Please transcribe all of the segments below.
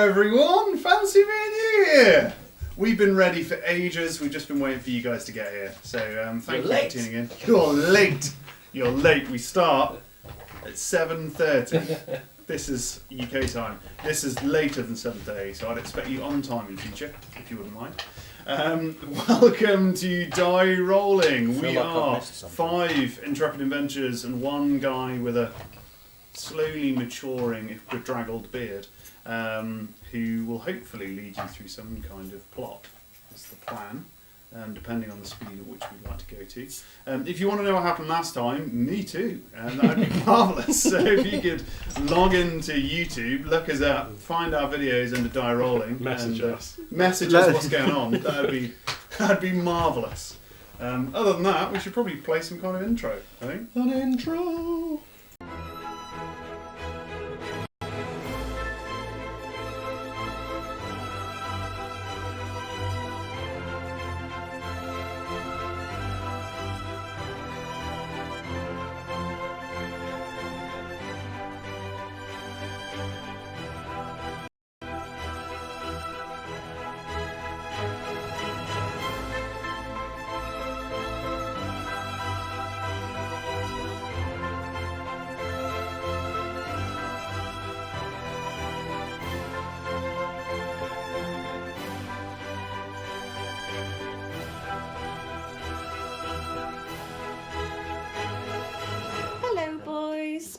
everyone! Fancy being you here! We've been ready for ages, we've just been waiting for you guys to get here. So thank you for tuning in. You're late! You're late. We start at 7:30. This is UK time. This is later than 7:30, so I'd expect you on time in future, if you wouldn't mind. Welcome to Die Rolling. We are 5 intrepid adventurers and one guy with a slowly maturing, bedraggled beard, who will hopefully lead you through some kind of plot. That's the plan, depending on the speed at which we'd like to go to. If you want to know what happened last time, me too, that would be marvellous. So if you could log into YouTube, look us up, find our videos under Die Rolling, message us what's going on. That'd be marvellous. Other than that, we should probably play some kind of intro, I think. An intro!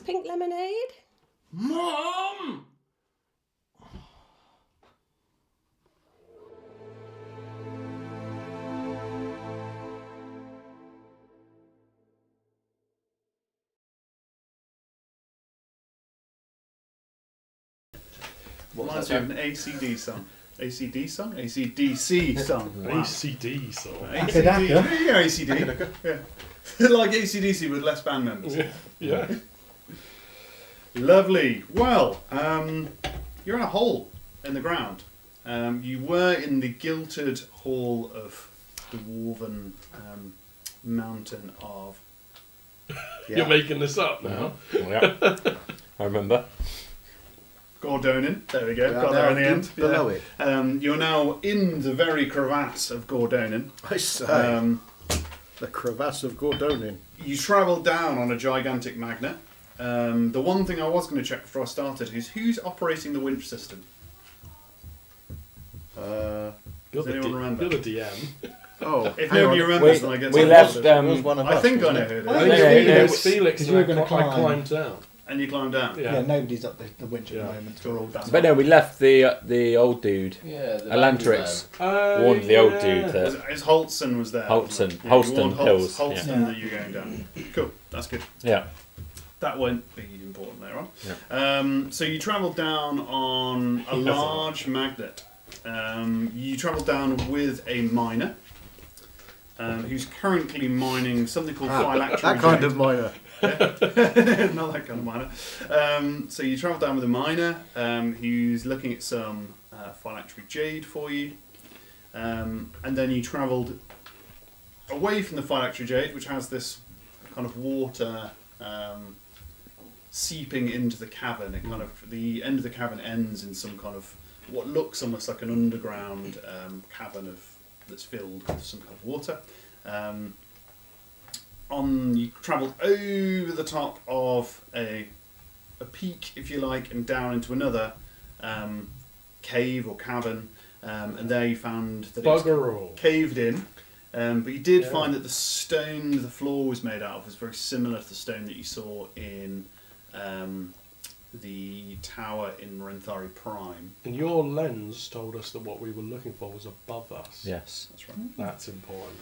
Pink lemonade? Mom! Reminds me of an ACD song. ACD song? ACDC song. Wow. ACD song. ACD. Yeah, ACD. Yeah. Like ACDC with less band members. Yeah. Lovely. Well, you're in a hole in the ground. You were in the gilded hall of the Dwarven mountain of... Yeah. You're making this up now. Yeah. I remember. Gordonin. There we go. Got there in the end. Below it. You're now in the very crevasse of Gordonin. I say. The crevasse of Gordonin. You travel down on a gigantic magnet. The one thing I was going to check before I started is who's operating the winch system? You're remember? You're the DM. Oh, if nobody remembers, then I get we left. I think I know who it It is. was Felix, you were going to climb. I climbed down. And you climbed down. Yeah, nobody's up the winch at the moment. We're all down. But no, we left the old dude. Yeah, the Elantrix warned the old dude that His Holston was there. Holston Holston Hills. Holston that you're going down. Cool, that's good. Yeah. That won't be important later on. Yeah. So you travelled down on a large magnet. You travelled down with a miner who's currently mining something called phylactery. That kind of miner. Not that kind of miner. So you travel down with a miner who's looking at some phylactery jade for you. And then you travelled away from the phylactery jade, which has this kind of water seeping into the cavern. It kind of, the end of the cavern ends in some kind of what looks almost like an underground cavern that's filled with some kind of water. You travelled over the top of a peak, if you like, and down into another cave or cavern, and there you found that it was caved in. But you did find that the stone the floor was made out of was very similar to the stone that you saw in the tower in Renthari Prime. And your lens told us that what we were looking for was above us. Yes. That's right. That's important.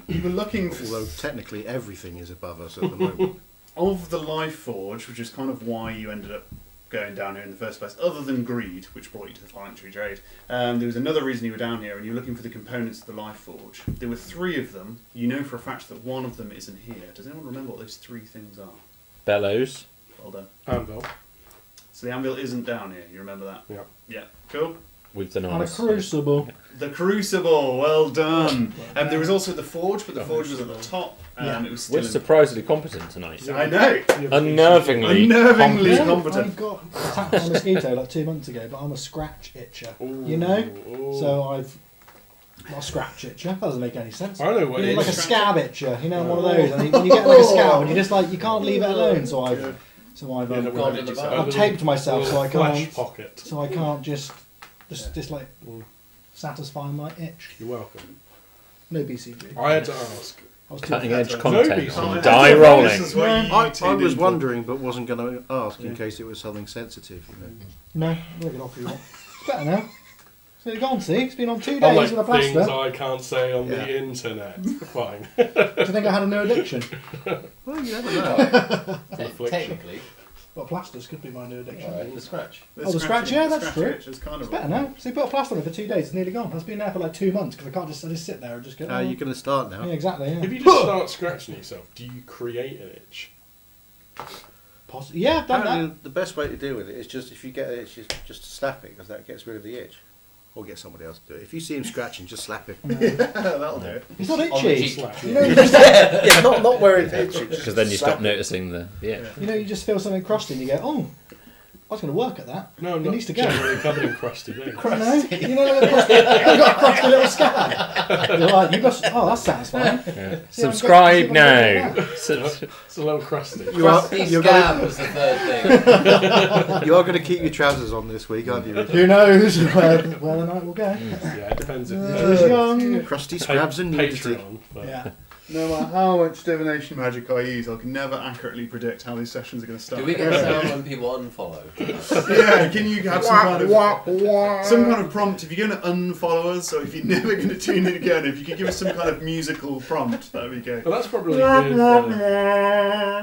You were looking for... Although technically everything is above us at the moment. Of the Life Forge, which is kind of why you ended up going down here in the first place, other than greed, which brought you to the Phylactery Jade, there was another reason you were down here, and you were looking for the components of the Life Forge. There were 3 of them. You know for a fact that one of them isn't here. Does anyone remember what those 3 things are? Bellows. Well done. Anvil. So the anvil isn't down here, you remember that? Yeah. Yeah, cool. We've done And a ours. crucible. The Crucible, well done. There was also the Forge, but the Forge was at the top. It was We're still surprisingly competent tonight. I know. Unnervingly Unnervingly competent. competent. I got attacked by a mosquito like 2 months ago, but I'm a scratch itcher. You know? So I've not a scratch itcher. That doesn't make any sense. I know what You it know, like a is. scab itcher. You know, one of those. And when you get like a scab, and you're just like, you can't leave it alone. So I've I've taped myself so I flesh can't. pocket. So I can't just like satisfy my itch. You're welcome. No BCG. I had to ask. I was too Cutting fat. edge No, content be- on Oh, die This rolling. is where you I tuned was in for. wondering, but wasn't going to ask in case it was something sensitive. You know. No, look it off you want. It's better now. It's nearly gone, see? It's been on 2 I days like with a things plaster. I can't say on Yeah. the internet. Fine. Do you think I had a new addiction? Well, you never know. Technically, Well, plasters could be my new addiction. right, the scratch. Oh, the scratch, yeah, that's true. It's kind It's of better now. So you put a plaster on it for 2 days, it's nearly gone. It's been there for like 2 months because I just sit there and just go. Now you're going to start now. Yeah, exactly. Yeah. If you just start scratching yourself, do you create an itch? Yeah, I've done that. Apparently, the best way to deal with it is just if you get an itch, just slap it because that gets rid of the itch. Or get somebody else to do it. If you see him scratching, just slap him. That'll do it. It's not On the itchy. cheek. You know, you just, yeah, not where it's itchy. Because then you stop noticing the you know, you just feel something crusty and you go, oh, I was going to work at that. No, It not needs to go. generally covered in crusty things. You know, you know, you've got a crusty little scab. You're like, you must. Oh, that's satisfying. Yeah. See, I'm Subscribe getting- now. It's a little crusty. Crusty scab was the third thing. You are going to keep your trousers on this week, aren't you, Richard? Who knows where the night will go? Yeah, it depends if Who's young? Crusty scrabs and nudity. Patreon. But Yeah. No matter how much divination magic I use, I can never accurately predict how these sessions are going to start. Do we get sound when people unfollow? Yeah, can you have some kind of prompt if you're going to unfollow us, or if you're never going to tune in again? If you could give us some kind of musical prompt, that would be good. well, that's probably good.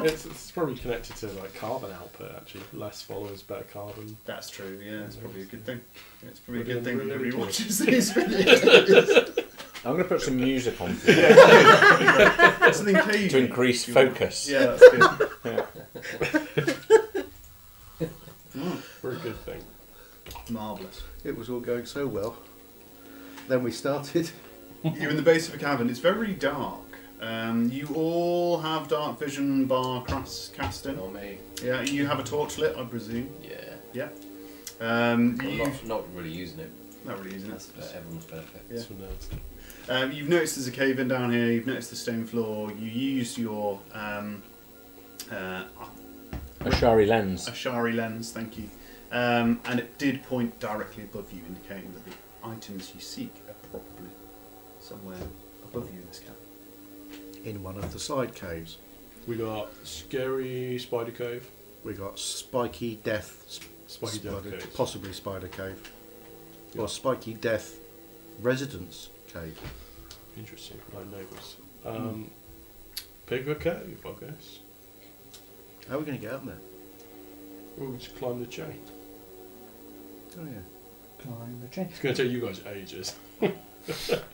It's probably connected to like carbon output actually. Less followers, better carbon. That's true. Yeah, it's probably a good thing. It's probably a Really, good thing that really nobody good. watches these videos. I'm going to put some music on for you Yeah, something cagey. to increase focus. Yeah, that's good. Very good thing. Marvellous. It was all going so well. Then we started. You're in the base of a cavern. It's very dark. You all have dark vision bar casting. Or me? Yeah, you have a torch lit, I presume. Yeah. Yeah. I'm You've not really using it. not really using That's it. for everyone's benefit. Yeah. It's for nerds. You've noticed there's a cave in down here. You've noticed the stone floor. You used your Ashari lens. Ashari lens, thank you, and it did point directly above you, indicating that the items you seek are probably somewhere above you in this cavern. In one of the side caves. We got scary spider cave. We got spiky death. Spiky death spider, cave. possibly spider cave. Yeah. Or spiky death residence cave. Interesting. Like neighbours. Pigger cave, I guess. How are we going to get up there? We'll just climb the chain. Oh yeah. Climb the chain. It's going to take you guys ages.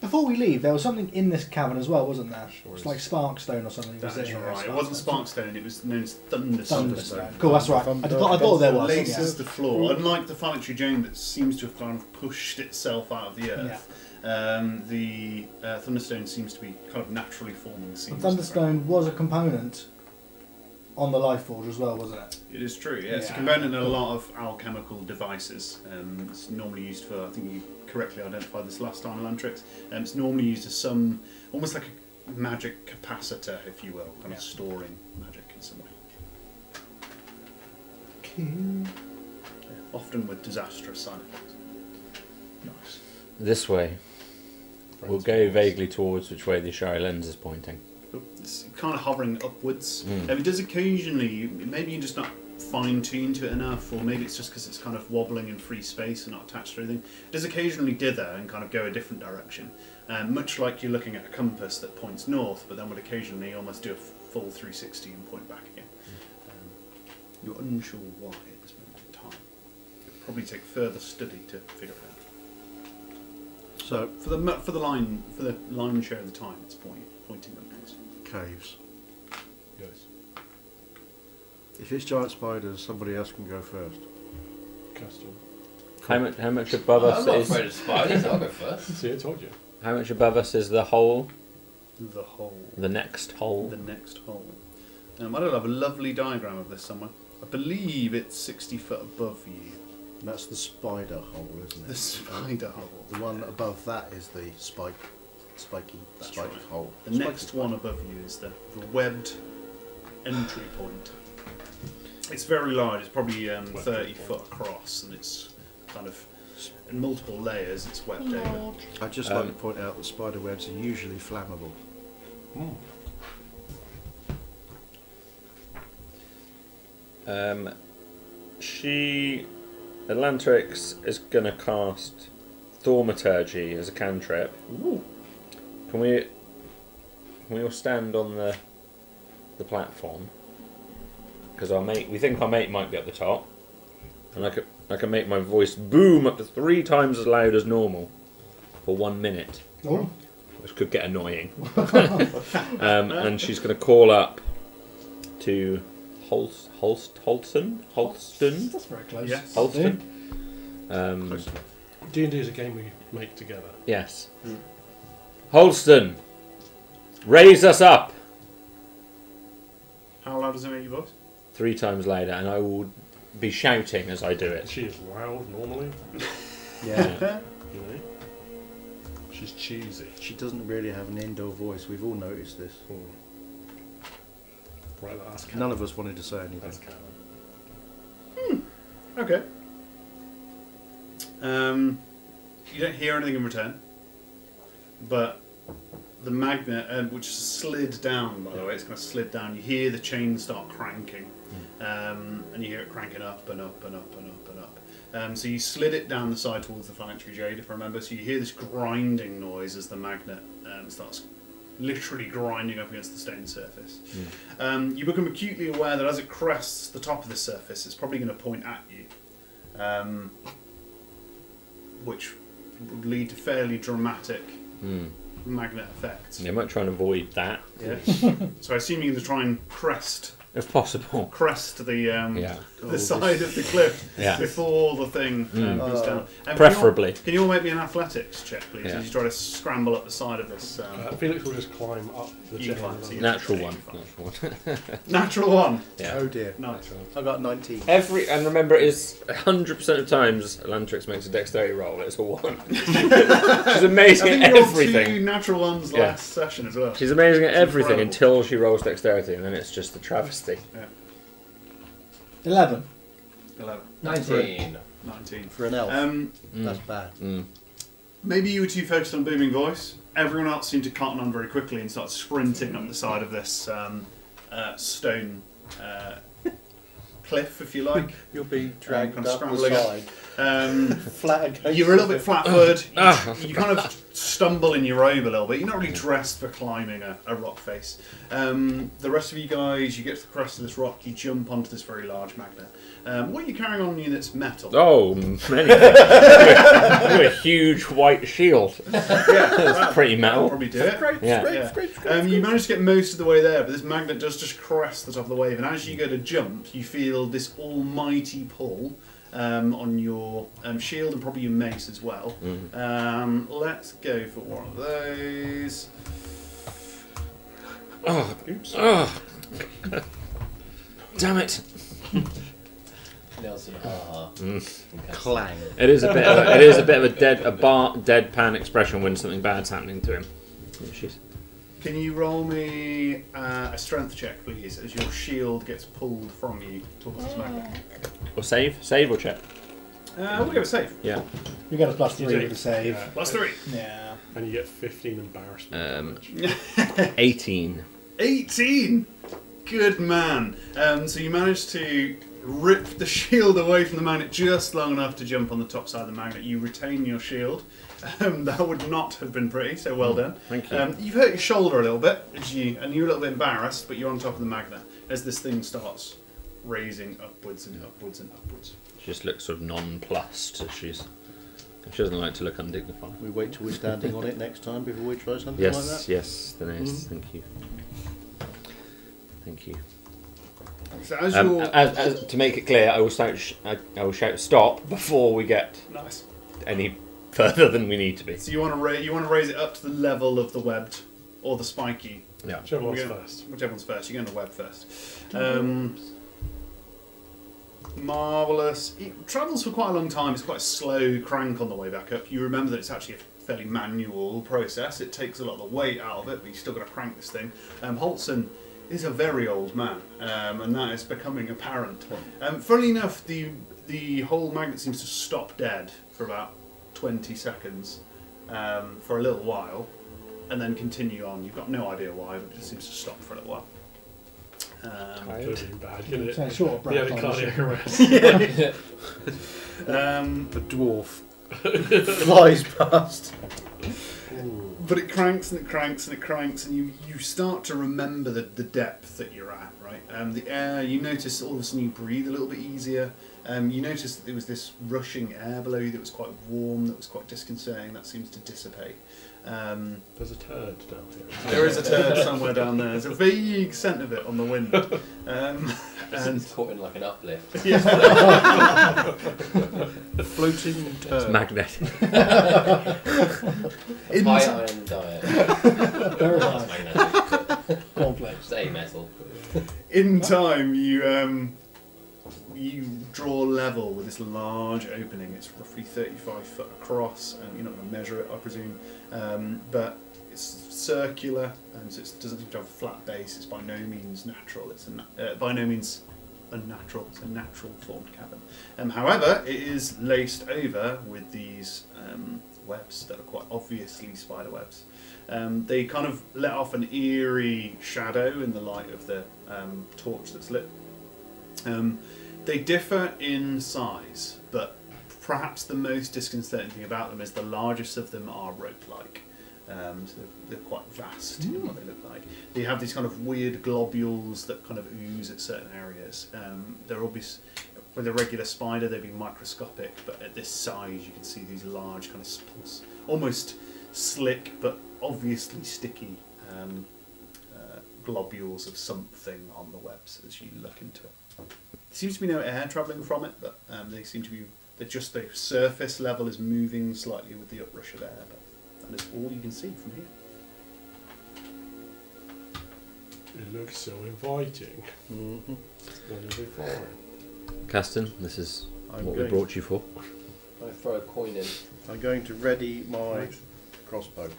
Before we leave, there was something in this cavern as well, wasn't there? Sure It's is. like Sparkstone or something. That's was it? right. It wasn't Sparkstone. It was known as Thunderstone. Thunderstone. Cool, that's right. I thought there was. Laces Yeah. the floor. Unlike the Phalanxary Jane that seems to have kind of pushed itself out of the earth, the Thunderstone seems to be kind of naturally forming seams. Thunderstone was a component on the Lifeforge as well, wasn't it? It is true, yeah. It's a Yeah. component in a lot of alchemical devices. It's normally used for, I think you correctly identified this last time, Lantrix. It's normally used as some, almost like a magic capacitor, if you will, kind of storing magic in some way. Yeah, often with disastrous side effects. Nice. This way. We'll go vaguely towards which way the Ashari lens is pointing. It's kind of hovering upwards. Mm. It does occasionally, maybe you're just not fine-tuned to it enough, or maybe it's just because it's kind of wobbling in free space and not attached to anything. It does occasionally dither and kind of go a different direction, much like you're looking at a compass that points north, but then would occasionally almost do a full 360 and point back again. You're unsure why at this moment in time. It'll probably take further study to figure it out. So For the line share of the time, it's pointing upwards. caves. Yes. If it's giant spiders, somebody else can go first. Custom. How much above us I'm not is? afraid of spiders. I'll go first. See, I told you. How much above us is the hole? The hole. The next hole. The next hole. I don't have a lovely diagram of this somewhere. I believe it's 60 foot above you. That's the spider hole, isn't it? The spider hole. The one above that is the spiky That's spiked right. hole. The next one above you is the webbed entry point. It's very large. It's probably 30 foot across, and it's kind of in multiple layers. It's webbed over. I'd just like to point out that spider webs are usually flammable. Atlantrix is going to cast Thaumaturgy as a cantrip. Ooh. Can we all stand on the platform? Because we think our mate might be at the top, and I can make my voice boom up to 3 times as loud as normal for 1 minute, Oh. which could get annoying. And she's going to call up to Holston. That's very close. Yes. Holston. D&D is a game we make together. Yes. Holston, raise us up. How loud does it make your voice? 3 times louder, and I will be shouting as I do it. She is loud normally. Yeah. You know. She's cheesy. She doesn't really have an indoor voice. We've all noticed this. Right, that's canon. None of us wanted to say anything. That's canon. Okay. You don't hear anything in return, but the magnet, which slid down, by the way, it's kind of slid down. You hear the chain start cranking, and you hear it cranking up and up and up and up and up. So you slid it down the side towards the Phalanxary Jade, if I remember. So you hear this grinding noise as the magnet starts literally grinding up against the stone surface. You become acutely aware that as it crests the top of the surface, it's probably going to point at you, which would lead to fairly dramatic magnet effects. Yeah, I might try and avoid that, Yeah. So I assume you're going to try and crest if possible. the side of the cliff Yeah. before the thing goes down. Preferably. Can you all make me an athletics check, please? Yeah. As you try to scramble up the side of this. Felix will just climb up the You chain. climb, so you- Natural one. Natural one. Yeah. Oh dear. Nice. I got 19. And remember, it's 100% of times Atlantrix makes a dexterity roll. It's a 1. She's amazing I think at you rolled everything. 2 natural ones Yeah. last session as well. She's amazing at It's everything incredible. until she rolls dexterity, and then it's just a travesty. 11. 11. 19. 19. For an elf, that's bad. Maybe you were too focused on booming voice. Everyone else seemed to cotton on very quickly and start sprinting up the side of this stone cliff, if you like. You'll be dragged kind of up the scrambling up. side, flat against You're a little bit flat-footed. Ah. You kind of stumble in your robe a little bit. You're not really dressed for climbing a rock face. The rest of you guys, you get to the crest of this rock, you jump onto this very large magnet. What are you carrying on you that's metal? Oh, many things. You're a huge white shield. That's pretty That'll metal. probably do it. Yeah. You manage to get most of the way there, but this magnet does just crest the top of the wave, and as you go to jump, you feel this almighty pull on your shield and probably your mace as well. Let's go for one of those. Oh, oh. Damn it! Nelson, clang. It is a bit of a deadpan expression when something bad's happening to him. Can you roll me a strength check, please, as your shield gets pulled from you towards this magnet? Or save or check. We'll go with save. Yeah. You get a +3 You do. with the save. Yeah. +3. Yeah. And you get 15 embarrassment damage. 18. 18! Good man. So you managed to rip the shield away from the magnet just long enough to jump on the top side of the magnet. You retain your shield. That would not have been pretty, so well done. Thank you. You've hurt your shoulder a little bit, and you're a little bit embarrassed, but you're on top of the magnet as this thing starts raising upwards and upwards and upwards. She just looks sort of nonplussed. She doesn't like to look undignified. We wait till we're standing on it next time before we try something like that. Yes, Denise. Thank you. Thank you. So as you're As to make it clear, I will shout stop before we get nice. any further than we need to be. So you want to raise it up to the level of the webbed or the spiky. Yeah. Whichever one's first. Whichever one's first. You're going to web first. Marvellous. It travels for quite a long time. It's quite a slow crank on the way back up. You remember that it's actually a fairly manual process. It takes a lot of the weight out of it, but you've still got to crank this thing. Holtzen is a very old man, and that is becoming apparent. Funnily enough, the whole magnet seems to stop dead for about 20 seconds for a little while, and then continue on. You've got no idea why, but it just seems to stop for a little while. Could have been bad, couldn't it? So short of He had breath. a cardiac arrest. The dwarf flies past. But it cranks and it cranks and it cranks, and you start to remember the depth that you're at, right? The air, you notice all of a sudden you breathe a little bit easier. You notice that there was this rushing air below you that was quite warm, that was quite disconcerting. That seems to dissipate. There's a turd down here. There is a turd somewhere down there. There's a vague scent of it on the wind. And It's caught in like an uplift. Floating It's turd. magnetic. in High ti- iron diet. Very That's high. magnetic. Cornflakes. Stay metal. in time, you draw level with this large opening. It's roughly 35 foot across, and you're not going to measure it, I presume. But it's circular, and so it doesn't seem to have a flat base. It's by no means natural. It's by no means unnatural. It's a natural formed cavern. However, it is laced over with these webs that are quite obviously spider webs. They kind of let off an eerie shadow in the light of the torch that's lit. They differ in size, but perhaps the most disconcerting thing about them is the largest of them are rope-like. So they're quite vast in what they look like. They have these kind of weird globules that kind of ooze at certain areas. They're obvious. With a regular spider, they'd be microscopic, but at this size, you can see these large kind of almost slick but obviously sticky globules of something on the webs as you look into it. There seems to be no air travelling from it, but they seem to be. They're just the surface level is moving slightly with the uprush of air, but that is all you can see from here. It looks so inviting. Mm-hmm. Gonna be fine. Caston, this is I'm what we going- brought you for. I throw a coin in. I'm going to ready my crossbow.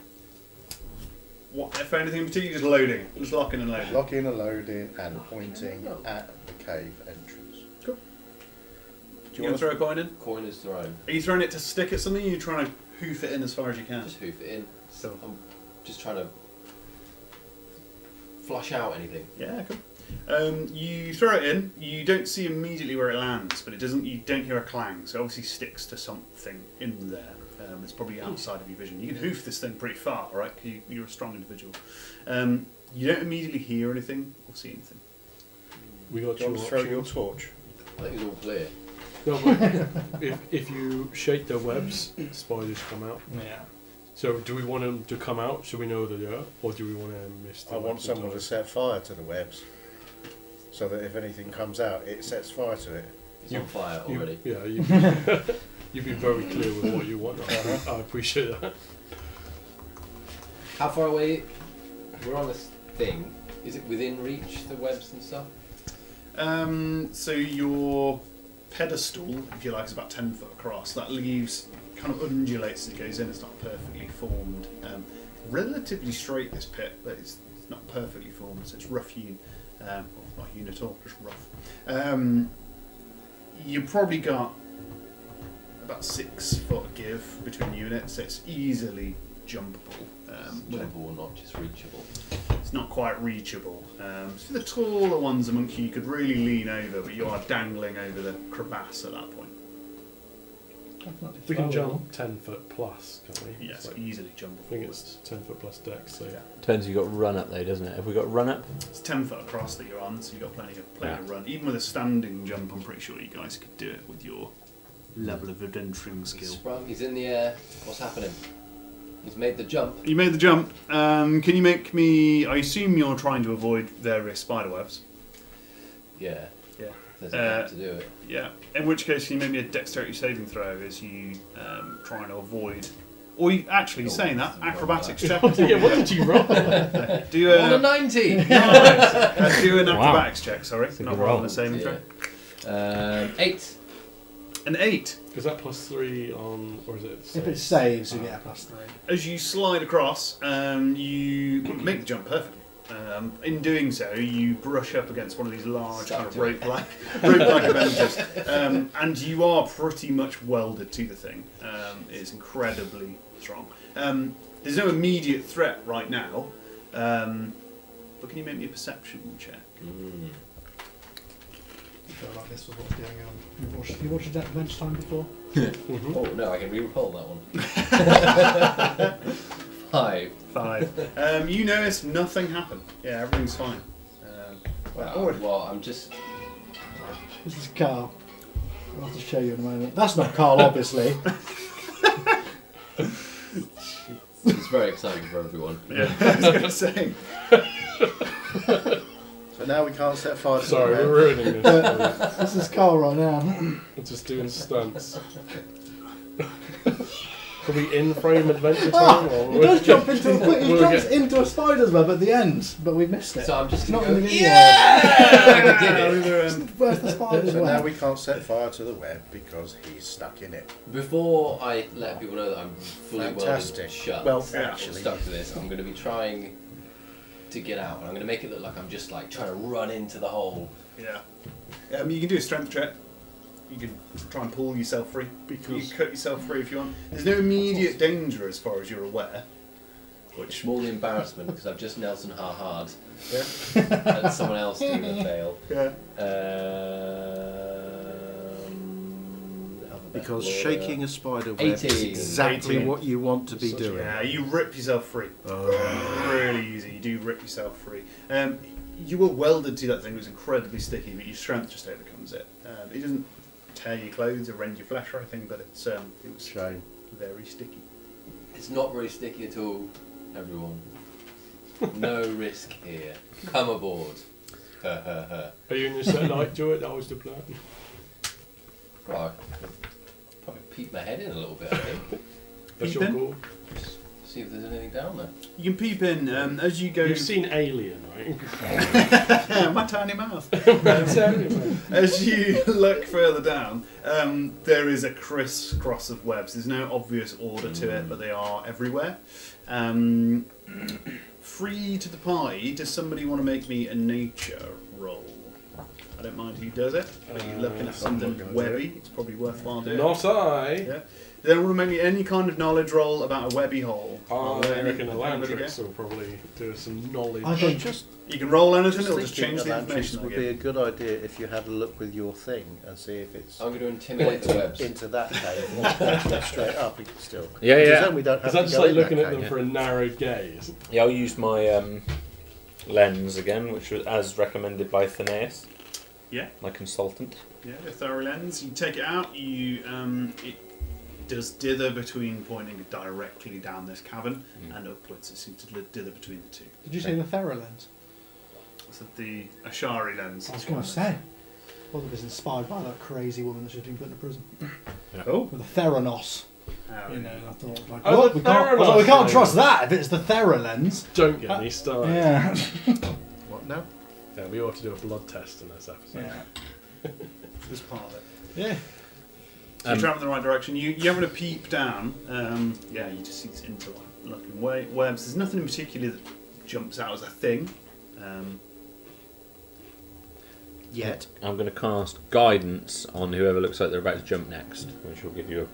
What, if anything in particular, just loading, just locking and loading. Locking and loading and pointing at the cave entrance. Cool. Do You want to throw a coin in? Coin is thrown. Are you throwing it to stick at something? Or are you trying to hoof it in as far as you can? Just hoof it in. Cool. I'm just trying to flush out anything. Yeah, cool. You throw it in. You don't see immediately where it lands, but it doesn't. You don't hear a clang, so it obviously sticks to something in there. It's probably outside of your vision. You can hoof this thing pretty far, right? 'Cause you're a strong individual. You don't immediately hear anything or see anything. We got you two want to throw your options. torch? I think it's all clear. No, but if you shake the webs, spiders come out. Yeah. So do we want them to come out so we know that they're, or do we want to miss the I want webs someone to entirely? set fire to the webs, so that if anything comes out, it sets fire to it. It's on fire already. You've been very clear with what you want. I appreciate that. How far away? We're on this thing. Is it within reach, the webs and stuff? So your pedestal, if you like, is about 10 foot across. That leaves, kind of undulates as it goes in. It's not perfectly formed. Relatively straight, this pit, but it's not perfectly formed, so it's rough hewn. Well, not hewn at all, just rough. You probably got about 6 foot give between units, so it's easily jumpable. Jumpable, not just reachable. It's not quite reachable. So the taller ones amongst you could really lean over, but you are dangling over the crevasse at that point. Definitely We can throwable. jump 10 foot plus, can't we? Yes, Like, easily jumpable. I think it's 10 foot plus dex. So Yeah. Depends if you've got run up though, doesn't it? Have we got run up? It's 10 foot across that you're on, so you've got plenty of run. Even with a standing jump, I'm pretty sure you guys could do it with your level of adventuring He's skill. sprung. He's in the air. What's happening? He's made the jump. You made the jump. Can you make me... I assume you're trying to avoid various spider webs. Yeah. Yeah. There's a way to do it. Yeah. In which case, you make me a dexterity saving throw as you trying to avoid. Or you, actually, saying that acrobatics check. Yeah, what did you roll? Do On a 90! do an acrobatics check. Sorry, a not good rolling roll. a saving throw. 8. An 8. Is that +3 on, or is it? If it saves, you get a +3. As you slide across, you make the jump perfectly. In doing so, you brush up against one of these large kind of rope-like adventures, and you are pretty much welded to the thing. It's incredibly strong. There's no immediate threat right now, but can you make me a perception check? I feel like this was what was going on. You watched Adventure Time before? Oh no, I can re-roll that one. 5. 5. You notice nothing happened. Yeah, everything's fine. Well, I'm just... This is Carl. I'll have to show you in a moment. That's not Carl, obviously. It's very exciting for everyone. Yeah, I was going to say. So now we can't set fire to Sorry, the we're web. ruining this. This is Carl right now. We're just doing stunts. Are we in frame Adventure Time? Or He does jump into We'll jumps get- into a spider's web at the end, but we missed it. So I'm just It's not gonna in go, the yeah! I did it. Where's the spider's So now web? we can't set fire to the web because he's stuck in it. Before I let people know that I'm fully Fantastic. welded shut, Well, or actually- stuck to this, I'm going to be trying to get out, and I'm going to make it look like I'm just like trying to run into the hole. Yeah. You can do a strength check. You can try and pull yourself free. You can cut yourself free if you want. There's no immediate danger as far as you're aware. Which Small embarrassment because I've just Nelson hard yeah. at someone else doing a fail. Yeah. Because Alphabetical shaking order. a spider web is 18. exactly 18. what you want to be Such doing. Yeah, you rip yourself free. Oh. Really easy. You do rip yourself free. You were welded to that thing. It was incredibly sticky, but your strength just overcomes it. It doesn't tear your clothes or rend your flesh or anything, but it was Shame. very sticky. It's not very sticky at all, everyone. No risk here. Come aboard. Are you in your set light, Joy? That was the plan. Right. Probably peek my head in a little bit, I think. That's Peep your in? call. See if there's anything down there. You can peep in as you go. You've seen Alien, right? My tiny mouth. As you look further down, there is a crisscross of webs. There's no obvious order to it, but they are everywhere. Free to the party. Does somebody want to make me a nature roll? I don't mind who does it. But you're looking at something I'm not gonna webby. It's probably worthwhile doing. Not I. Yeah. They don't want to make me any kind of knowledge roll about a webby hole. I reckon Anybody Elantrix will probably do us some knowledge. I think Just You can roll anything. Just It'll just thinking change the Atlantis information. I would give. be a good idea if you had a look with your thing and see if it's I'm going to intimidate the webs. into that cave or point it straight up still. Yeah, Because yeah. then we don't have Is that to just go like in looking that at them cave. for a narrow gaze? Yeah, I'll use my lens again, which was as recommended by Phineas, Yeah. my consultant. Yeah, a thorough lens. You take it out. It does dither between pointing directly down this cavern and upwards. It seems to dither between the two. Did you say the Thera lens? So the Ashari lens. I was going to say. Well, it was inspired by that crazy woman that she's been put in prison. Oh. With the Theranos. Oh, You know, I thought, like, Oh, what? the We can't, Theranos we can't lens. trust that if it's the Thera lens. Don't get me started. Yeah. What now? Yeah, we ought to do a blood test in this episode. Yeah. This part of it. Yeah. So you're traveling in the right direction. You having a peep down. Yeah, you just see this interlocking webs. There's nothing in particular that jumps out as a thing. Yet. I'm going to cast guidance on whoever looks like they're about to jump next, which will give you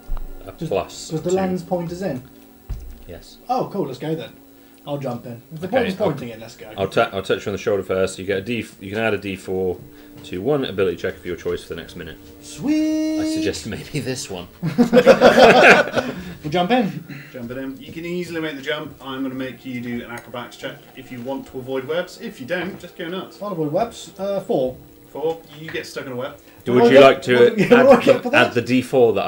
a plus. Does the to- lens point us in? Yes. Oh, cool. Let's go then. I'll jump in. If the Okay, point is pointing in, let's go. I'll touch you on the shoulder first. You get a D. You can add a D4 to one ability check of your choice for the next minute. Sweet. I suggest maybe this one. We'll jump in. Jumping in. You can easily make the jump. I'm going to make you do an acrobatics check if you want to avoid webs. If you don't, just go nuts. I'll avoid webs. 4. 4. You get stuck in a web. Would you like to What do I get for that? add the D4 that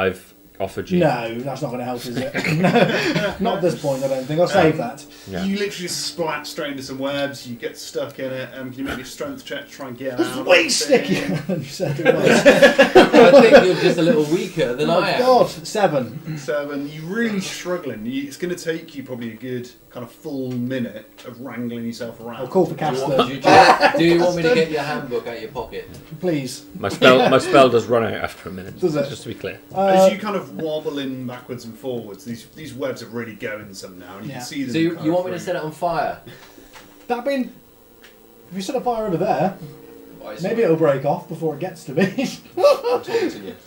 offered you. No, that's not going to help, is it? No, not at this point, I don't think. I'll save that. Yeah. You literally splat straight into some webs. You get stuck in it. Can you make a strength check to try and get out? It's way stickier than you said it was. I think you're just a little weaker than I am. God, 7. 7. You're really struggling. It's going to take you probably a good kind of full minute of wrangling yourself around. I'll call for Do you, Castor, do you want me to get your handbook out of your pocket? please. My spell does run out after a minute. Does it? Just to be clear. As you kind of wobble in backwards and forwards, these webs are really going some now, and you Yeah. can see them. So you kind of want me to through. set it on fire? That being, if you set a fire over there, Right, maybe it'll break off before it gets to me. I'm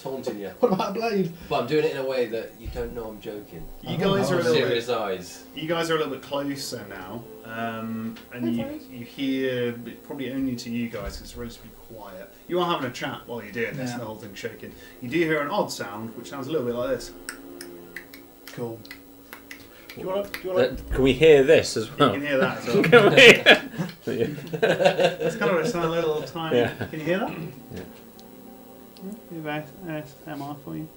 taunting you. What about a blade? But I'm doing it in a way that you don't know I'm joking. You guys are a little Serious bit. eyes. You guys are a little bit closer now, and you hear probably only to you guys. It's relatively quiet. You are having a chat while you're doing this, Yeah. and the whole thing's shaking. You do hear an odd sound, which sounds a little bit like this. Cool. Do you want to? Can we hear this as You well? can hear that as well. Can we? It's kind of a little tiny. Yeah. Can you hear that? Yeah. ASMR for you.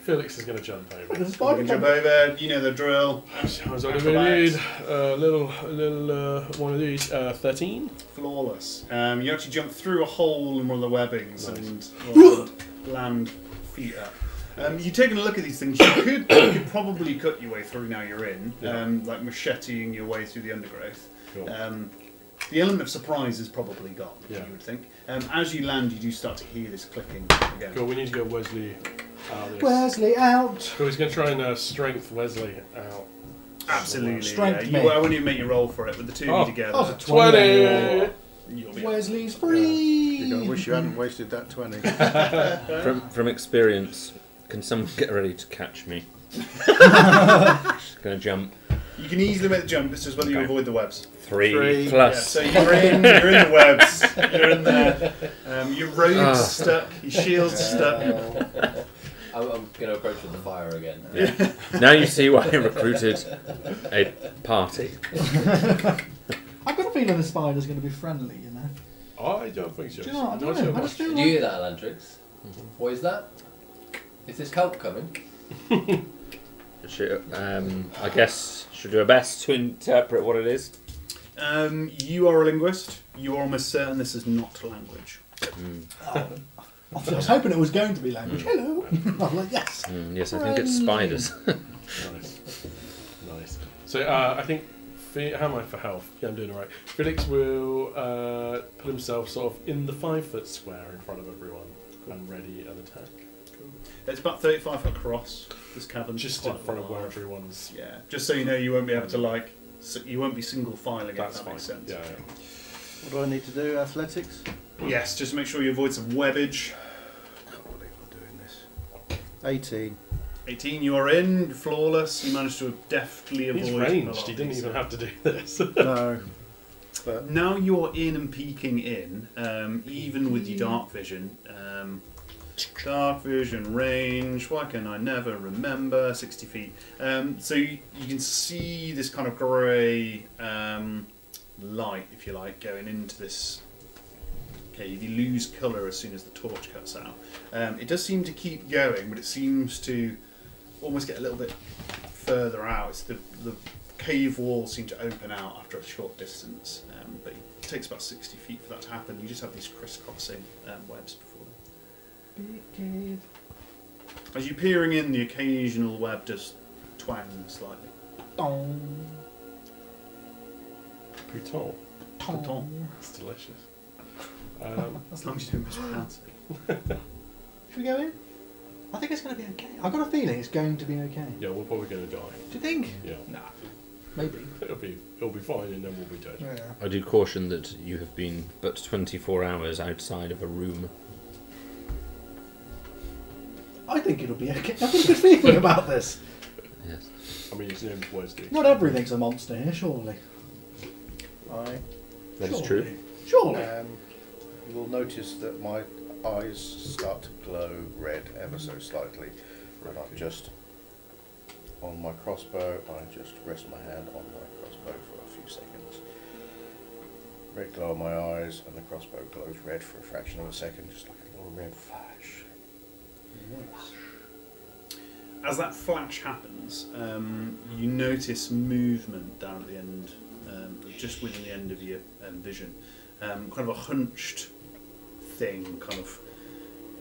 Felix is going to jump over. There's a You spider can jump coming. over. You know the drill. I was only going to need a little one of these. 13. Flawless. You actually jump through a hole in one of the webbings Nice. and land feet up. You're taking a look at these things. You could probably cut your way through now you're in, Yeah. like macheting your way through the undergrowth. Cool. The element of surprise is probably gone, Yeah. you would think. As you land, you do start to hear this clicking again. Cool, we need to get Wesley out of this. Wesley out. Cool, he's going to try and strength Wesley out. Absolutely. Strength Yeah. me. You, I won't even make you roll for it. With the two of you That was together, a 20! you'll be Wesley's free. You're going to wish you hadn't wasted that 20. From experience, can someone get ready to catch me? Gonna jump. You can easily make the jump. It's just whether you Okay. avoid the webs. 3 Yeah, plus. so you're in the webs. You're in there. Your robe's stuck. Your shield's stuck. I'm going to approach with the fire again. Yeah. Now you see why I recruited a party. I've got a feeling the spider's going to be friendly, you know. I don't think so. Do you know what? I Not don't so know. I much. just feel Did you hear that, Alantrix? What is that? Is this kelp coming? I guess should do our best to interpret what it is. You are a linguist. You are almost certain this is not language. I was hoping it was going to be language. Hello. I was like, yes. Yes, I think it's spiders. Nice. So I think, how am I for health? Yeah, I'm doing alright. Felix will put himself sort of in the 5-foot square in front of everyone and ready an attack. It's about 35 foot across. This cavern, Just quite in front of where large. everyone's... Yeah, just so you know, you won't be able to you won't be single filing it. That's If that fine. makes sense. Yeah. What do I need to do? Athletics? Yes, just make sure you avoid some webbage. I can't believe I'm doing this. 18. 18, you are in, flawless. You managed to deftly avoid. He's a lot ranged, of he didn't these. even have to do this. No. But Now you're in and peeking in, even with your dark vision. Dark vision range, why can I never remember? 60 feet. So you can see this kind of grey light, if you like, going into this cave. You lose colour as soon as the torch cuts out. It does seem to keep going, but it seems to almost get a little bit further out. It's the cave walls seem to open out after a short distance, but it takes about 60 feet for that to happen. You just have these crisscrossing webs before them. As you're peering in, the occasional web does twang slightly. Putain. Putain. It's delicious. As long as you don't mispronounce it. Should we go in? I think it's going to be okay. I've got a feeling it's going to be okay. Yeah, we're probably going to die. Do you think? Yeah. Nah. Maybe. It'll be fine and then we'll be dead. Yeah. I do caution that you have been but 24 hours outside of a room. I think it'll be okay. I've got a good feeling about this. Yes. I mean, his name's Wesley. Not everything's a monster here, surely. That is Surely. true. Surely. you will notice that my eyes start to glow red ever so slightly. And I'm just on my crossbow, I just rest my hand on my crossbow for a few seconds. Red glow in my eyes, and the crossbow glows red for a fraction of a second, just like a little red flash. As that flash happens, you notice movement down at the end, just within the end of your vision. Kind of a hunched thing, kind of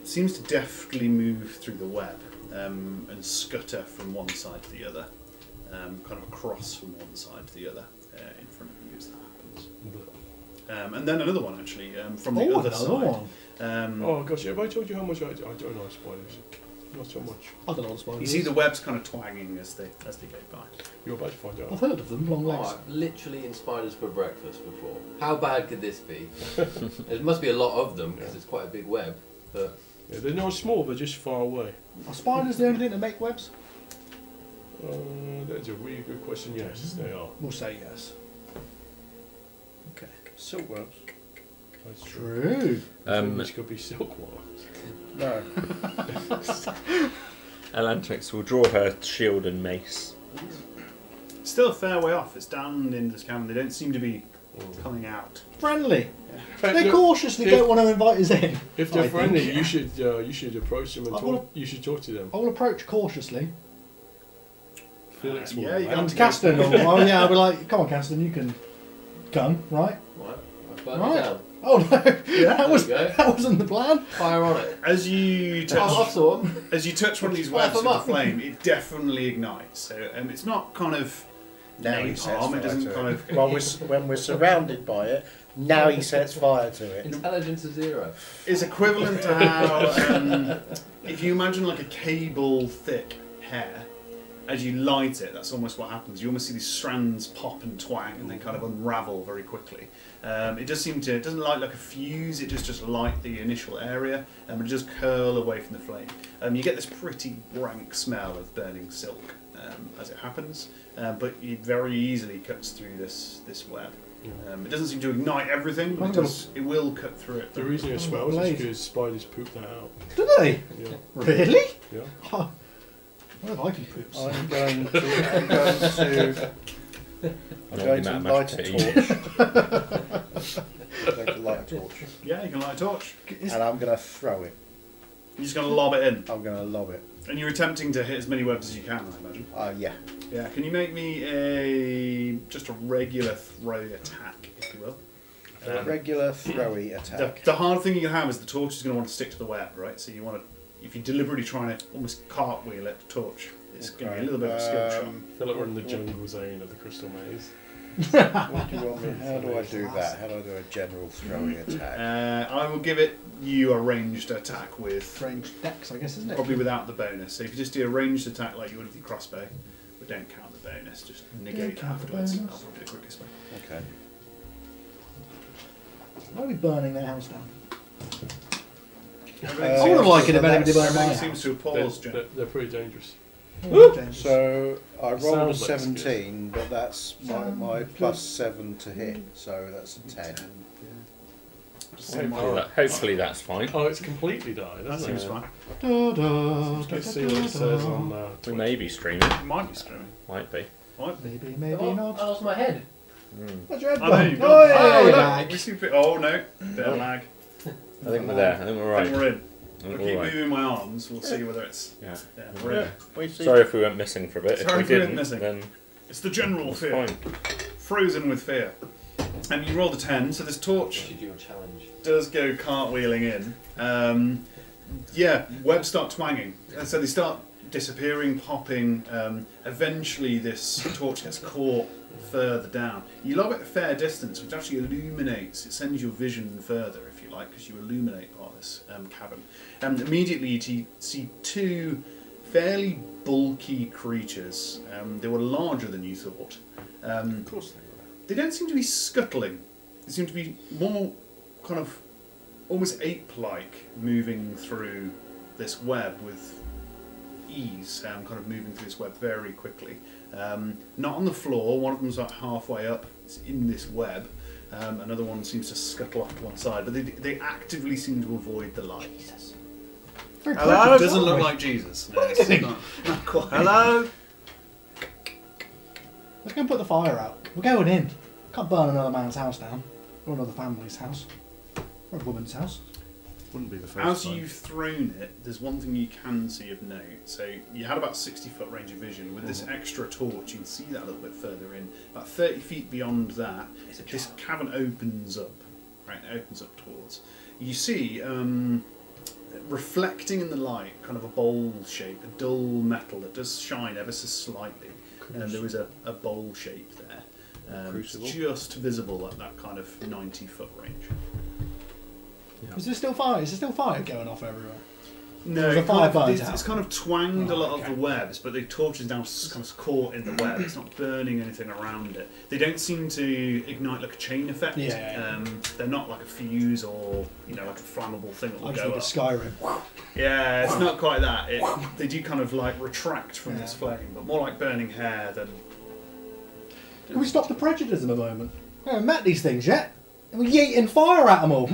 seems to deftly move through the web and scutter from one side to the other, kind of across from one side to the other in front of you as that happens. And then another one actually from the other side. Oh gosh, have I told you how much I don't know spoilers? Not so much. I don't know what spoilers. You see the webs kind of twanging as they go by. You're about to find out. I've heard of them, long Oh, legs. I've literally eaten spiders for breakfast before. How bad could this be? There must be a lot of them because it's quite a big web. But Yeah, they're not small, they're just far away. Are spiders the only thing that make webs? That's a really good question. Yes, they are. We'll say yes. Okay. Silkworms. That's true. True. Which could be silkworms. No. Elantrix will draw her shield and mace. Still a fair way off. It's down in this cavern. They don't seem to be coming out. Friendly. But They look, cautiously if- don't want to invite us in. if they're I friendly, think. you should approach them and I wanna- talk. You should talk to them. I will approach cautiously. Felix will. yeah, you land. And Caston, oh yeah, I'll be like, come on, Caston, you can come, right? right, I've burnt Right. it down. Oh no, that There was we go. that wasn't the plan. Fire on it. As you Oh, I touch, saw them. as you touch one of these Fire webs with them the up. flame, it definitely ignites. So it's not kind of Now he sets napalm. fire It doesn't to kind it. of. Well, when we're surrounded by it, now he sets fire to it. Intelligence of 0. Is equivalent to how if you imagine like a cable thick hair. As you light it, that's almost what happens. You almost see these strands pop and twang and then kind of unravel very quickly. It does seem to, it doesn't light like a fuse, it just light the initial area and it just curl away from the flame. You get this pretty rank smell of burning silk as it happens, but it very easily cuts through this web. It doesn't seem to ignite everything, but it will cut through it. The reason it smells Blade. is because spiders poop that out. Do they? Yeah. Really? Yeah. Oh, what have I can poops? I'm going to Not going that to much light a to torch. I'm going to light a torch. Yeah, you can light a torch. And I'm going to throw it. You're just going to lob it in. I'm going to lob it. And you're attempting to hit as many webs as you can, I imagine. Yeah. Yeah, can you make me just a regular throw attack, if you will? Regular throwy attack. The hard thing you can have is the torch is going to want to stick to the web, right? So you want to, if you're deliberately trying to almost cartwheel it, the torch, it's going to be a little bit of a skill shot. I feel like we're in the jungle zone of the crystal maze. What do you want me? How do I do that? How do I do a general throwy attack? I will give it you a ranged attack with, Ranged dex, I guess, isn't it? probably without the bonus. So if you just do a ranged attack like you would with your crossbow, but don't count the bonus, just negate it count the afterwards. bonus. That's probably the quickest way. Okay. Why are we burning their house down? Everything I would have liked it if so anybody burned my everything house. seems to have They're, paused, Jen. they're pretty dangerous. So I rolled a Sounds like 17, but that's my plus 7 to hit, so that's a 10. Hopefully that's fine. Oh, it's completely died. That Hasn't seems it? fine. Da, da, Let's see what it says on We Twitch. may be streaming. It might be screaming. Might be. Might be. Maybe, maybe Oh, not. that was my head. What's your head Oh, there done? you go. Oh, yeah, Oh, you're look, back. we see a bit- oh no, bit of lag. I think we're there. I think we're I right. think we're in. I I'll think keep we're right. moving my arms. We'll see whether it's. Yeah. Yeah, we're in. We see. Sorry if we went missing for a bit. Sorry if we if we went didn't, missing. then It's the general it's fear. fine. Frozen with fear. And you rolled a 10, so this torch Should do a challenge. does go cartwheeling in. Yeah, webs start twanging. And so they start disappearing, popping. Eventually, this torch gets caught further down. You lob it a fair distance, which actually illuminates. It sends your vision further, if you like, because you illuminate part of this cavern. Immediately, you see two fairly bulky creatures. They were larger than you thought. Of course they were. They don't seem to be scuttling. They seem to be more kind of almost ape-like, moving through this web with ease, kind of moving through this web very quickly. Not on the floor. One of them's like halfway up. It's in this web. Another one seems to scuttle off to one side, but they actively seem to avoid the light. Very Hello? clever, It doesn't look aren't we? like Jesus. No, What are you it's doing? not quite. Hello? Let's go and put the fire out. We're going in. Can't burn another man's house down. Or another family's house. Or a woman's house. Wouldn't be the first As time. you've thrown it, there's one thing you can see of note. So you had about 60-foot range of vision. With this extra torch, you can see that a little bit further in. About 30 feet beyond that, this cavern opens up. Right, it opens up towards. You see, reflecting in the light, kind of a bowl shape, a dull metal that does shine ever so slightly. And there is a bowl shape there. It's just visible at that kind of 90-foot range. Yeah. Is there still fire? Is there still fire going off everywhere? No, it's kind of twanged a lot of the webs, but the torch is now kind of caught in the web. It's not burning anything around it. They don't seem to ignite like a chain effect. They're not like a fuse or like a flammable thing that will go up. Skyrim. Yeah, it's not quite that. They do kind of like retract from this flame, but more like burning hair than. Can we stop the prejudice in a moment? We haven't met these things yet. And we're yeeting fire at them all.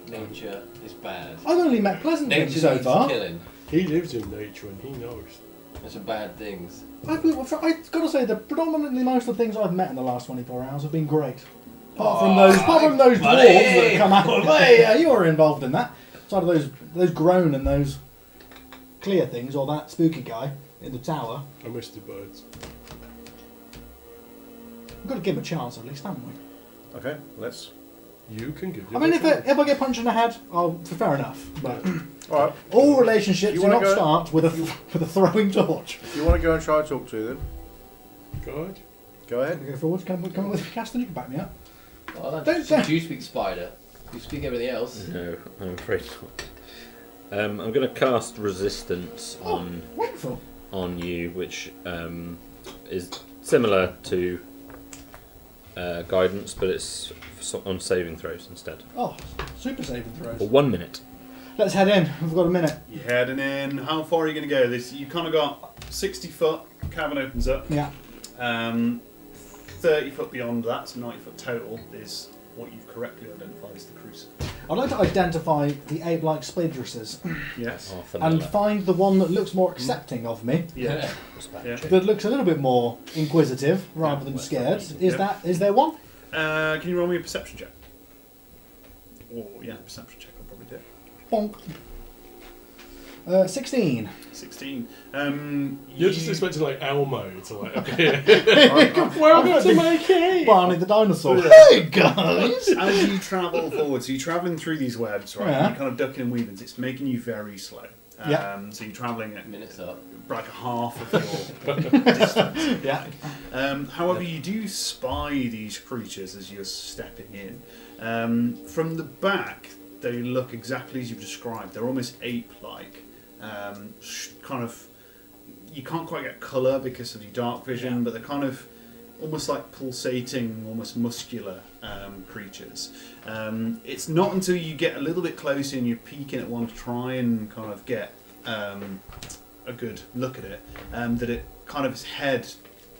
Nature is bad. I've only met pleasant things so far. Killing. He lives in nature and he knows. There's some bad things. I've got to say that predominantly most of the things I've met in the last 24 hours have been great. Apart from those dwarves that come out. Hey, yeah, you were involved in that. Side of those groan and those clear things, or that spooky guy in the tower. I miss the birds. We've got to give him a chance at least, haven't we? Okay, let's. You can give. I mean, if I get punched in the head, fair enough. But All right. all relationships do not go? start with a throwing torch. If you want to go and try and talk to them, Go ahead. go ahead. Go forward. Come with Caston. You can back me up. Well, Don't do you speak spider? Do you speak everything else? No, I'm afraid not. I'm going to cast resistance Wonderful. on you, which is similar to guidance, but it's on saving throws instead. Oh, super saving throws. For 1 minute. Let's head in. We've got a minute. You're heading in. How far are you going to go? You kind of got 60 foot. Cavern opens up. Yeah. 30 foot beyond that, so 90 foot total, is what you've correctly identified as the Crucible. I'd like to identify the ape-like splidruses Yes. and find the one that looks more accepting of me. Yeah. Yeah. That looks a little bit more inquisitive rather than scared. Is there one? Can you roll me a perception check? Oh, yeah, perception check. I'll probably do it. Bonk. 16. 16. You're just expecting like Elmo to like appear. Welcome to my cave. Barney the dinosaur. Hey guys! As you travel forward, so you're travelling through these webs, right? Yeah. You're kind of ducking and weaving. It's making you very slow. Yeah. So you're travelling at Minutes up. like a half of your distance. Yeah. However, you do spy these creatures as you're stepping in. From the back, they look exactly as you've described. They're almost ape-like. Kind of, you can't quite get colour because of your dark vision, but they're kind of almost like pulsating, almost muscular creatures. It's not until you get a little bit closer and you're peeking at one to try and kind of get a good look at it, that it kind of its head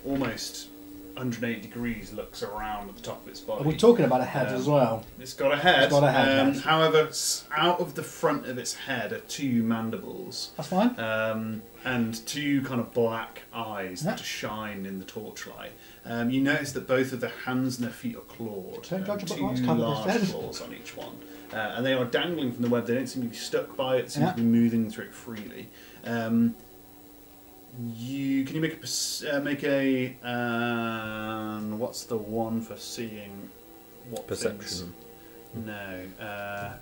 almost 180 degrees looks around at the top of its body. Are we talking about a head as well? It's got a head. It's got a head, right. However, out of the front of its head are two mandibles. That's fine. And two kind of black eyes that shine in the torchlight. You notice that both of their hands and their feet are clawed. Don't judge a book two by its cover, large instead. claws on each one. And they are dangling from the web. They don't seem to be stuck by it. They seem to be moving through it freely. Can you make a what's the one for seeing what Perception. things? No,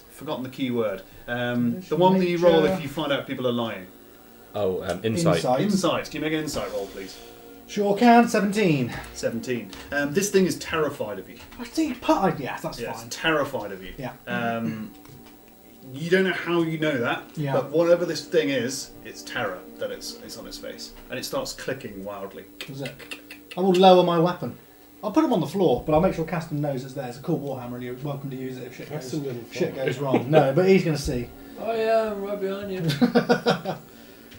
forgotten the key word. The one that you roll if you find out people are lying. Oh, insight. Insight. Can you make an insight roll, please? Sure can. 17. 17. This thing is terrified of you. I think yes, that's Yeah, fine. it's terrified of you. Yeah. You don't know how you know that, Yeah. but whatever this thing is, it's terror that it's on its face, and it starts clicking wildly. Is it? I will lower my weapon. I'll put him on the floor, but I'll make sure Caston knows it's there. It's a cool warhammer, and you're welcome to use it if shit goes wrong. No, but he's going to see. Oh yeah, I'm right behind you.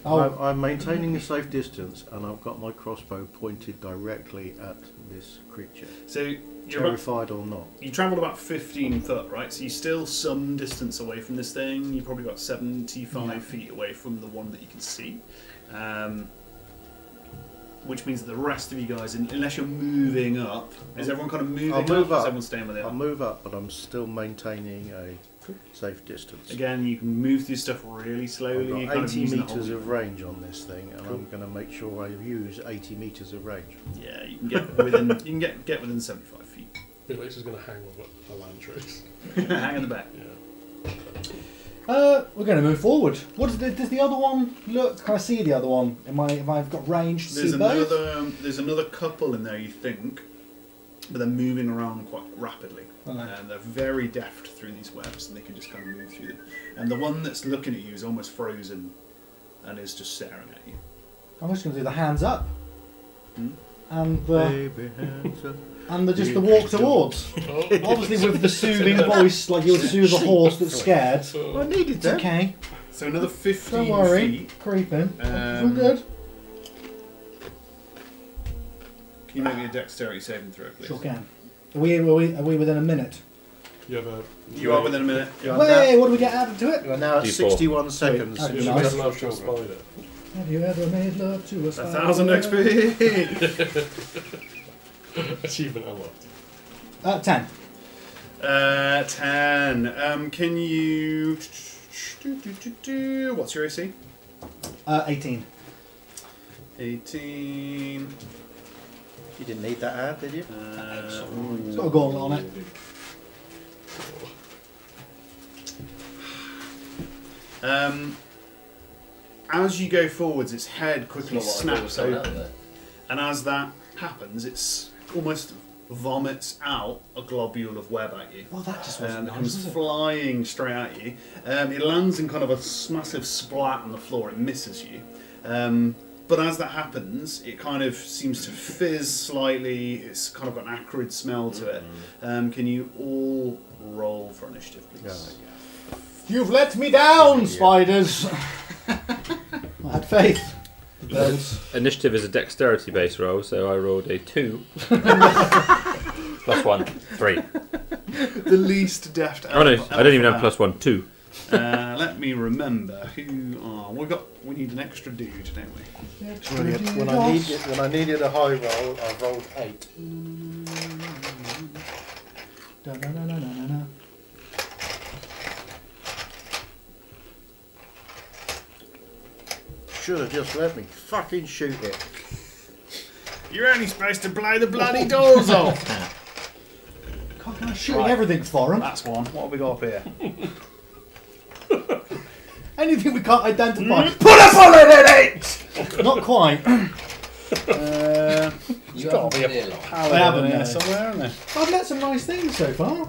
I'm maintaining a safe distance, and I've got my crossbow pointed directly at this creature. So Terrified or not. you travelled about 15 foot, right? So you're still some distance away from this thing. You're probably about 75 feet away from the one that you can see. which means that the rest of you guys, unless you're moving up, is everyone kind of moving I'll move up? Or is up. everyone staying where they I'll are? move up, but I'm still maintaining a safe distance. Again, you can move through stuff really slowly. I've You're got kind of 80 using the metres whole- of range on this thing, and I'm going to make sure I use 80 metres of range. Yeah, you can get within. You can get within 75 feet. Felix is going to hang with a Landrix. Hang in the back. Yeah. We're going to move forward. Does the other one look? Can I see the other one? Have I got range to There's see both? there's another couple in there, you think, but they're moving around quite rapidly. Right. And they're very deft through these webs, and they can just kind of move through them. And the one that's looking at you is almost frozen, and is just staring at you. I'm just going to do the hands up, Hmm? and Baby hands up. just the walk towards. Obviously, with the soothing voice, like you would soothe a horse that's scared. I needed It's that. okay. So another 15 Don't worry. feet. Creeping. It's all Um, good. Can you make me a dexterity saving throw, please? Sure can. Are we within a minute? You have a. You are within a minute. You are Hey, what do we get added to it? You are now at D4. 61 seconds. That'd You be should nice. have love to a spider. Have you ever made love to a spider? 1,000 XP. Achievement unlocked. 10. 10. Can you? What's your AC? 18. 18. You didn't need that ad, did you? It's got a gauntlet on it. As you go forwards, its head quickly That's not what I snaps thought was open, going out and as that happens, it's almost vomits out a globule of web at you. Well, that just wasn't It nice, comes was it? flying straight at you. It lands in kind of a massive splat on the floor. It misses you. But as that happens, it kind of seems to fizz slightly. It's kind of got an acrid smell to it. Can you all roll for initiative, please? You've let me down, spiders! I had faith. Initiative is a dexterity based roll, so I rolled a 2. Plus 1, 3. The least deft. Oh no, I don't even have plus 1, 2. Let me remember who are. We need an extra dude, don't we? Brilliant. When I needed a high roll, I rolled 8. Da-na-na-na-na-na. Should have just let me fucking shoot it. You're only supposed to blow the bloody doors off. God, I'm shooting Right. everything for him. That's one. What have we got up here? Anything we can't identify. Put a bullet in it! Not quite. There's You got to be haven't a been here paladin I haven't, in there no. somewhere, isn't there? I've met some nice things so far.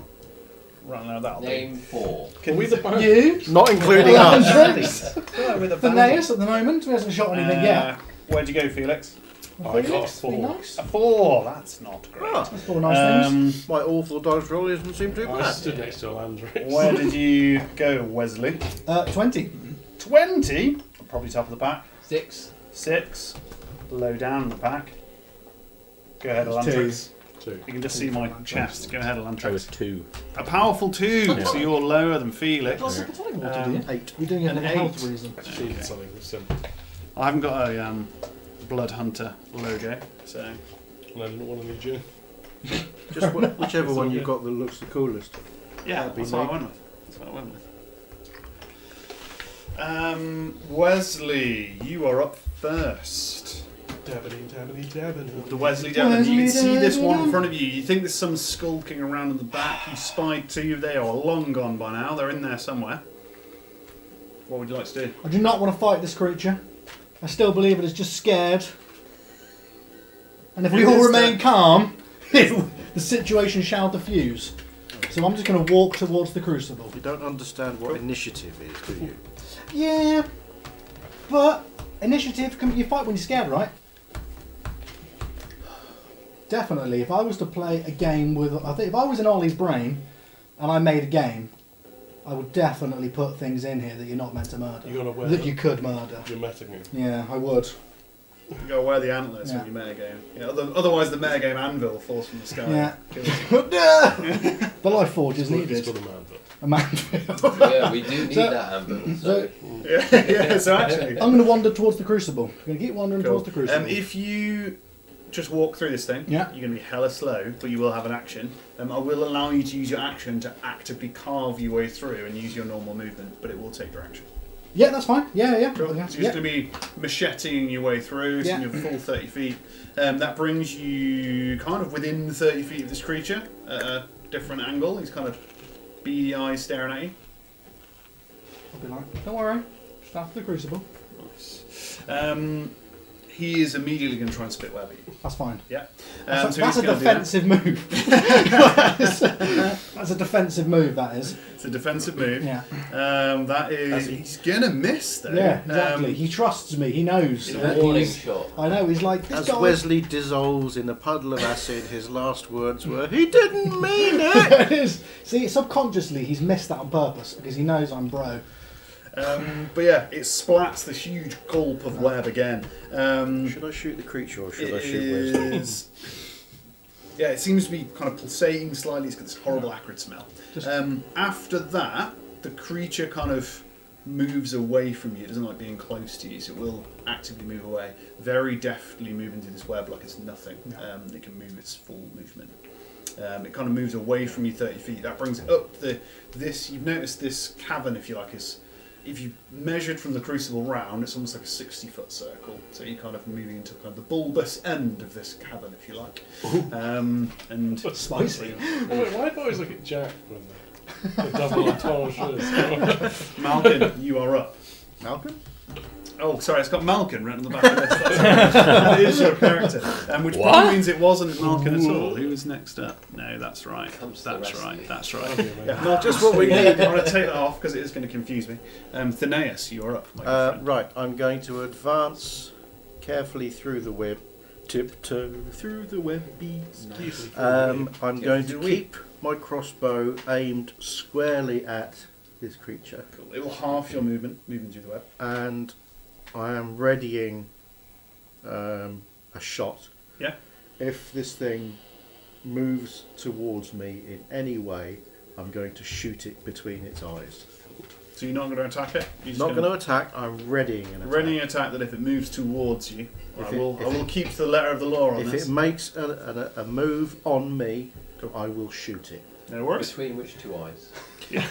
Right now, that'll Name 4. Can we the band? You, Not including us. do. With a Phineas at the moment, who hasn't shot anything yet. Where'd you go, Felix? I got a Felix, be 4. nice. A 4. That's not great. Ah, That's all nice things. my awful dice roll doesn't seem too I bad. stood next to a Landrix. Where did you go, Wesley? 20. 20. Probably top of the pack. 6. 6. Low down in the pack. Go ahead, It's 2. Elantrix. 2. You can just see my chest. Go ahead, I was Elantrix. 2. A powerful 2, so you're lower than Felix. What's the tonic water, do you? 8. You're doing it for An a health 8. reason. Achieved something with simple. I haven't got a Blood Hunter logo, so And I didn't want any gin. Just whichever one you've got that looks the coolest. yeah, That'd be that's what I neat. went with. That's what I went with. Wesley, you are up first. Dabbity. The Wesley Devon. You can Wesley see this one in Devon. front of you. You think there's some skulking around in the back. You spied 2. They are long gone by now. They're in there somewhere. What would you like to do? I do not want to fight this creature. I still believe it is just scared. And if we It all is remain that- calm, the situation shall diffuse. So I'm just going to walk towards the Crucible. You don't understand what initiative is, do you? Yeah, but initiative, you fight when you're scared, right? Definitely. If I was to play a game with, I think if I was in Ollie's brain and I made a game, I would definitely put things in here that you're not meant to murder. You're gonna wear that them? you could murder. You're metagame. Yeah, I would. You gotta wear the antlers Yeah. when you metagame. Yeah, otherwise, the metagame anvil falls from the sky. Yeah. Kills you. The life forge is It's needed. called a man, but A man. Yeah, we do need So- that ambulance. So, Yeah, so actually, I'm going to wander towards the Crucible. I'm going to keep wandering cool. towards the Crucible. If you just walk through this thing, Yeah. you're going to be hella slow, but you will have an action. I will allow you to use your action to actively carve your way through and use your normal movement, but it will take your action. Yeah, that's fine. Yeah. Cool. So you're Yeah. just going to be macheting your way through, so Yeah. you're full 30 feet. That brings you kind of within 30 feet of this creature at a different angle. He's kind of beady eyes staring at you. I'll be like, don't worry. Just after the Crucible. Nice. He is immediately going to try and spit web at you. That's fine. Yeah. That's so he's a gonna do that. defensive move. That's a defensive move, that is. It's a defensive move. Yeah. That is. He's going to miss, though. Yeah, exactly. He trusts me. He knows. It's a that warning he's- shot. I know. He's like, this As guy... Wesley dissolves in a puddle of acid, his last words were, "He didn't mean it." It is. See, subconsciously, he's missed that on purpose because he knows I'm bro. But yeah, it splats this huge gulp of web again. Should I shoot the creature or should I shoot Wesley? is, yeah, it seems to be kind of pulsating slightly. It's got this horrible acrid smell. Just- After that, the creature kind of moves away from you. It doesn't like being close to you, so it will actively move away. Very deftly move into this web like it's nothing. It can move its full movement. It kind of moves away from you 30 feet. That brings it up this. You've noticed this cavern, if you like, is. If you measured from the Crucible round, it's almost like a 60-foot circle. So you're kind of moving into kind of the bulbous end of this cavern, if you like. And Spicy. Oh, wait, why do I always look at Jack when the double entendre is? Malkin, you are up. Malcolm? Oh, sorry, it's got Malkin written on the back of this. That is your character. Which probably means it wasn't Malkin at all. Who was next up? No, that's right. Comes to the That's rescue. right. That's right. Okay, Yeah, mate. Malkin, Just what we need. need. I'm going to take that off because it is going to confuse me. Theneas, you're up. My good friend. Right, I'm going to advance carefully through the web, tiptoe through the web beads. I'm going to keep my crossbow aimed squarely at this creature, Cool. It will half your movement, moving through the web. and I am readying a shot. Yeah. If this thing moves towards me in any way, I'm going to shoot it between its eyes. So you're not going to attack it? You're just Not going to attack, I'm readying an attack. ready an attack that if it moves towards you, If I it- will if keep to the letter of the law on If this. it makes a move on me, I will shoot it. No worries. Between which two eyes? You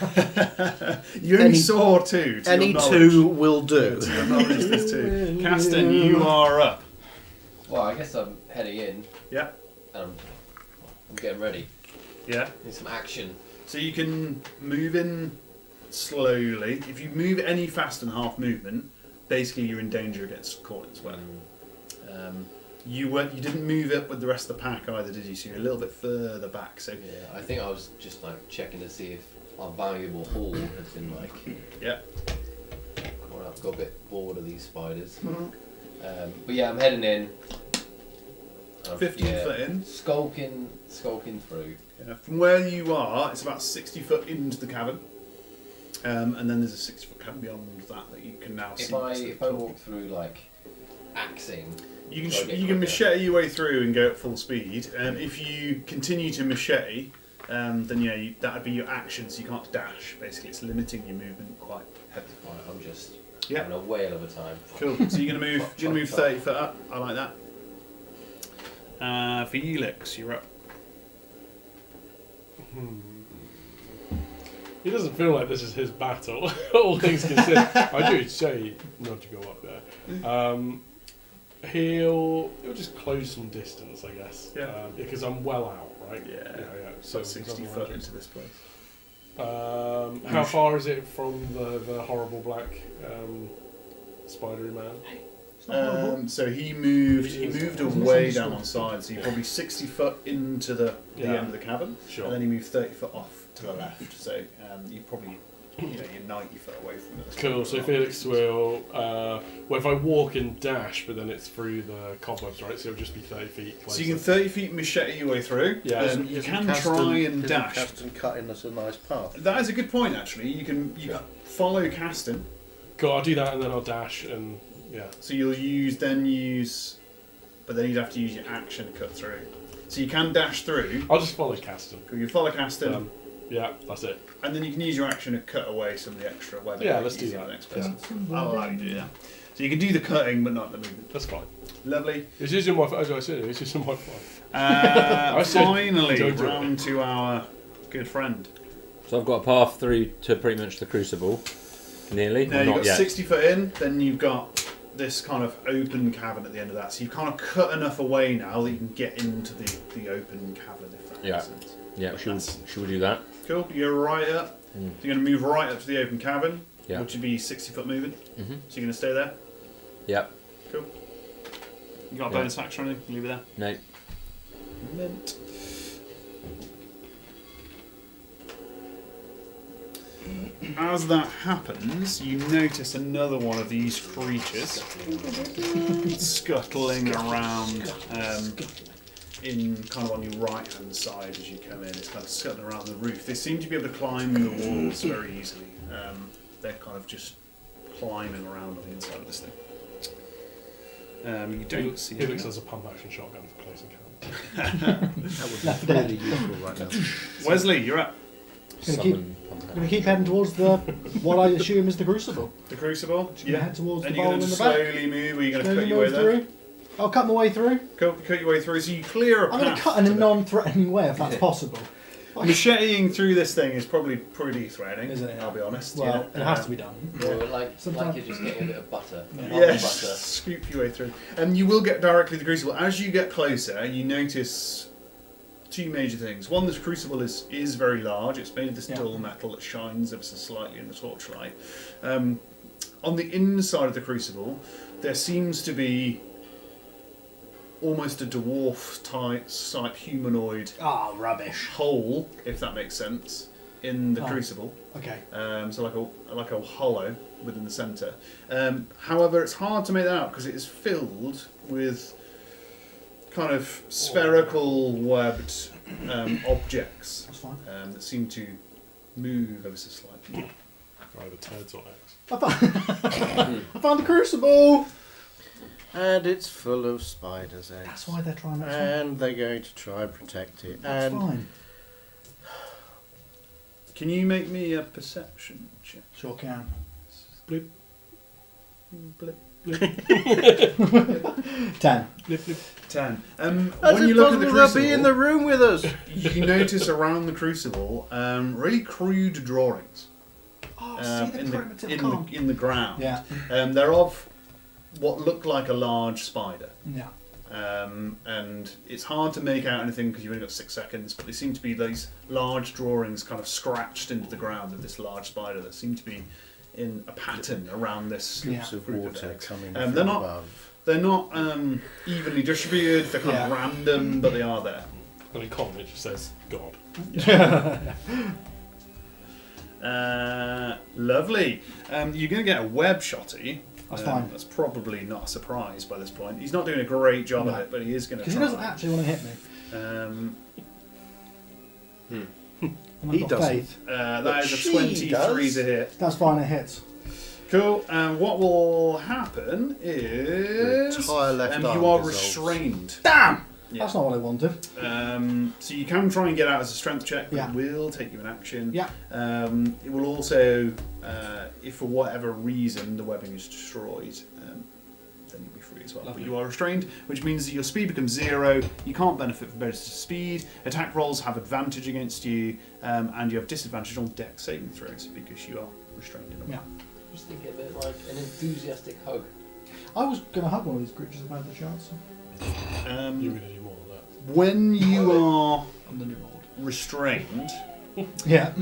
only Any- saw two. To Any your knowledge. two will do. To your knowledge, there's two. Caston, you are up. Well, I guess I'm heading in Yeah. and I'm getting ready. Yeah. Need some action. So you can move in slowly. If you move any faster than half movement, basically you're in danger of getting caught in this web. You didn't move up with the rest of the pack either, did you? So you're a little bit further back. So Yeah, I think I was just like checking to see if our valuable haul has been like. yeah. Well, I've got a bit bored of these spiders. But yeah, I'm heading in. 15 foot in. Skulking through. Yeah. From where you are, it's about 60 foot into the cavern. And then there's a 60-foot cavern beyond that you can now see. If I walk through like axing, You do I can get you can quicker? machete your way through and go at full speed. If you continue to machete, then yeah, that would be your action. So you can't dash. Basically, it's limiting your movement quite heavily. Right, I'm just Yeah. having a whale of a time. Cool. So you're gonna move 30 foot up. I like that. For Helix, you're up. He doesn't feel like this is his battle, all things considered. I do say not to go up there. He'll just close some distance, I guess. Yeah. Because I'm well out, right? Yeah. So 60 it's foot into this place. how far is it from the horrible black spidery man? So he moved He is- away down one side, so you're probably 60 foot into the Yeah. end of the cavern, Sure. and then he moved 30 foot off to the left. So you probably you're 90 foot away from it. Cool. So Felix will. Well, if I walk and dash, but then it's through the cobwebs, right? So it'll just be 30 feet. Closer. So you can 30 feet machete your way through. Yeah. You can try and dash. Caston cutting us a nice path. That is a good point, actually. You can follow Caston. Cool. I'll do that, and then I'll dash, and yeah. So you'll use, but then you'd have to use your action to cut through. So you can dash through. I'll just follow Caston. You follow Caston. Yeah, that's it. And then you can use your action to cut away some of the extra webbing. Yeah, let's do using that. The next person. I'll allow you to do that. So you can do the cutting, but not the movement. That's fine. Lovely. It's just in my, as I said, it's just in my phone. Finally, don't do it. round to our good friend. So I've got a path through to pretty much the Crucible. Nearly. Now Or you've not got yet. 60 foot in, then you've got this kind of open cavern at the end of that. So you've kind of cut enough away now that you can get into the open cavern, if that makes sense. Yeah, should we do that? Cool. You're right up. So you're going to move right up to the open cavern, Yeah. which would be 60 foot movement. Mm-hmm. So you're going to stay there. Yep. Cool. You got a Yeah. bonus action or anything? Leave it there. No. Mint. As that happens, you notice another one of these creatures scuttling around in kind of on your right hand side as you come in. It's kind of scuttling around the roof. They seem to be able to climb the walls very easily. They're kind of just climbing around on the inside of this thing. You don't see It looks anything. as a pump action shotgun for close encounters. That would be really useful right now. Wesley, you're up. Gonna keep, Summon pump gonna keep heading towards the what I assume is the Crucible. The Crucible. Just gonna head towards And the you're bowl going in to the back. slowly move, or you're going to Slowly cut your way move there? through. I'll cut my way through. Cool, cut your way through. So you clear a I'm going path to cut in a to the- non-threatening way if that's possible. Macheting through this thing is probably pretty threatening, Isn't it? I'll be honest. Well, yeah. it has to be done. Or like Sometimes- you're just getting a bit of butter. Almond Yes, butter. scoop your way through. And you will get directly to the Crucible. As you get closer, you notice two major things. One, this Crucible is very large. It's made of this Yeah. dull metal that shines ever so slightly in the torchlight. On the inside of the Crucible, there seems to be almost a dwarf type humanoid Ah, rubbish. hole, if that makes sense, in the Oh. Crucible. Okay. So like a hollow within the centre. However, it's hard to make that out because it is filled with kind of spherical webbed objects That's fine. that seem to move ever so slightly. Either turds or eggs. I found the Crucible! And it's full of spiders' eggs. That's why they're trying to... And they're going to try and protect it. That's And fine. Can you make me a perception check? Sure can. Blip, Blip. 10. blip, blip. 10. How's When it you look at the possible they'll Crucible, be in the room with us? you notice around the Crucible really crude drawings Oh, in the ground. Yeah. They're of what look like a large spider. Yeah. And it's hard to make out anything because you've only got 6 seconds, but they seem to be these large drawings kind of scratched into the ground of this large spider that seem to be in a pattern around this Drips of group water eggs. coming they're from not above. they're not evenly distributed, they're kind of Yeah. random, but they are there. And in common it just says God. Lovely. You're going to get a web shotty. That's fine. That's probably not a surprise by this point. He's not doing a great job No. of it, but he is going to Because try. he doesn't actually want to hit me. Um, And He I've got doesn't. faith. that is a she 23 does. to hit. That's fine, it hits. Cool. What will happen is Entire left arm you are dissolves. restrained. Damn! Yeah. That's not what I wanted. So you can try and get out as a strength check, but Yeah. it will take you an action. Yeah. It will also, if for whatever reason the webbing is destroyed, then you'll be free as well. Lovely. But you are restrained, which means that your speed becomes 0. You can't benefit from bonus to speed. Attack rolls have advantage against you, and you have disadvantage on dex saving throws because you are restrained in a way. Yeah. Just think of it like an enthusiastic hug. I was going to hug one of these creatures if I had the chance. You're going to do more than that. When you are I'm the new lord. restrained, Yeah.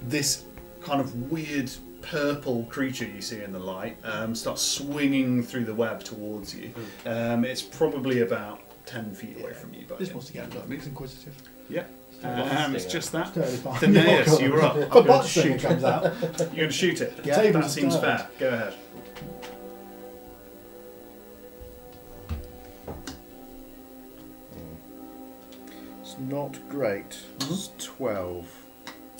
this kind of weird purple creature you see in the light starts swinging through the web towards you. It's probably about 10 feet away from you. By This then. wants to get up. It's inquisitive. Yeah. It's just that. Totally fine. Theneus, you were up. The I'm going butt to stinger shoot. comes out. You're going to shoot it. Yeah. Tables That seems start. fair. Go ahead. It's not great. It's 12.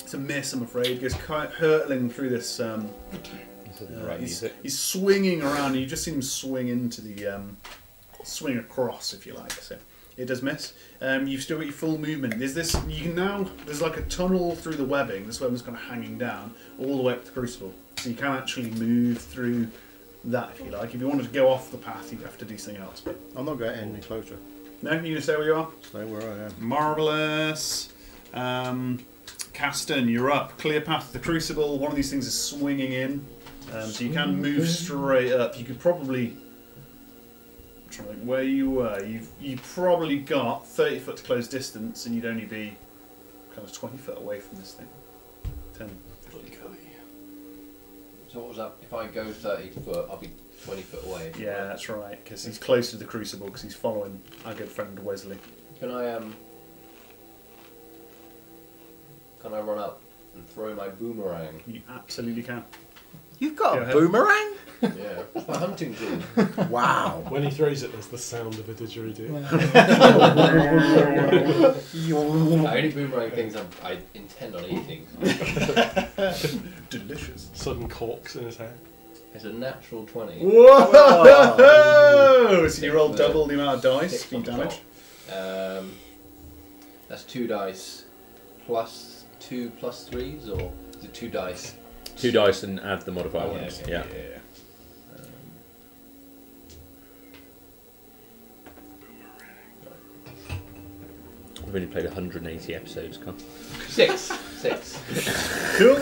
It's a miss, I'm afraid. He goes hurtling through this. This isn't the right music. He's swinging around. You just see him swing into the swing across, if you like. So It does miss. You've still got your full movement. There's like a tunnel through the webbing. This webbing's kind of hanging down all the way up to the Crucible. So you can actually move through that if you like. If you wanted to go off the path, you'd have to do something else. But I'm not going any closer. no, you just stay where you are. Stay where I am. Marvellous. Caston, you're up. Clear path to the Crucible. One of these things is swinging in. So you can move straight up. You could probably... I'm trying to think where you were. You've probably got 30 foot to close distance, and you'd only be kind of 20 foot away from this thing. 10. So what was that? If I go 30 foot, I'll be 20 foot away. Yeah, that's right, because he's close to the Crucible, because he's following our good friend Wesley. Can I run up and throw my boomerang? You absolutely can. You've got Go a ahead. boomerang? Yeah, it's my hunting tool. Wow. When he throws it, there's the sound of a didgeridoo. The only boomerang things I intend on eating. Delicious. Sudden corks in his hair. It's a natural 20. Whoa! So you roll double the amount of dice Six for your on damage. top. That's 2 dice plus 2 plus 3s, or is it 2 dice? 2 dice and add the modifier Oh, yeah, ones. okay. Yeah. We've only played 180 episodes, Carl. 6. Cool.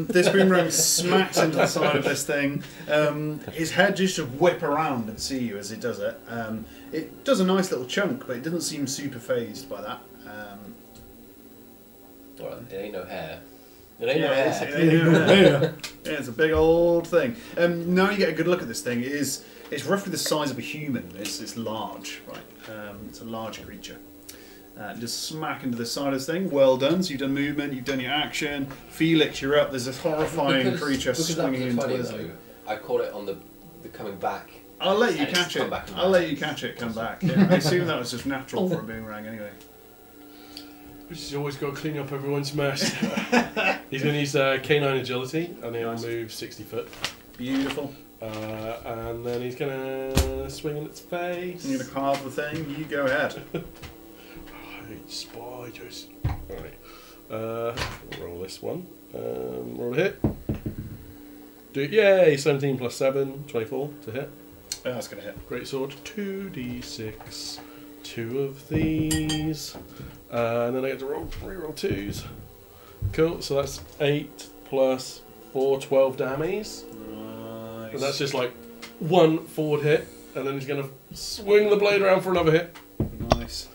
This boomerang smacks into the side of this thing. His head just sort of whip around and see you as it does it. It does a nice little chunk, but it doesn't seem super phased by that. Well, it ain't no hair. It ain't no Yeah, hair. yeah, it's a big old thing. Now you get a good look at this thing. It's roughly the size of a human. It's large, right? It's a large creature. Just smack into the side of this thing. Well done. So you've done movement, you've done your action. Felix, you're up. There's this horrifying creature swinging that was into a 20 us. though, I caught it on the coming back. I'll let you And it's catch come it. back and I'll back. let you catch it. Come back. Yeah, I assume that was just natural for a boomerang, anyway. Which is always got to clean up everyone's mess. He's going to use canine agility, and he'll Nice. move 60 foot. Beautiful. And then he's going to swing in its face. You're gonna carve the thing. You go ahead. I hate spiders. Alright. Roll this one. Roll a hit. Yay! 17 plus 7, 24 to hit. That's gonna hit. Great sword. 2d6. 2 of these. And then I get to reroll 2s. Cool, so that's 8 plus 4, 12 damage. Nice. And that's just like one forward hit, and then he's going to swing the blade around for another hit. Nice.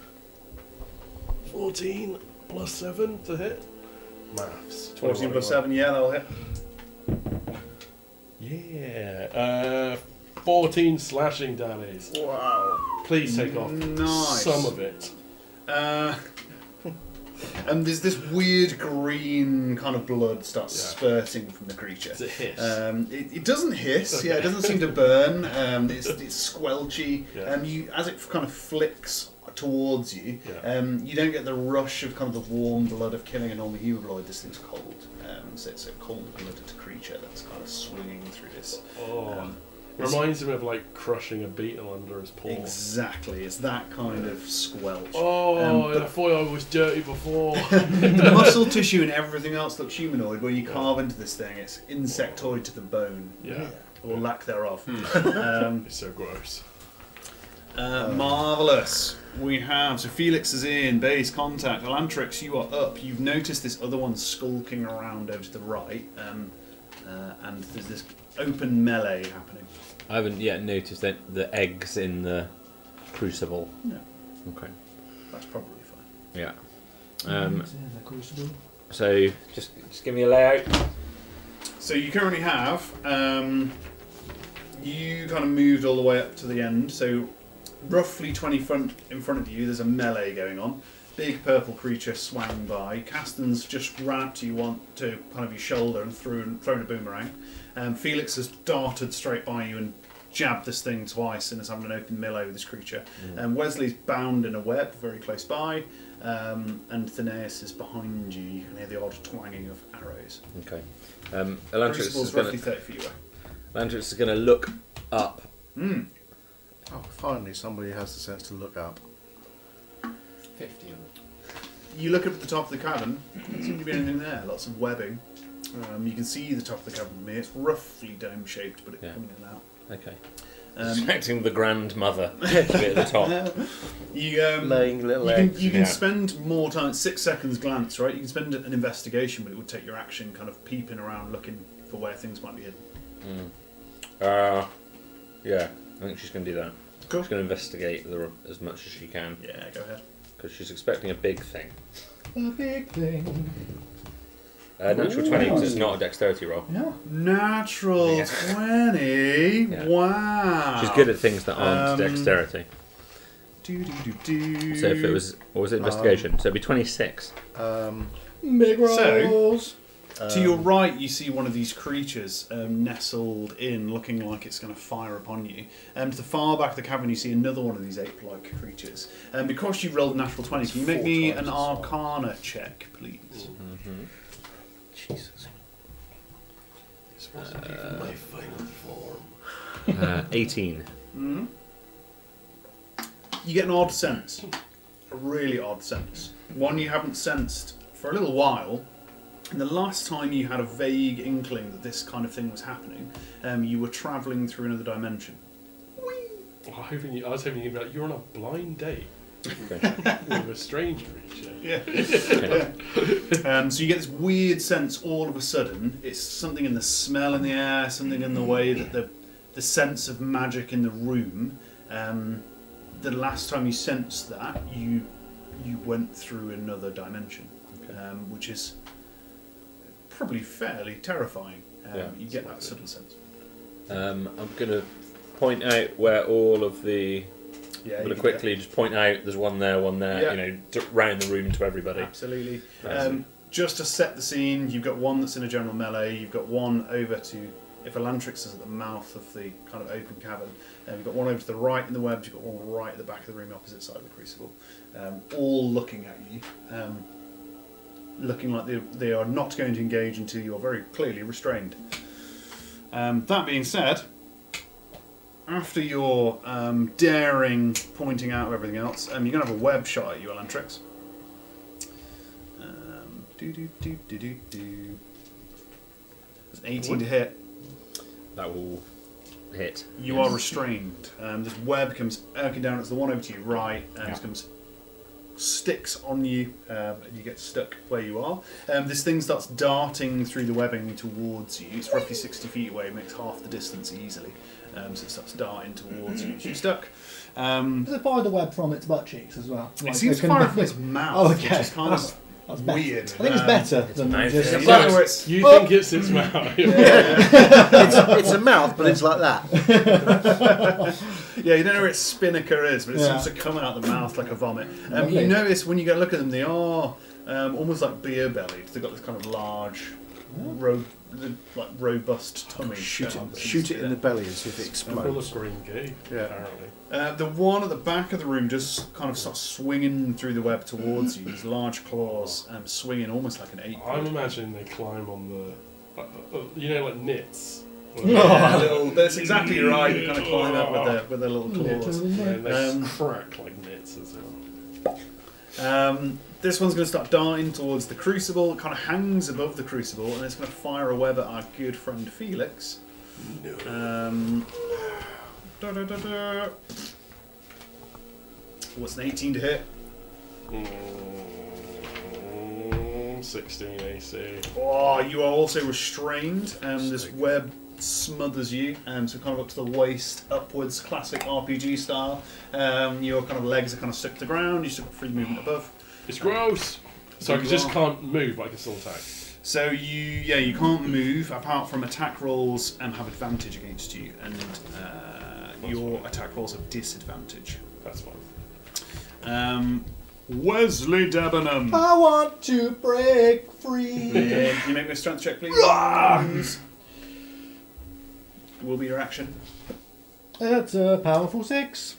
14 plus 7 to hit. Maths. 14 plus 7, yeah, that'll hit. Yeah. 14 slashing damage. Wow. Please take off Nice. some of it. And there's this weird green kind of blood starts spurting from the creature. Does it hiss? It doesn't hiss. Yeah, it doesn't seem to burn. It's squelchy. Yeah. As it kind of flicks towards you, you don't get the rush of kind of the warm blood of killing a normal humanoid. This thing's cold. So it's a cold-blooded creature that's kind of swinging through this. Reminds him of like crushing a beetle under his paw. Exactly, it's that kind of squelch. I thought I was dirty before. The muscle tissue and everything else looks humanoid. When you carve into this thing, it's insectoid to the bone, or lack thereof. It's so gross. Marvellous. We have, so Felix is in, base contact. Elantrix, you are up. You've noticed this other one skulking around over to the right, and there's this open melee happening. I haven't yet noticed that the eggs in the Crucible. No. Okay. That's probably fine. Yeah. The Crucible. So just give me a layout. So you currently have, you kind of moved all the way up to the end, so roughly 20 in front of you there's a melee going on. Big purple creature swang by. Caston's just ran up to you to kind of your shoulder and thrown a boomerang. Felix has darted straight by you and jabbed this thing twice and is having an open melee with this creature. Wesley's bound in a web very close by, and Theneus is behind you. You can hear the odd twanging of arrows. Okay. Elantrix Crucible's roughly 30 feet away. Elantrix is going to look up. Oh, finally somebody has the sense to look up. 50 of them. You look up at the top of the cavern. Doesn't seem to be anything there. Lots of webbing. You can see the top of the cavern from here. It's roughly dome-shaped, but it's coming in and out. Okay. Expecting the grandmother to be at the top. Laying little You eggs. can spend more time, 6 seconds glance, right? You can spend an investigation, but it would take your action kind of peeping around looking for where things might be hidden. Yeah, I think she's going to do that. Cool. She's going to investigate as much as she can. Yeah, go ahead. Because she's expecting a big thing. A big thing. Natural 20, because it's not a dexterity roll. Yeah. Natural Yeah. 20. Yeah. Wow. She's good at things that aren't dexterity. Do. So if it was, what was it, investigation? So it'd be 26. Big rolls. To your right, you see one of these creatures nestled in, looking like it's going to fire upon you. To the far back of the cavern, you see another one of these ape-like creatures. Because you rolled natural 20, can you make me an Arcana check, please? Jesus. This wasn't even my final form. 18. Mm-hmm. You get an odd sense. A really odd sense. One you haven't sensed for a little while. And the last time you had a vague inkling that this kind of thing was happening, you were travelling through another dimension. I was hoping you'd be like, you're on a blind date with a strange creature. Yeah. So you get this weird sense all of a sudden. It's something in the smell in the air, something in the way that the sense of magic in the room. The last time you sensed that, you went through another dimension, which is probably fairly terrifying. You get that sudden sense. I'm going to point out where all of the... Yeah, I'm going to quickly just point out there's one there, Yeah. round the room to everybody. Absolutely. Just to set the scene, you've got one that's in a general melee, you've got one over to... If Elantrix is at the mouth of the kind of open cavern, you've got one over to the right in the webs, you've got one right at the back of the room opposite side of the Crucible, all looking at you, looking like they are not going to engage until you are very clearly restrained. That being said, after your daring pointing out of everything else, you're going to have a web shot at you, Elantrix. There's an 18 to hit. That will hit. You are restrained. This web comes arcing down. It's the one over to your right, and it comes sticks on you, and you get stuck where you are. This thing starts darting through the webbing towards you. It's roughly 60 feet away. It makes half the distance easily. So it starts darting towards you. You're stuck. Does it fire the web from its butt cheeks as well? It seems to fire from its mouth, which is kind of weird. I think it's better than mouth. just... Yeah. You think it's its mouth. It's a mouth, but it's like that. Yeah, you don't know where its spinnaker is, but it seems to come out the mouth like a vomit. You notice when you go look at them, they are almost like beer-bellied. They've got this kind of large, robust tummy. Shoot it in the belly and see if it Full explodes. of green goo, Yeah. apparently. The one at the back of the room just kind of starts swinging through the web towards you. These large claws swinging almost like an ape. I'm imagining they climb on the... like knits. That's exactly right. They kind of climb up with their little claws. And they crack like knits as well. This one's going to start darting towards the Crucible. It kind of hangs above the Crucible, and it's going to fire a web at our good friend Felix. What's an 18 to hit? 16 AC. Oh, you are also restrained. This web smothers you, so kind of up to the waist, upwards, classic RPG style. Your kind of legs are kind of stuck to the ground. You still got free movement above. It's gross. So I just can't move, but I can still attack. So you can't move apart from attack rolls have advantage against you, and your attack rolls have disadvantage. That's fine. Wesley Debenham. I want to break free. Yeah, can you make me a strength check, please? Will be your action. That's a powerful 6.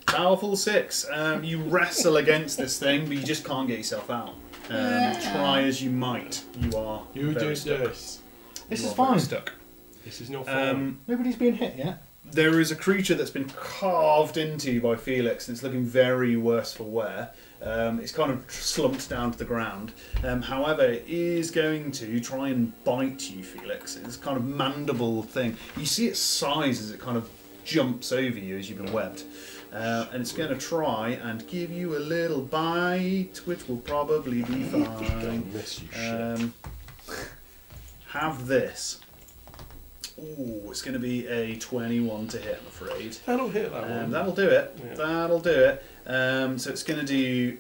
Powerful 6. You wrestle against this thing, but you just can't get yourself out. Try as you might, you are You very do stuck. this. This You is are very fine. Stuck. This is not fun. Nobody's been hit yet. there is a creature that's been carved into by Felix, and it's looking very worse for wear. It's kind of slumped down to the ground. However, it is going to try and bite you, Felix. It's kind of mandible thing. You see its size as it kind of jumps over you as you've been webbed. And it's going to try and give you a little bite, which will probably be fine. Miss you shit. Have this. Ooh, it's going to be a 21 to hit, I'm afraid. That'll hit that one. That'll do it. Yeah. That'll do it. So it's going to do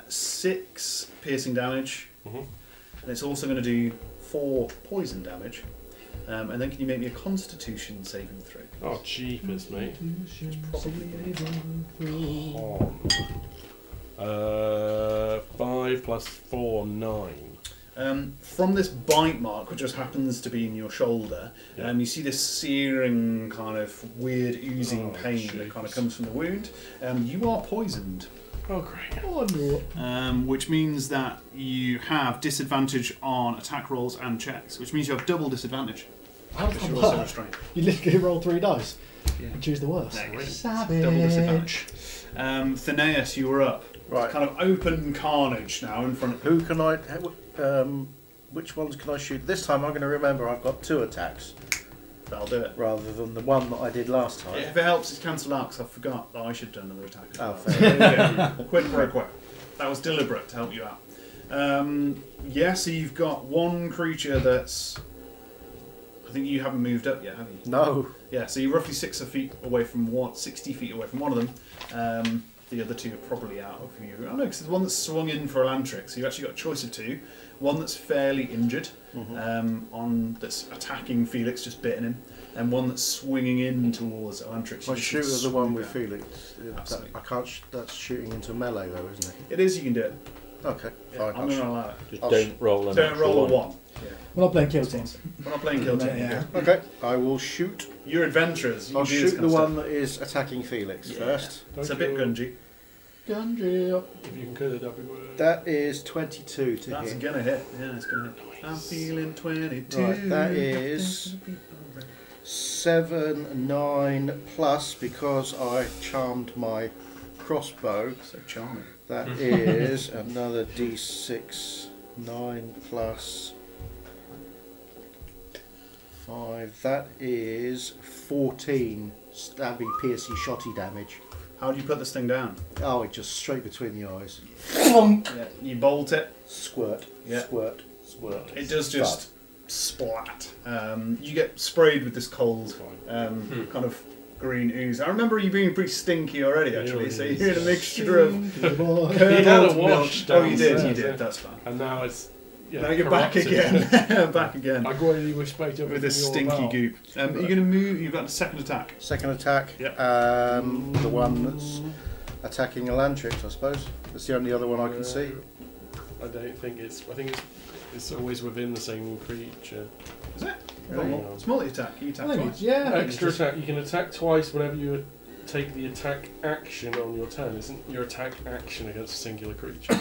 6 piercing damage, Mhm. and it's also going to do 4 poison damage. And then can you make me a Constitution saving throw? Oh, jeepers, mate. Probably. Con. 5 plus 4, 9. From this bite mark, which just happens to be in your shoulder, Yeah. you see this searing kind of weird oozing pain that kind of jeez. comes from the wound. You are poisoned. Oh, great. Oh no. Which means that you have disadvantage on attack rolls and checks, which means you have double disadvantage. How does Because that you're also work? restrained. You literally roll 3 dice Yeah. and choose the worst. Nice. Savage. Double disadvantage. Theneus, you were up. Right. Kind of open carnage now in front of Who can I? Which ones can I shoot? This time I'm going to remember I've got 2 attacks That'll do it. rather than the one that I did last time. If it helps, it's cancelled out because I forgot that I should have done another attack. As Oh, well. fair. There you go. Quid pro quo. That was deliberate to help you out. So you've got one creature that's. I think you haven't moved up yet, have you? No. Yeah, so you're roughly 60 feet away from one, 60 feet away from one of them. The other 2 are probably out of you. Oh no, because there's one that's swung in for Elantric, so you've actually got a choice of 2. One that's fairly injured, on that's attacking Felix, just bitten him, and one that's swinging in towards Elantric. I shoot at the one with Felix. Felix. Absolutely. I can't. That's shooting into melee though, isn't it? It is, you can do it. Okay. Yeah, Fine. I'm I'll going to shoot. allow it. Just I'll don't roll a Don't natural roll a one. 1. Yeah. We're not playing kill teams. We're not playing kill team. Yeah. Okay. I will shoot. You're adventurers. You I'll do this shoot kind the of one stuff. that is attacking Felix Yeah. first. It's a bit gungy. Gun drill. If you can cut it, that'd be good. That is 22 to That's hit. gonna hit. Yeah, it's gonna hit. I'm feeling 22. Right, that is 7, 9 plus because I charmed my crossbow. So charming. That is another d6. 9 plus 5. That is 14 stabby, piercy, shotty damage. How do you put this thing down? Oh, it just straight between the eyes. Yeah, you bolt it. Squirt, Yeah. squirt, squirt. It does just splat. You get sprayed with this cold, kind of green ooze. I remember you being pretty stinky already, actually. So you're in a mixture of He had a curdled wash milk. Oh, you did. You downstairs, did. yeah. That's fine. And now it's. Yeah, Now you're back corrupted. again. Back again. I greatly respect With everything this you're stinky about. goop. Are you going to move? You've got a second attack. Second attack. Yep. The one that's attacking Elantric, I suppose. That's the only other one I can see. I don't think it's. I think it's always within the same creature. Is it? Really? Oh, it's multi-attack. You I attack think twice. it's, yeah. I think Extra it's just- attack. You can attack twice whenever you take the attack action on your turn. Isn't your attack action against a singular creature?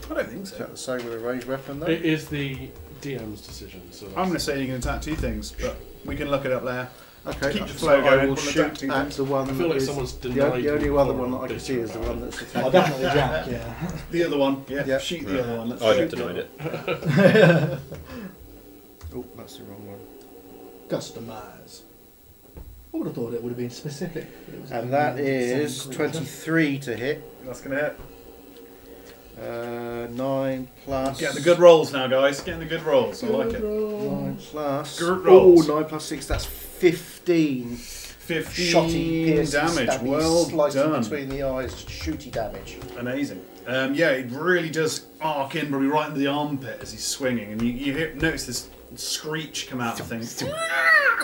I don't think Is so. that the same with a ranged weapon though? It is the DM's decision. So I'm going to say you can attack 2 things, but we can look it up later. Okay, keep the so flow I going, will we'll shoot attack two at things. the one I feel like that is someone's the, denied the only you other for one that I can this see is the about one it. that's Oh, attacking. definitely Jack, yeah. The other one, yeah. Yeah. Shoot the other one. Let's I shoot just the denied other it. Oh, that's the wrong one. Customize. I would have thought it would have been specific. But it was And that the is same creature. 23 to hit. one. That's going to hit. 9 plus. Getting the good rolls now, guys. Getting the good rolls. I like it. 9 plus. Good rolls. Oh, 9 plus 6, that's 15. 15 Shotty, piercing, damage. stabby, Well slicing done. between the eyes, shooty damage. Amazing. Yeah, it really does arc in probably right into the armpit as he's swinging, and you notice this screech come out of the thing.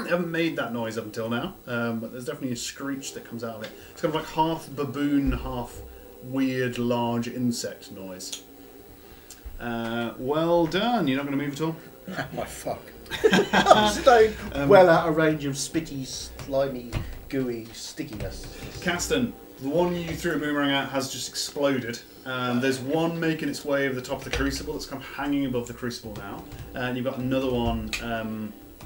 They haven't made that noise up until now, but there's definitely a screech that comes out of it. It's kind of like half baboon, half weird large insect noise. Well done. You're not going to move at all? My fuck. I'm staying well out of range of spitty, slimy, gooey stickiness. Caston, the one you threw a boomerang at has just exploded. There's one making its way over the top of the Crucible that's kind of hanging above the Crucible now. And you've got another one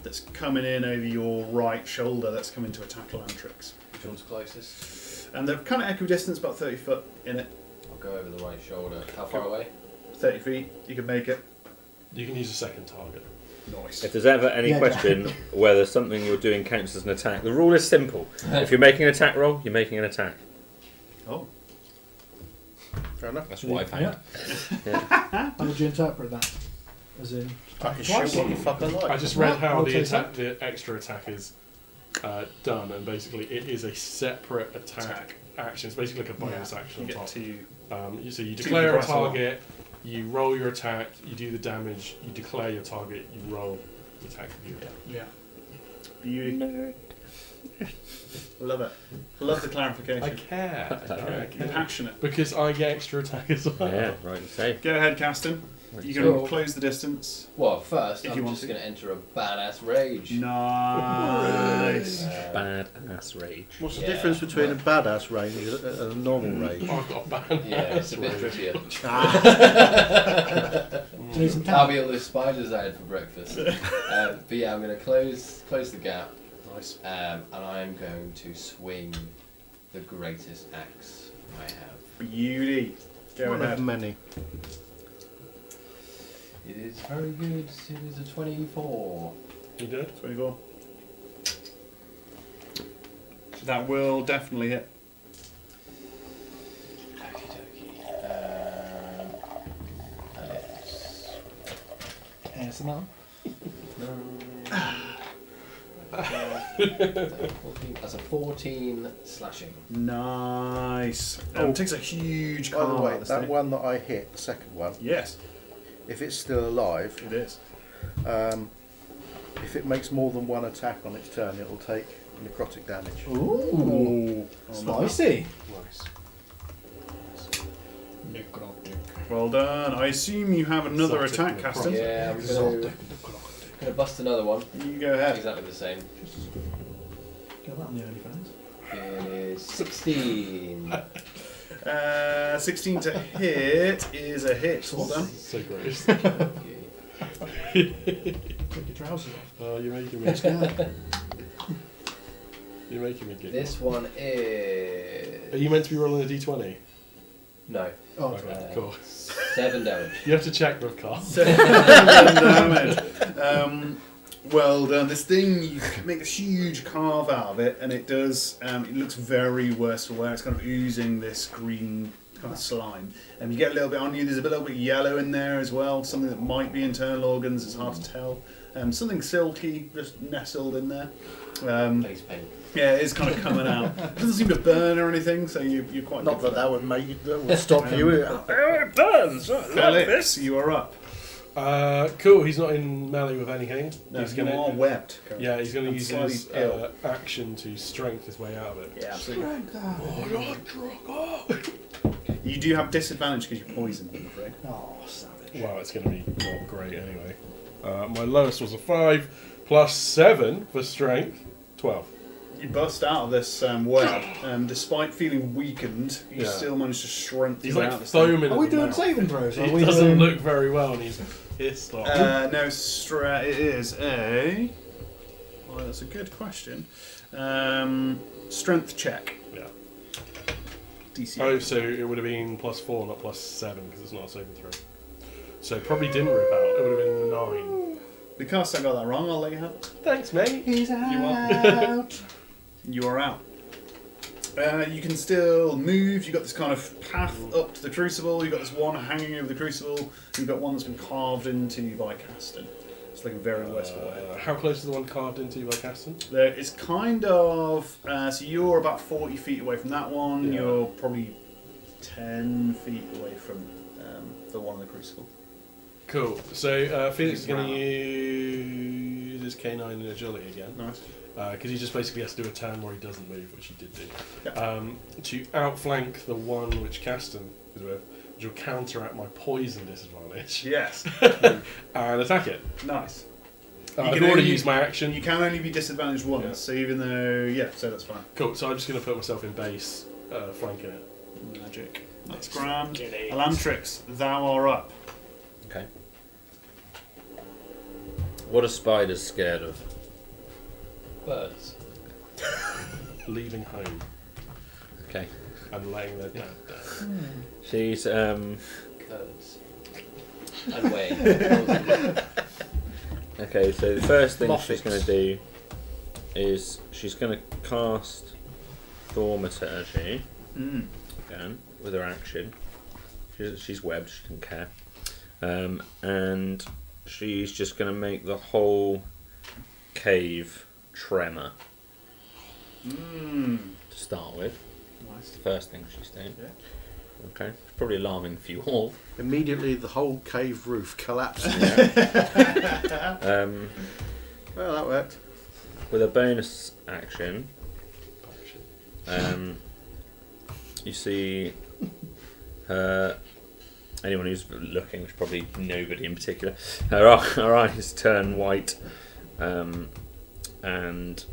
that's coming in over your right shoulder that's coming to attack Elantrix. Which one's closest? And they're kind of equidistant, about 30 foot in it. I'll go over the right shoulder. How far away? 30 feet, you can make it. You can use a second target. Nice. If there's ever any Yeah, question whether something you're doing counts as an attack, the rule is simple. If you're making an attack roll, you're making an attack. Oh. Fair enough. That's what I found. How would you interpret that? As in, I can shoot what the fuck I like. I just read how I'll the take attack, the extra attack is done, and basically it is a separate attack action. It's basically like a bonus action You on get top. to... So you Two declare a price roll. target, you roll your attack, you do the damage, you declare your target, you roll the attack. yeah. Beauty. Nerd. Love it. Love the I clarification. care. I care. Passionate. Because I get extra attack as well. Yeah, right, so. Go ahead, Caston. You can So- close the distance. Well, first, If I'm you want just to. going to enter a badass rage. Nice. Badass rage. What's the Yeah. difference between a badass rage and a normal rage? I've got a ban. Yeah, it's a bit trickier. Do you need some I'll time? be all those spiders I had for breakfast. But yeah, I'm going to close the gap. Nice. And I'm going to swing the greatest axe I have. Beauty. Go One of ahead. many. It is very good. It is a 24. You did? 24. That will definitely hit. Okie dokie. And it's... ASMR. That's a 14 slashing. Nice. Oh. Takes a huge By the car way, out this that thing. one that I hit, the second one, Yes, if it's still alive, it is. if it makes more than one attack on its turn, it'll take necrotic damage. Ooh. Spicy. Well done. I assume you have another Exotic attack, Caston. Yeah, I'm going to bust another one. You go ahead. Exactly the same. Get that on the OnlyFans. It is 16. 16 to hit is a hit. Well done. So gross. Thank you. Take your trousers off. Oh, you're making me. You're making me giggle. This one Are is... you meant to be rolling a d20? No. Oh, Okay, cool. 7 damage. You have to check with Carl. 7 damage. Well done. This thing, you can make this huge carve out of it, and it does. It looks very worse for wear. It's kind of oozing this green kind of slime. You get a little bit on you. There's a little bit of yellow in there as well. Something that might be internal organs. It's hard to tell. Something silky just nestled in there. Face paint. Yeah, it is kind of coming out. It doesn't seem to burn or anything, so you're quite. Not good that for that would make you, that would stop you. It burns. I love Felix, you are up. Cool. He's not in melee with anything. No, he's you gonna. are webbed. Yeah, he's going to I'm use slightly his ill. action to strength his way out of it. Yeah, absolutely. Oh, You do have disadvantage because you're poisoned, I'm afraid. Oh, savage. well, it's going to be not great anyway. My lowest was a 5 plus 7 for strength. 12. You bust out of this web, despite feeling weakened, you Yeah. still manage to shrink He's through like out this thing. foaming. Are at we the doing mouth. saving throws? Are He we doesn't doing... look very well, and he's pissed off. No, it is a... Well, that's a good question. Strength check. Yeah. DC. Oh, so it would have been plus 4, not plus 7, because it's not a saving throw. So it probably didn't rip out. It would have been 9. Because I got that wrong, I'll let you have it. Thanks, mate. He's You out. You are out. You can still move. You've got this kind of path up to the Crucible. You've got this one hanging over the Crucible. You've got one that's been carved into by Caston. It's looking very westward way. How close is the one carved into by Caston? There, it's kind of... so you're about 40 feet away from that one. Yeah. You're probably 10 feet away from the one in the Crucible. Cool. So Felix is going to Wow. use his K9 and agility again. Nice. Because he just basically has to do a turn where he doesn't move, which he did do. Yep. To outflank the one which Caston is with, which will counteract my poison disadvantage, Yes. and attack it. Nice. I've can already only- used my action. You can only be disadvantaged once, Yeah. so even though... Yeah, so that's fine. Cool, so I'm just going to put myself in base, flanking it. Magic. That's grand. Elantrix, thou are up. Okay. What are spiders scared of? Birds. Leaving home Okay. and laying their dad down. She's Curds. And whey. okay. So the first thing she's Moffats. going to do is she's going to cast Thaumaturgy again with her action. She's webbed. She doesn't care, and she's just going to make the whole cave tremor to start with. That's the first thing she's doing. Yeah. Okay, it's probably alarming for you all. Immediately, the whole cave roof collapses. Well, that worked. With a bonus action, you see her. Anyone who's looking, which is probably nobody in particular, her eyes turn white, and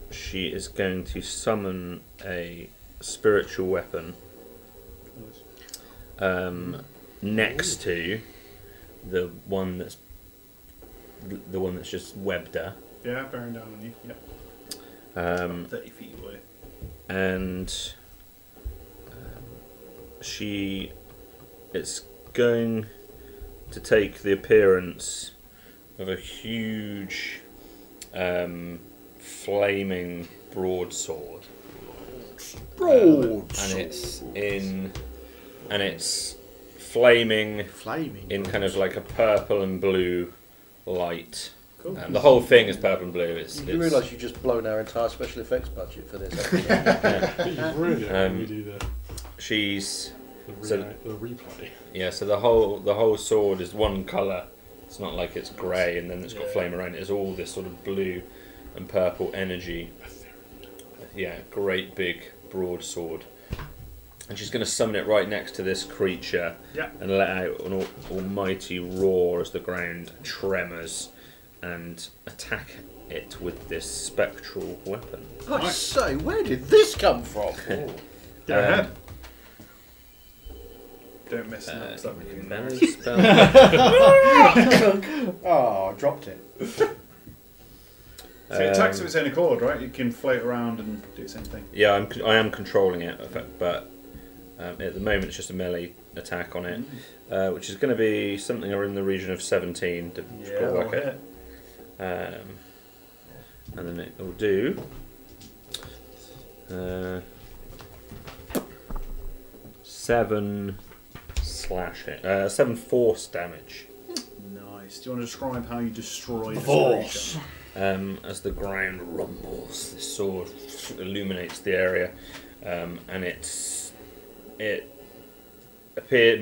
she is going to summon a spiritual weapon next to the one that's just webbed her. Yeah, bearing down on you. Yep. 30 feet away. And it's going to take the appearance of a huge flaming broadsword. And it's flaming Flaming. in kind of like a purple and blue light. Cool. The whole thing is purple and blue. It's You realise you've just blown our entire special effects budget for this, haven't you? You really we do she's the replay. yeah. So the whole sword is one colour. It's not like it's grey and then it's got flame around it. It's all this sort of blue and purple energy. Yeah, great big broadsword. And she's going to summon it right next to this creature and let out an almighty roar as the ground tremors and attack it with this spectral weapon. I say, where did this come from? Go ahead. Don't mess it up. Stop making Melee spell. Oh, I dropped it. So it attacks of its own accord, right? You can float around and do the same thing. Yeah, I am controlling it, but at the moment it's just a melee attack on it, which is going to be something in the region of 17 to work it. And then it will do 7 force damage. Nice. Do you want to describe how you destroy this Force. creature? As the ground rumbles, the sword illuminates the area, and it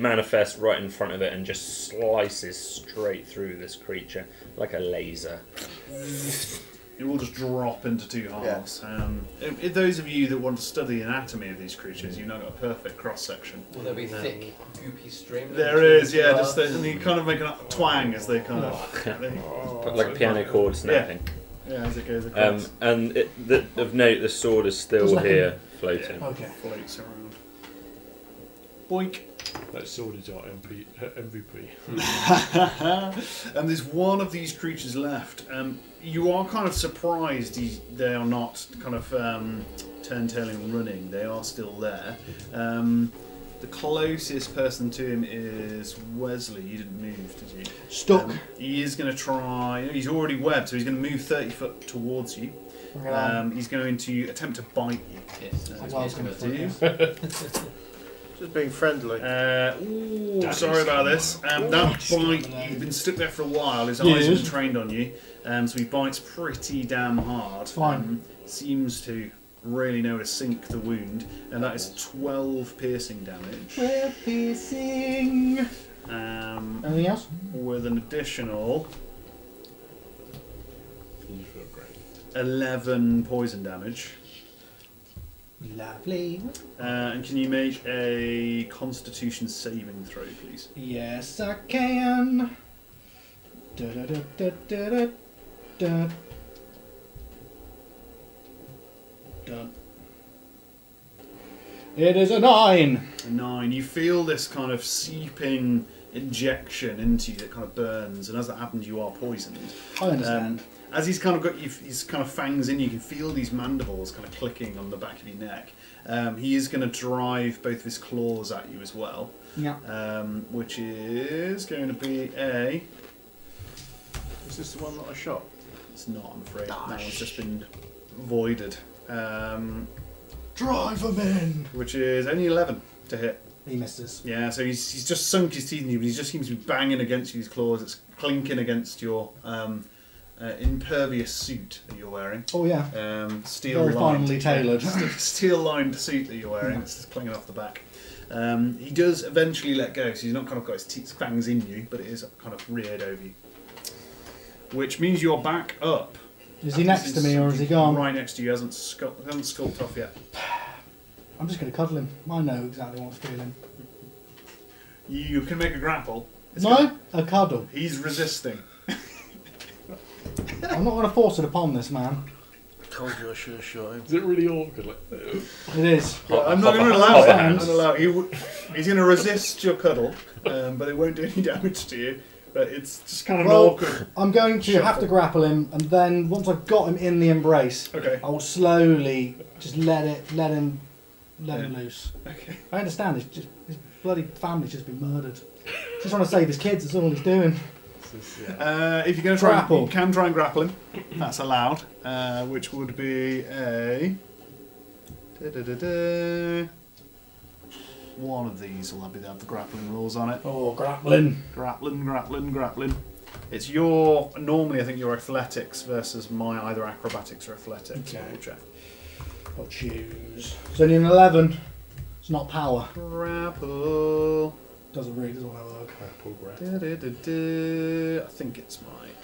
manifests right in front of it and just slices straight through this creature like a laser. It will just drop into two halves. Those of you that want to study the anatomy of these creatures, you've now got a perfect cross section. Will there be thick, goopy string? There is, yeah. And you kind of make a twang as they kind of Like a piano chord snapping. Yeah, as it goes across. And of note, the sword is still here, floating. Okay. Floats around. Boink. That sword is our MVP. And there's one of these creatures left. You are kind of surprised they are not kind of turn-tailing and running. They are still there. The closest person to him is Wesley. You didn't move, did you? Stuck. He is going to try. He's already webbed, so he's going to move 30 foot towards you. He's going to attempt to bite you. Yes, That's that's what what he's I going was to going do. to do. Just being friendly. Sorry about this. That bite, you've been stuck there for a while. His eyes have been trained on you, so he bites pretty damn hard. Fine. Seems to really know how to sink the wound, and that is 12 piercing damage. 12 piercing. Anything else? With an additional 11 poison damage. Lovely. And can you make a Constitution saving throw, please? Yes, I can. Done. It is a 9. A 9. You feel this kind of seeping injection into you that kind of burns, and as that happens, you are poisoned. I understand. As he's kind of got his kind of fangs in, you can feel these mandibles kind of clicking on the back of your neck. He is going to drive both of his claws at you as well. Yeah. Which is going to be a... Is this the one that I shot? It's not, I'm afraid. That one's just been voided. Drive him in. Which is only 11 to hit. He misses. Yeah, so he's just sunk his teeth in you, but he just seems to be banging against you with his claws. It's clinking against your impervious suit that you're wearing. Oh yeah. Steel Very lined, finely tailored. Steel-lined suit that you're wearing. It's just clinging off the back. He does eventually let go, so he's not kind of got his teeth, fangs in you, but it is kind of reared over you. Which means you're back up. Is he next to me or is he gone? Right next to you. Hasn't sculpted off yet. I'm just going to cuddle him. I know exactly what I'm feeling. You can make a grapple. No, a cuddle. He's resisting. I'm not going to force it upon this man. Told you I should have shot him. Is it really awkward? Like, It is. I'm not going to allow it. I'm hands. not allow it. He's going to resist your cuddle, but it won't do any damage to you. But it's just kind of an awkward. I'm going to shuffle. have to grapple him, and then once I've got him in the embrace, Okay. I will slowly just let him loose. Okay. I understand. His bloody family's just been murdered. Just trying to save his kids. That's all he's doing. If you're going to try, Grapple. you can try and grapple him. That's allowed. Which would be a. One of these will have the grappling rules on it. Oh, grappling. Grappling. It's your normally I think your athletics versus my either acrobatics or athletics. Okay. We'll check. I'll choose. It's only an 11. It's not power. Grapple. Doesn't really doesn't want to work. I think it's my athletics.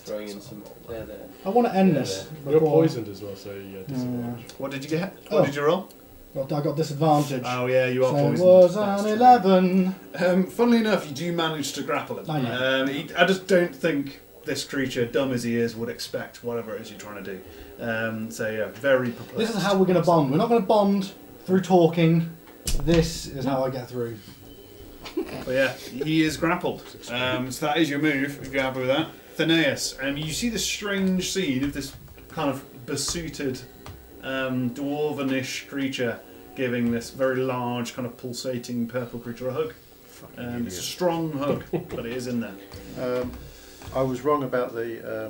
Throwing in some there. I want to end this. you're before- poisoned as well, so yeah, disadvantage. What did you get? Oh. What did you roll? I got disadvantage. Oh yeah, you are So it poisoned. was That's an true. 11. Funnily enough, you do manage to grapple him. I know. I just don't think this creature, dumb as he is, would expect whatever it is you're trying to do. So yeah, very perplexed. This is how we're going to bond. We're not going to bond through talking. This is how I get through. But yeah, he is grappled. So that is your move, if you're happy with that. Theneus, you see this strange scene of this kind of besooted, dwarvenish creature giving this very large, kind of pulsating purple creature a hug. It's a strong hug, but it is in there. I was wrong about the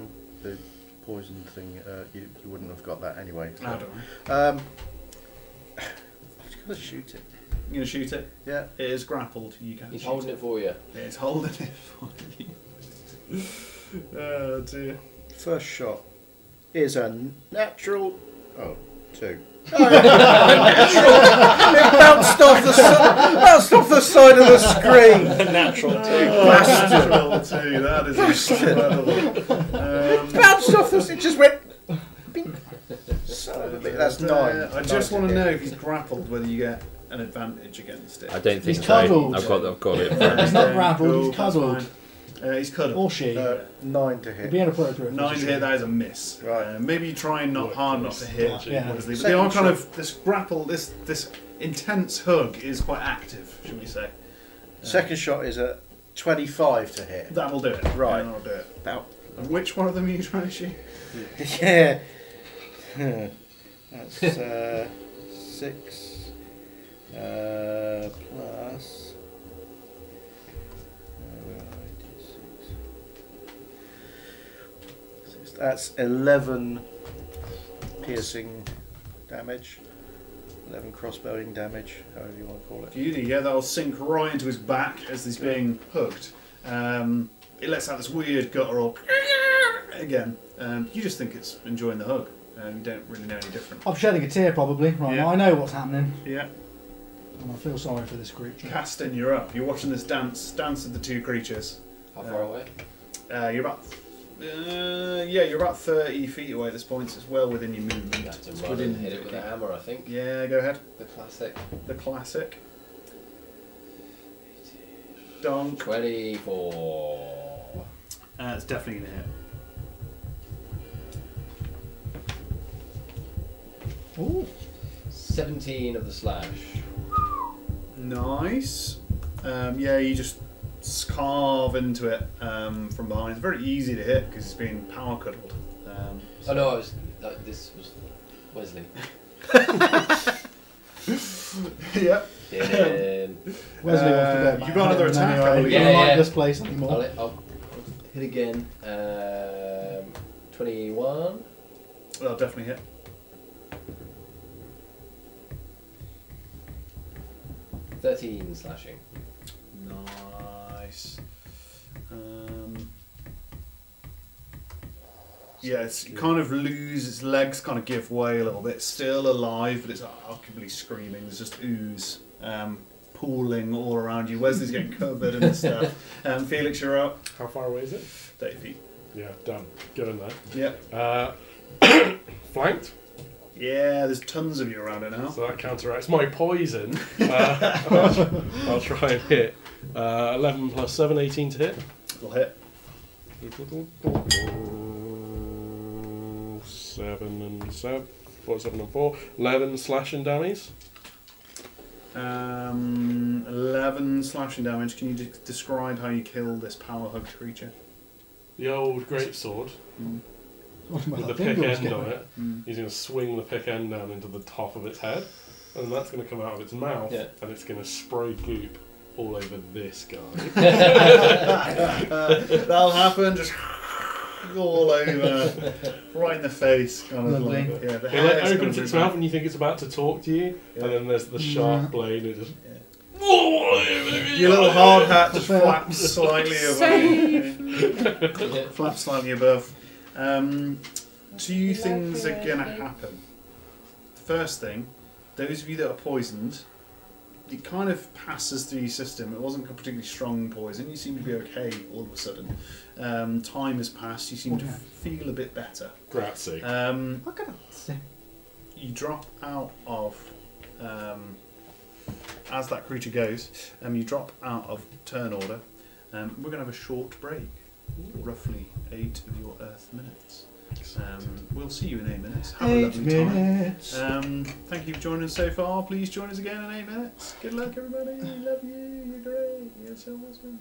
poison thing. You wouldn't have got that anyway. I don't know. I'm just going to shoot it. You're going to shoot it? Yeah. It is grappled. You can He's shoot holding it for you. It's holding it for you. Oh dear. First shot is a natural. Oh, 2. It bounced off the side of the screen. Natural too. Natural too. That is incredible. Bounced off the. It just went. Bing. Son of a bitch. That's 9. I just want to know if he's grappled, whether you get an advantage against it. I don't think He's so. cuddled. I've got it. He's not grappled, Cool, he's cuddled. that's fine. He's cuddled. Or she. 9 to It'd hit. be inappropriate. 9 to hit, that is a miss. Right. Maybe try and not hard not to hit. Yeah. Obviously. But Second they are kind shot. of this grapple, this intense hug is quite active, should we say? Second shot is a 25 to hit. That'll do it. Right. Yeah, that'll do it. About. And which one of them are you trying to shoot? Yeah. That's 6 plus. That's 11 piercing damage. 11 crossbowing damage, however you want to call it. Beauty, yeah, that'll sink right into his back as he's being hugged. It lets out this weird guttural again. You just think it's enjoying the hug. You don't really know any different. I'm shedding a tear probably. Right, Yeah. I know what's happening. Yeah. And I feel sorry for this creature. Caston, you're up. You're watching this dance of the two creatures. How far away? You're about, you're about 30 feet away at this point. So it's well within your movement. You have to It's run within and hit it with a hammer, I think. Yeah, go ahead. The classic. The classic. Donk. 24. It's definitely gonna hit. Ooh. 17 of the slash. Nice. Yeah, you just carve into it from behind. It's very easy to hit because it's been power cuddled. Oh no, I was. This was Wesley. Yep. Then Wesley wants to go back you got another home attack, anyway. I He believe. doesn't Yeah, like yeah. this place anymore. I'll hit again. 21. That'll definitely hit. $13 slashing. Nice. Yeah, it's kind of lose its legs, kind of give way a little bit. Still alive, but it's arguably screaming. There's just ooze pooling all around you. Wesley's getting covered and stuff. Felix, you're up. How far away is it? 30 feet. Yeah, done. Get in there. Yep. Flanked. Yeah, there's tons of you around it now. So that counteracts my poison. I'll try and hit. 11 plus 7, 18 to hit. It'll hit. 7 and 7. 7 and 4. 11 slashing damage. 11 slashing damage. Can you describe how you kill this power-hugged creature? The old greatsword with the pick end on it. He's going to swing the pick end down into the top of its head, and that's going to come out of its mouth, and it's going to spray goop all over this guy. That'll happen. Just all over, right in the face, kind of Lovely. like. Yeah, the It like hair's opens gonna its be- mouth and you think it's about to talk to you, and then there's the sharp blade. And it just. Your little hard hat just flaps slightly above. Save. Flaps slightly above. Two things are gonna happen. The first thing, those of you that are poisoned, it kind of passes through your system. It wasn't a particularly strong poison. You seem to be okay all of a sudden. Time has passed. You seem to feel a bit better. Grazie. You drop out of as that creature goes. You drop out of turn order. We're going to have a short break, roughly 8 of your Earth minutes. We'll see you in 8 minutes. Have a lovely time. Thank you for joining us so far. Please join us again in 8 minutes. Good luck, everybody. Love you. You're great. You're so awesome.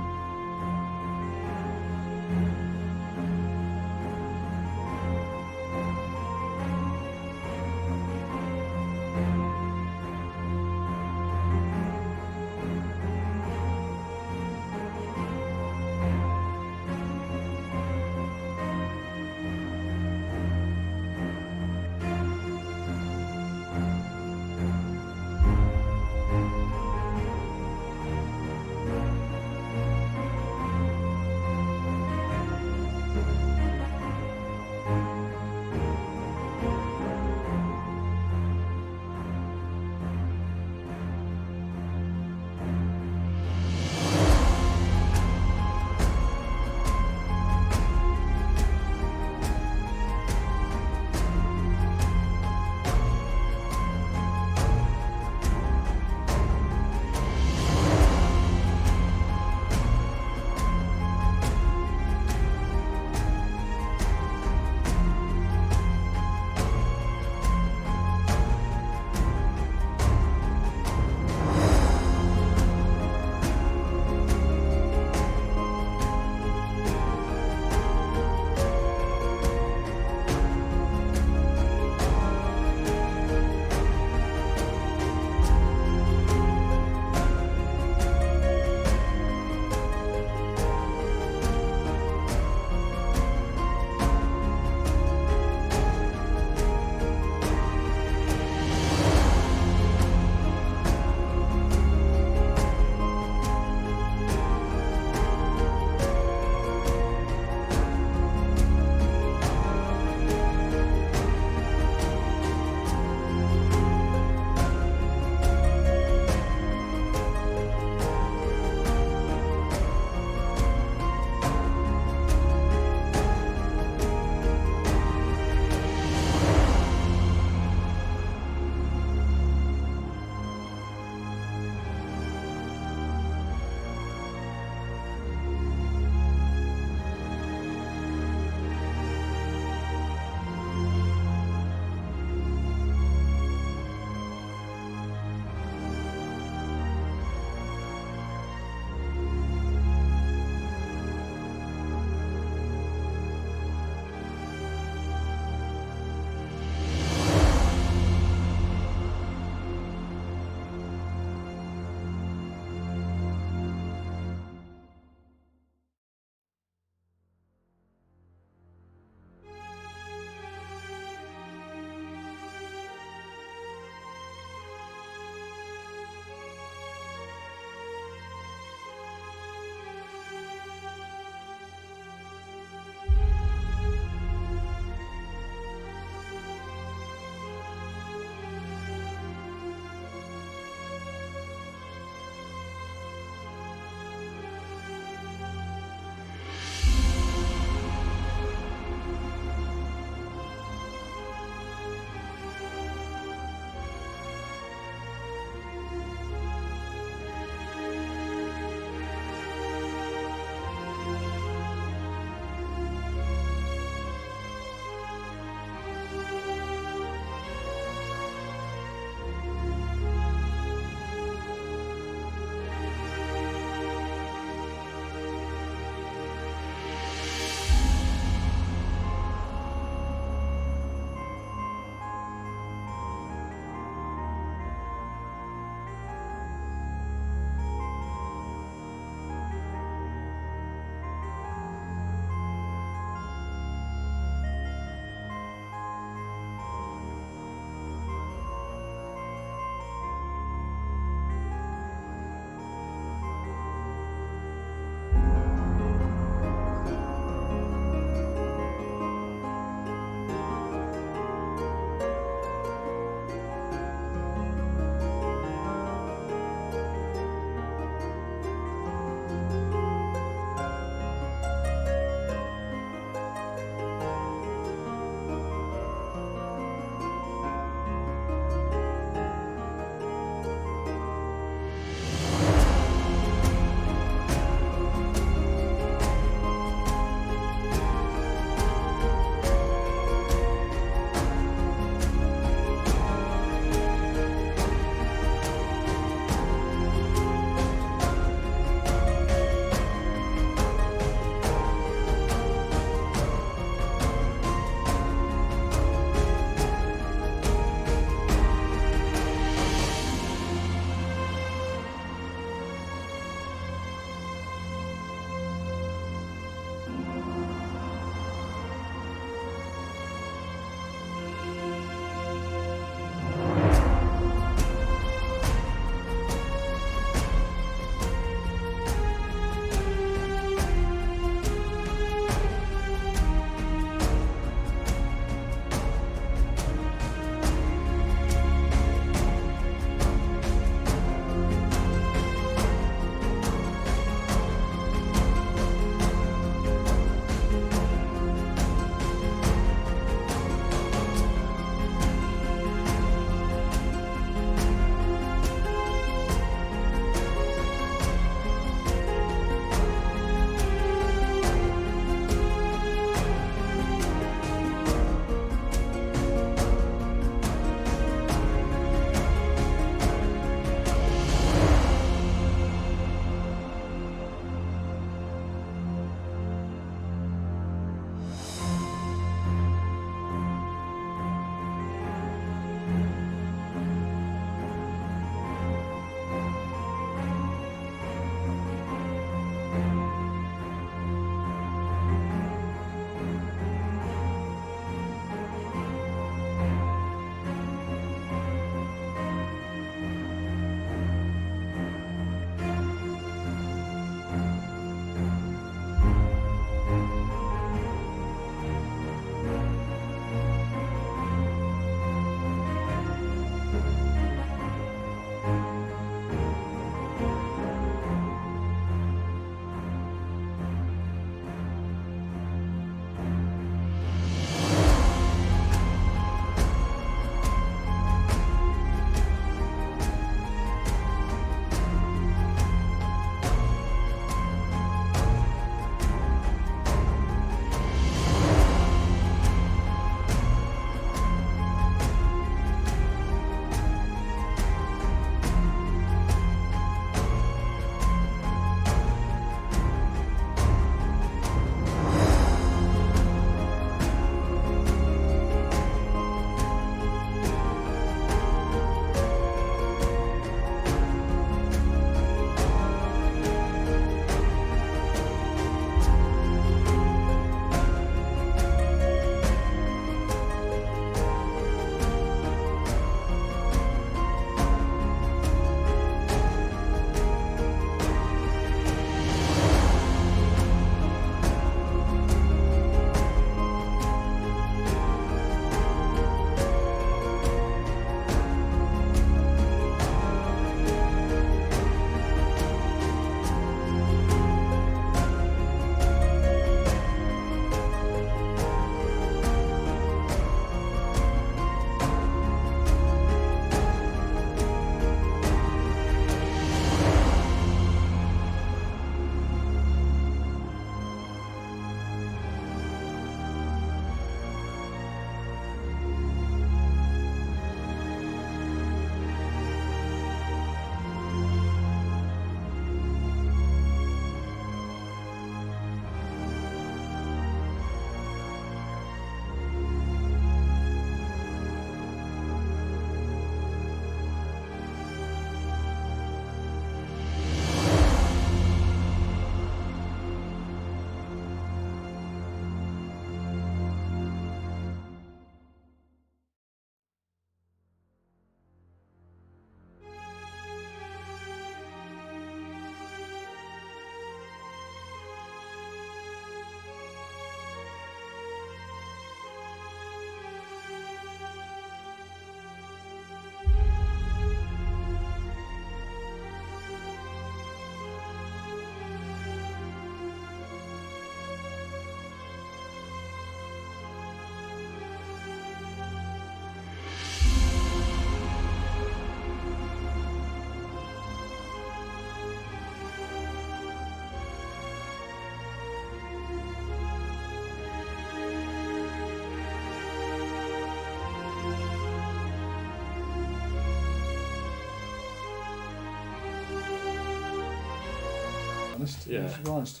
honest. Yeah. I'm surprised.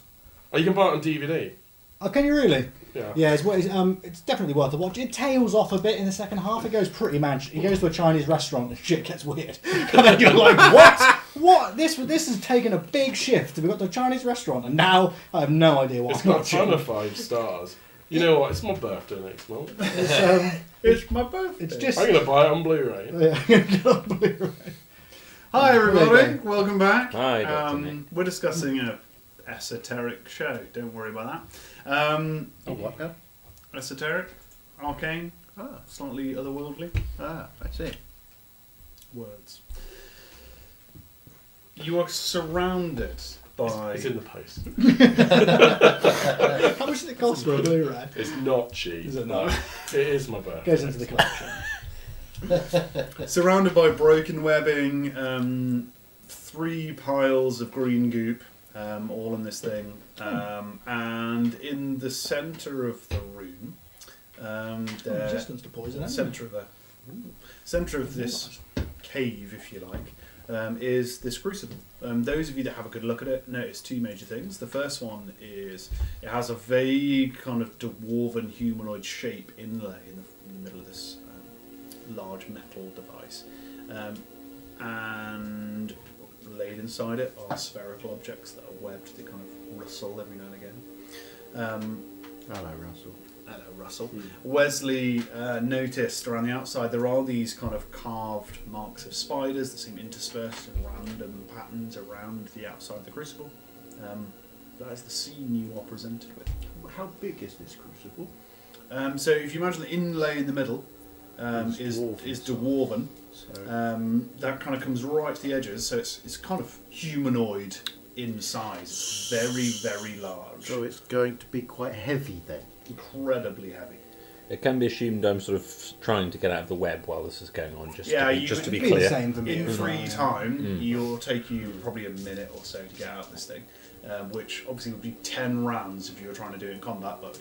Oh, you can buy it on DVD. Oh, can you really? Yeah. Yeah, it's definitely worth a watch. It tails off a bit in the second half. It goes pretty mad. He goes to a Chinese restaurant and shit gets weird. And then you're like, what? What? This has taken a big shift. We got to a Chinese restaurant and now I have no idea what It's I'm got a watching. ton of 5 stars. You know what? It's my birthday next month. It's my birthday. It's just... I'm going to buy it on Blu-ray. Yeah. Hi There you everybody, welcome back. Hi, Dr. Nick. We're discussing a esoteric show. Don't worry about that. Oh, what now? Esoteric, arcane, slightly otherworldly Ah, I see. words. You are surrounded by. It's in the post. How much does it cost for a Blu-ray? It's not cheap. Is it not? It is my birthday. Goes into the collection. Surrounded by broken webbing, 3 piles of green goop, all in this thing, and in the centre of the room, Resistance to poison. centre of this cave, if you like, is this crucible. Those of you that have a good look at it notice 2 major things. The first one is it has a vague kind of dwarven humanoid shape inlay in the middle of this large metal device, and laid inside it are spherical objects that are webbed. They kind of rustle every now and again. Hello, Russell. Hello, Russell. Wesley noticed around the outside there are these kind of carved marks of spiders that seem interspersed in random patterns around the outside of the crucible. That is the scene you are presented with. How big is this crucible? So if you imagine the inlay in the middle is dwarven. So, That kind of comes right to the edges, so it's kind of humanoid in size. Very, very large. so it's going to be quite heavy then. Incredibly heavy. It can be assumed I'm sort of trying to get out of the web while this is going on, just Yeah, to be, you just to would be Be the clear. same for me. In as well, free yeah. time, it'll take you probably a minute or so to get out of this thing, which obviously would be 10 rounds if you were trying to do it in combat, but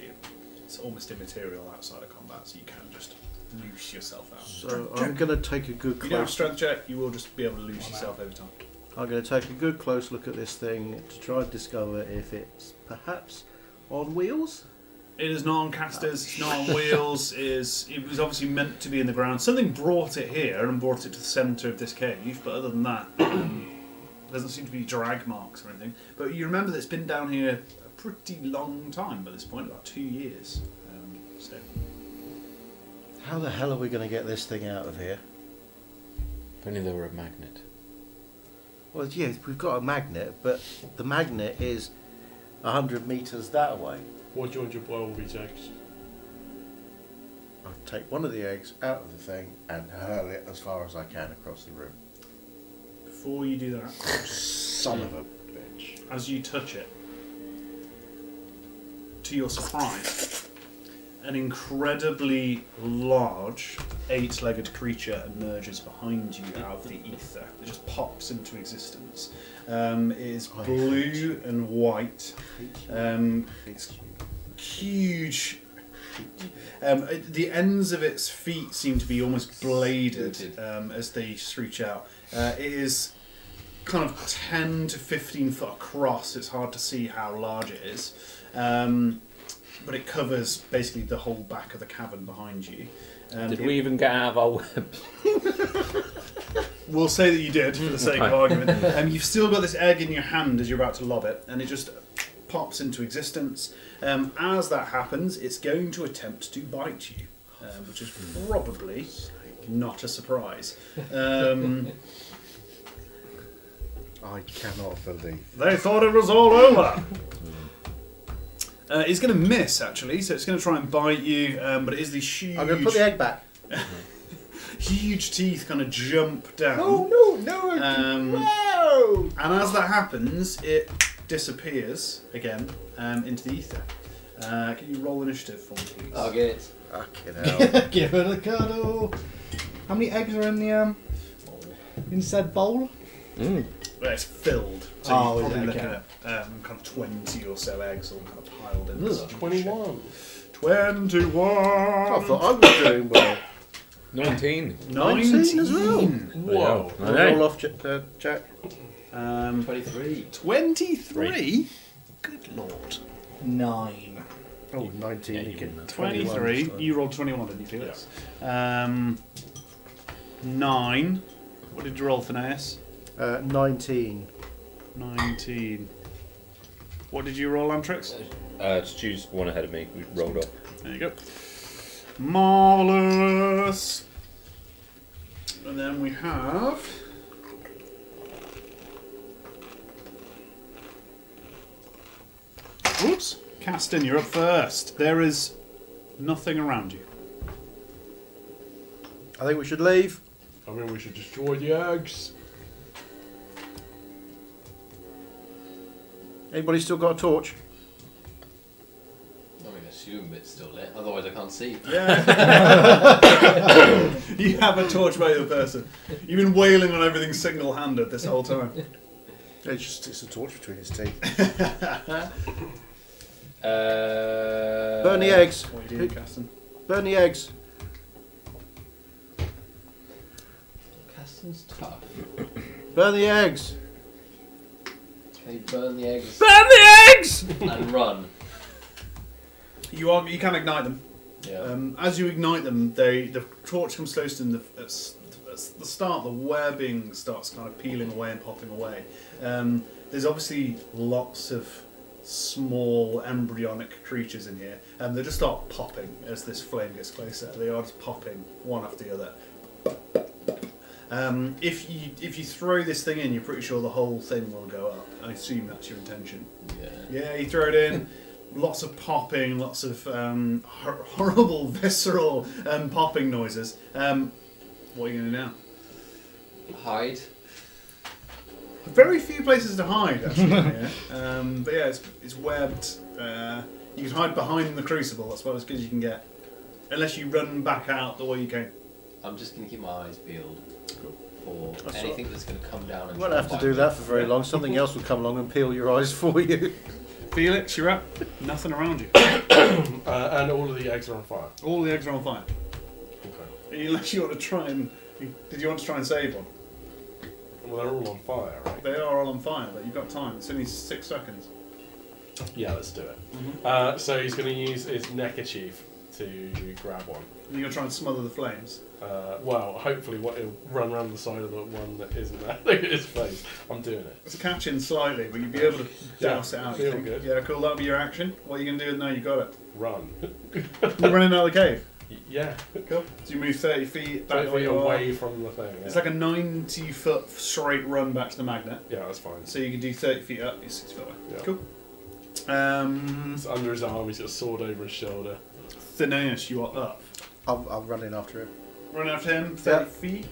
it's almost immaterial outside of combat, so you can just loose yourself out. So I'm going to take a good If you don't have close. strength check, you will just be able to lose yourself over time. I'm going to take a good close look at this thing to try and discover if it's perhaps on wheels. It is not on casters, it's not on wheels, it was obviously meant to be in the ground. Something brought it here and brought it to the centre of this cave, but other than that, there doesn't seem to be drag marks or anything. But you remember that it's been down here a pretty long time by this point, about 2 years. So How the hell are we going to get this thing out of here? If only there were a magnet. Well, yeah, we've got a magnet, but the magnet is 100 metres that way. What do you want your boil with these eggs? I'll take one of the eggs out of the thing and hurl it as far as I can across the room. before you do that, Son of a bitch. as you touch it, to your surprise, an incredibly large 8-legged creature emerges behind you out of the ether. It just pops into existence. It is blue and white. It's huge. The ends of its feet seem to be almost bladed as they reach out. It is kind of 10 to 15 foot across. It's hard to see how large it is. But it covers basically the whole back of the cavern behind you. Did we even get out of our webs? We'll say that you did, for the sake of argument. You've still got this egg in your hand as you're about to lob it, and it just pops into existence. As that happens, it's going to attempt to bite you, which is probably not a surprise. I cannot believe. They thought it was all over. It's going to miss, actually, so it's going to try and bite you, but it is these huge... I'm going to put the egg back. huge teeth kind of jump down. Oh, no, no! And as that happens, it disappears again into the ether. Can you roll initiative for me, please? I'll get it. Fucking hell. Give it a cuddle. How many eggs are in the in said bowl? Well, it's filled. So Oh, you're is probably it? looking Okay. at kind of 20 or so eggs all kind of piled in. Ugh, 21. 21! I thought I was doing well. 19. 19 as well. Whoa. I know. Roll off, Jack. 23. 23? Good lord. 9. Oh, 19. Yeah, you you get win that. 23. 21. You rolled 21, didn't you, Felix? 9. What did you roll, Phineas? 19. 19. What did you roll, Amtrix? Stu's one ahead of me. We rolled up. There you go. Marvellous. And then we have... Whoops. Caston, you're up first. There is nothing around you. I think we should leave. I mean, we should destroy the eggs. Anybody still got a torch? I'm going to assume it's still lit, otherwise I can't see. Yeah. You have a torch by your person. You've been wailing on everything single-handed this whole time. It's a torch between his teeth. Burn Burn the eggs. What are you doing, Caston? Burn the eggs. Caston's tough. Burn the eggs. Can he burn the eggs Burn the eggs! and run? You can ignite them. Yeah. As you ignite them, the torch comes close to them. At the start, the webbing starts kind of peeling away and popping away. There's obviously lots of small embryonic creatures in here, and they just start popping as this flame gets closer. They are just popping one after the other. If you throw this thing in, you're pretty sure the whole thing will go up. I assume that's your intention. Yeah. Yeah, you throw it in. Lots of popping, lots of horrible, visceral popping noises. What are you going to do now? Hide. Very few places to hide, actually. Yeah. But yeah, it's webbed. You can hide behind the Crucible. That's about as good as you can get, unless you run back out the way you came. I'm just going to keep my eyes peeled for That's anything that's going to come down and You won't try have to and do bite that me. for very long. Something else will come along and peel your eyes for you. Felix, you're up. Nothing around you. And all of the eggs are on fire. All the eggs are on fire. Okay. Unless you want to try and... Did you want to try and save one? Well, they're all on fire, right? They are all on fire, but you've got time. It's only 6 seconds. Yeah, let's do it. Mm-hmm. So he's going to use his neckerchief to grab one. You're going to try and smother the flames. Well, hopefully he'll run around the side of the one that isn't there. Look at his face. I'm doing it. It's a catch in slightly, but you'd be able to douse it out. You feel think. good. Yeah, cool. That'll be your action. What are you going to do now? You got it. Run. You're running out of the cave. Yeah. Cool. So you move 30 feet back 30 where feet you away are. from the thing. It's Yeah. like a 90-foot straight run back to the magnet. Yeah, that's fine. So you can do 30 feet up. You're 6 foot away. Yeah. Cool. It's under his arm. He's got a sword over his shoulder. Phineas, you are up. I'll run in after him. Run after him, 30 Yeah. feet.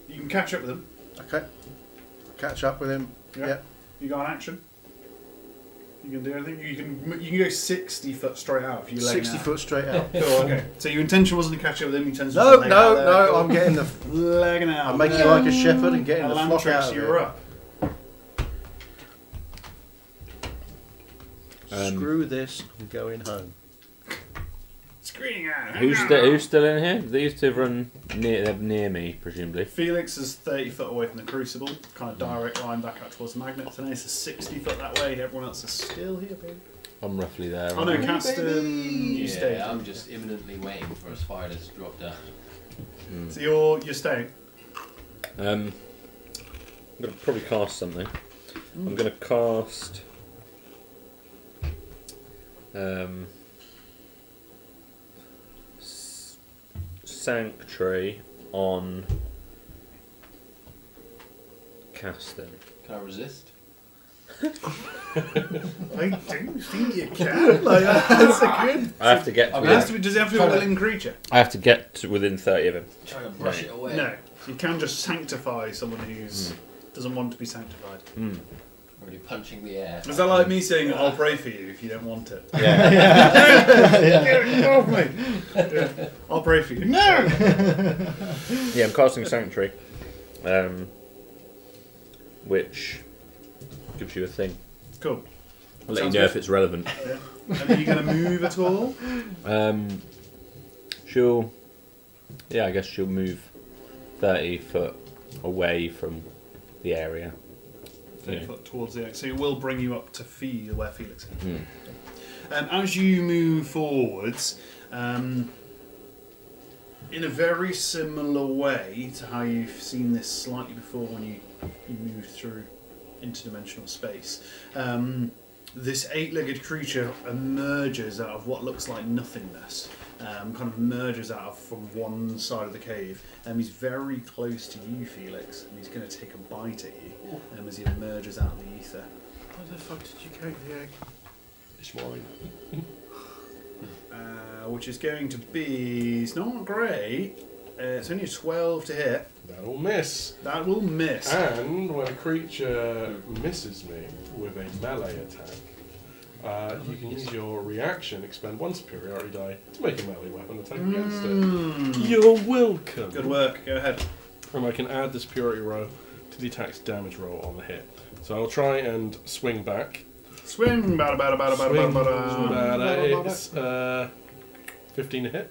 You can catch up with him. Okay. Catch up with him. Yeah. You got an action. You can do anything. You can go 60 foot straight out if you leg 60 foot straight out. Cool, okay. So your intention wasn't to catch up with him, your intention No, was to leg out there. no, Cool. I'm getting the... Legging out. I'm making you like a shepherd and getting the flock Elantrix, out of you're it. up. Screw this, I'm going home. Screaming out. Who's still in here? These two run near me, presumably. Felix is 30 foot away from the Crucible, kind of direct line back out towards the magnet. Tanace is 60 foot that way. Everyone else is still here, baby. I'm roughly there. Oh no, aren't I? Caston, you stay. Yeah, I'm just imminently waiting for a spider to drop down. So you're staying. I'm gonna probably cast something. I'm gonna cast Sanctuary on Caston. Can I resist? I don't think you can. Like, that's a good. I have to get. I It mean, has to be, does it have to be a willing creature? I have to get to within 30 of him. Trying to brush it away. No. You can just sanctify someone who doesn't want to be sanctified. Already punching the air. Is that like me saying I'll pray for you if you don't want it? Yeah. Get off me! Yeah. I'll pray for you. No! Yeah, I'm casting Sanctuary, which gives you a thing. Cool. I'll let you Sounds know good. if it's relevant. Yeah. And are you going to move at all? She'll, yeah, I guess she'll move 30 foot away from the area. 30 Yeah. foot towards the egg. So it will bring you up to feel where Felix is. Hmm. As you move forwards, in a very similar way to how you've seen this slightly before when you moved through interdimensional space, this 8-legged creature emerges out of what looks like nothingness. Kind of emerges out of from one side of the cave. He's very close to you, Felix, and he's going to take a bite at you as he emerges out of the ether. Where the fuck did you coat the egg? It's mine. Which is going to be... It's not great. It's only a 12 to hit. That'll miss. That will miss. And when a creature misses me with a melee attack, you can use your reaction, expend 1 superiority die to make a melee weapon attack against it. You're welcome. Good work. Go ahead. And I can add the superiority roll to the attack's damage roll on the hit. So I'll try and swing back. Swing. It's 15 to hit.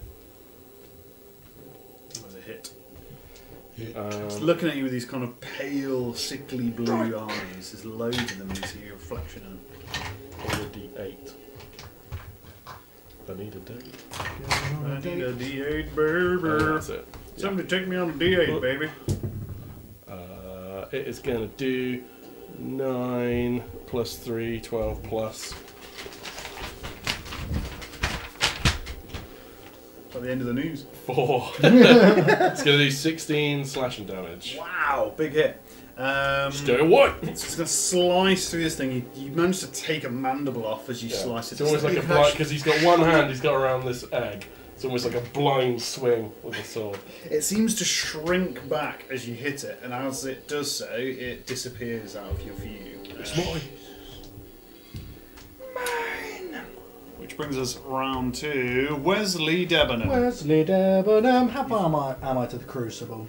That was a hit. It's looking at you with these kind of pale, sickly blue eyes. There's loads of them. You see your reflection in them. Roll a d8. I need a d8. I need a D8, Oh, baby. that's it. Somebody take me on a D8, baby. It is going to do 9 plus 3, 12 plus. By the end of the news. 4. It's going to do 16 slashing damage. Wow, big hit. Just go white. It's just going to slice through this thing. You manage to take a mandible off as you slice it. It's almost like a blind, because he's got one hand he's got around this egg. It's almost like a blind swing with the sword. It seems to shrink back as you hit it, and as it does so, it disappears out of your view. It's mine. Mine! Which brings us round to Wesley Debenham. Wesley Debenham. How far am I to the Crucible?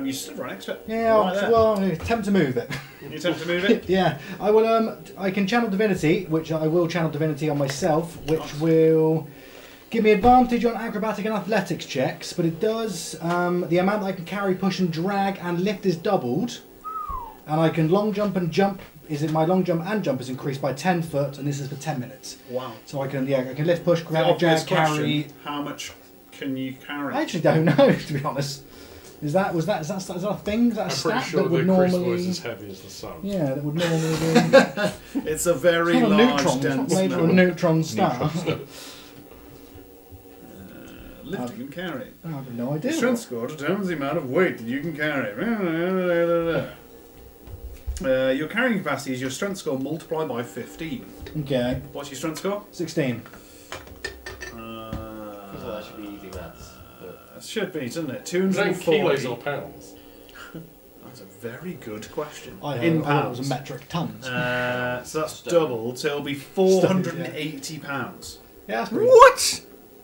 You stood right next to it. Yeah, Right there. well, I attempt to move it. You attempt to move it? Yeah, I will. I can channel divinity, which I will channel divinity on myself, which will give me advantage on acrobatic and athletics checks. But it does the amount that I can carry, push, and drag and lift is doubled, and I can long jump and jump. My long jump and jump is increased by 10 foot, and this is for 10 minutes. Wow. So I can lift, push, The grab, obvious drag, carry. question, how much can you carry? I actually don't know, to be honest. Is that a thing? Is that a I'm stat pretty sure that the would Crucible normally? is as heavy as the sun. Yeah, that would normally be. It's a very It's not a large, neutron. It's dense not made of a metal. neutron star. Lifting and carrying. I have no The idea. strength score determines the amount of weight that you can carry. Your carrying capacity is your strength score multiplied by 15. Okay, What's your strength score? 16. So that should be easy maths. But It should be, doesn't it? Is that in kilos 240. or pounds? That's a very good question. I in heard it was pounds. a metric tons. So that's Stone. doubled, so it'll be 480 pounds. Yeah, that's pretty. What?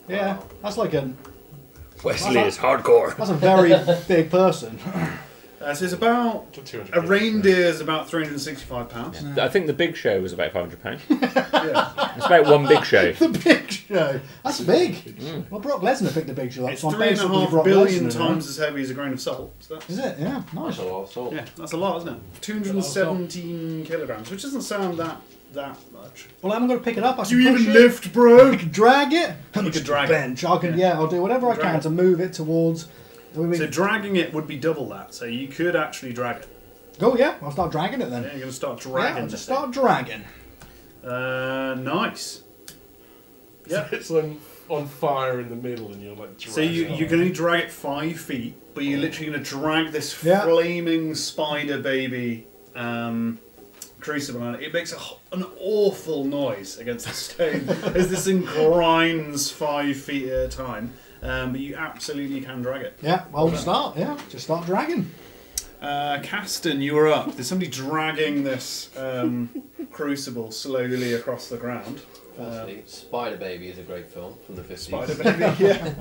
Yeah, that's like a. Wesley is hardcore. That's a very big person. So it's about... To 200 A reindeer is about 365 pounds. I think the big show was about £500. Yeah. It's about one big show. The Big Show. That's big. Well, Brock Lesnar picked the Big Show up. It's So I'm basically 3.5 Brock billion Lesnar now. times as heavy as a grain of salt. So that's, Is it? Yeah, nice. that's a lot of salt. yeah, that's a lot, isn't it? 217 kilograms, which doesn't sound that much. Well, I'm going to pick it up. I Do can you push even it. lift, bro? I can drag it. You could drag it. bench. I can. Yeah, I'll do whatever I Drag can it. to move it towards. So dragging it would be double that, so you could actually drag it. Go, yeah. I'll start dragging it then. Yeah, you're going to start Yeah, dragging I'll this just start dragging. thing. Nice. Yeah. It's on fire in the middle and you're like So you can only drag it 5 feet, but you're literally going to drag this Yeah. flaming spider baby crucible, and it makes an awful noise against the stone as this thing grinds 5 feet at a time. But you absolutely can drag it. Yeah, well, start. Yeah, just start dragging. Caston, you're up. There's somebody dragging this crucible slowly across the ground. Firstly, Spider Baby is a great film from the 50s. Spider baby, yeah.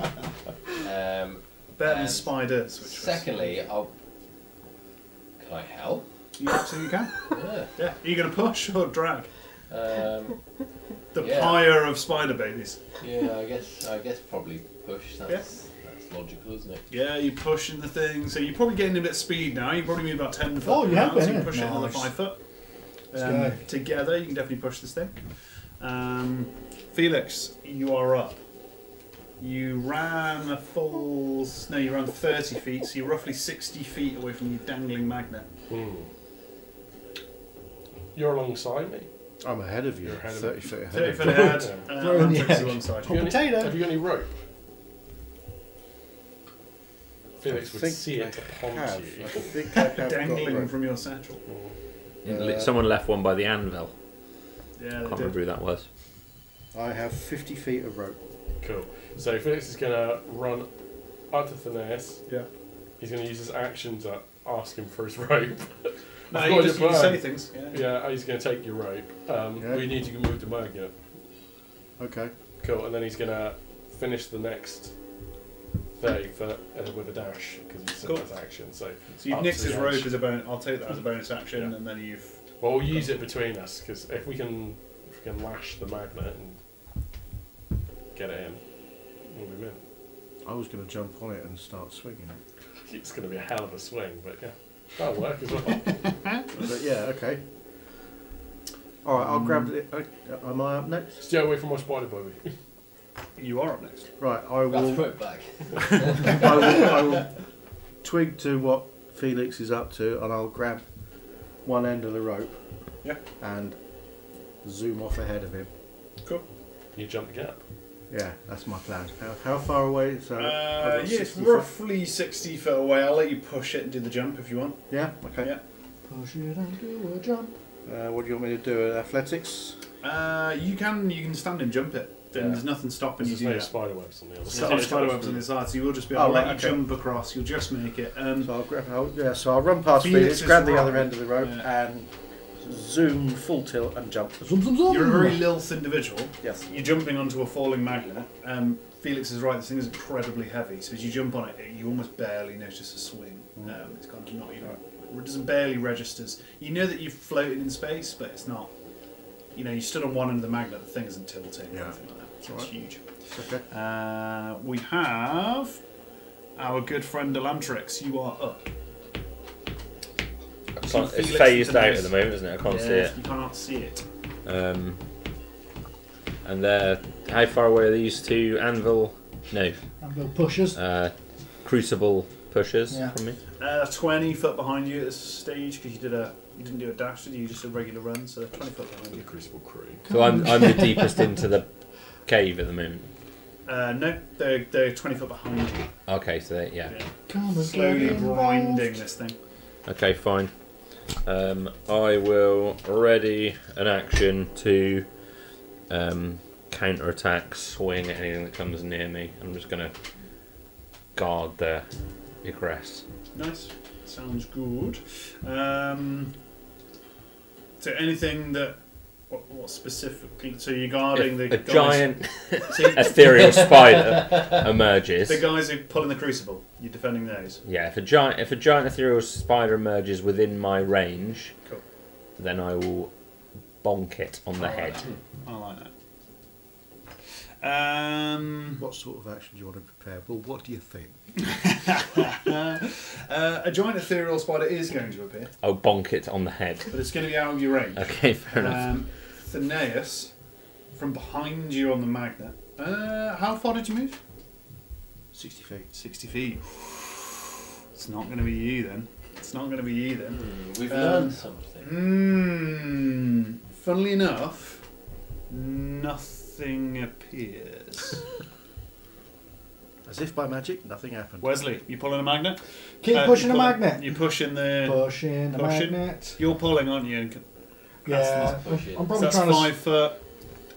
Better than And spiders. Which Secondly, can I help? you absolutely can. Yeah. Yeah. Are you going to push or drag? The Yeah. pyre of spider babies. Yeah, I guess probably push. That's logical, isn't it? Yeah, you're pushing the thing, so you're probably getting a bit of speed now. You probably need about 10 foot. Oh, you have now, so been, you yeah. push it another Nice. 5 foot. go. Together, you can definitely push this thing. Felix, you are up. You ran a full... No, you ran 30 feet, so you're roughly 60 feet away from your dangling magnet. You're alongside me. I'm ahead of you. You're ahead of 30 me. feet ahead 30 of foot you. ahead. Throw in the Antrix is egg. alongside Have you you. got any- Potato. Have you got any rope? Felix I would think see I it upon have. you. I think I have got Dangling rope. from your satchel. Someone left one by the anvil. Yeah, Can't they remember did. who that was. I have 50 feet of rope. Cool. So Felix is going to run up to Phineas. Yeah. He's going to use his action to ask him for his rope. No, I've you got just your you say plan. things. Yeah. Yeah, he's going to take your rope. Yeah. We need to move the magnet. Okay. Cool. And then he's going to finish the next 30 foot with a dash because he's Cool. his action. So So you've up nicked to his the rope edge. as a bonus. I'll take that as a bonus action, Yeah. and then you've. Well, we'll use it between us because if we can lash the magnet and get it in, we'll be in. I was going to jump on it and start swinging it. It's going to be a hell of a swing, but yeah, that'll work as well. But yeah, okay. Alright, I'll grab it. Am I up next? Stay away from my spider bobby. You are up next. Right, I That's will, put it back. I will twig to what Felix is up to and I'll grab one end of the rope. Yeah. And zoom off ahead of him. Cool. You jump the gap. Yeah, that's my plan. How far away? So I've got Yeah, it's 60 foot. roughly 60 foot away. I'll let you push it and do the jump if you want. Yeah, okay. Yeah. Push it and do a jump. What do you want me to do? Athletics? You can stand and jump it. Then Yeah. there's nothing stopping you There's doing no that. spider webs on the other So side. spider webs on the side, so you will just be Oh, able to let right, you okay. jump across. You'll just make it. So I'll grab. So I'll run past Felix Felix, is grab the right. other end of the rope, Yeah. and zoom full tilt and jump. Zoom, zoom, zoom. You're a very lilth individual. Yes. You're jumping onto a falling magnet. Felix is right. This thing is incredibly heavy, so as you jump on it, you almost barely notice a swing. It's kind of not even. It doesn't barely registers. You know that you're floating in space, but it's not. You know, you stood on one end of the magnet. The thing isn't tilting or Yeah. anything like that. So Right. it's huge. Okay. We have our good friend Delantrix. You are up. It's Felix phased into out this. at the moment, isn't it? I can't see Yes, it. You cannot see it. And how far away are these two anvil? No, Anvil pushers. crucible pushers Yeah. from me. 20 foot behind you at this stage because you didn't do a dash, did you? Just a regular run, so 20 foot behind The you. Crucible crew. So I'm the deepest into the cave at the moment. No, they're 20 foot behind you. Okay, so yeah. Come and Slowly get involved. grinding this thing. Okay, fine. I will ready an action to counter-attack, swing at anything that comes near me. I'm just going to guard the egress. Nice. Sounds good. So anything that... What specifically? So you're guarding If the a guys... giant So ethereal spider emerges. the guys who are pulling the crucible, you're defending those. Yeah, if a giant ethereal spider emerges within my range, Cool. then I will bonk it on the I like head. that. I like that. What sort of action do you want to prepare? Well, what do you think? A giant ethereal spider is going to appear, I'll bonk it on the head. but it's going to be out of your range. Okay, fair enough. Phineas, from behind you on the magnet. How far did you move? 60 feet. 60 feet. It's not going to be you then. It's not going to be you then. We've learned something. Funnily enough, nothing appears. As if by magic, nothing happened. Wesley, you pulling a magnet? Keep pushing you the pulling- magnet. You're pushing the... Pushing the Pushing. magnet. You're pulling, aren't you? Yeah, push it. I'm So probably that's trying to. 5 foot.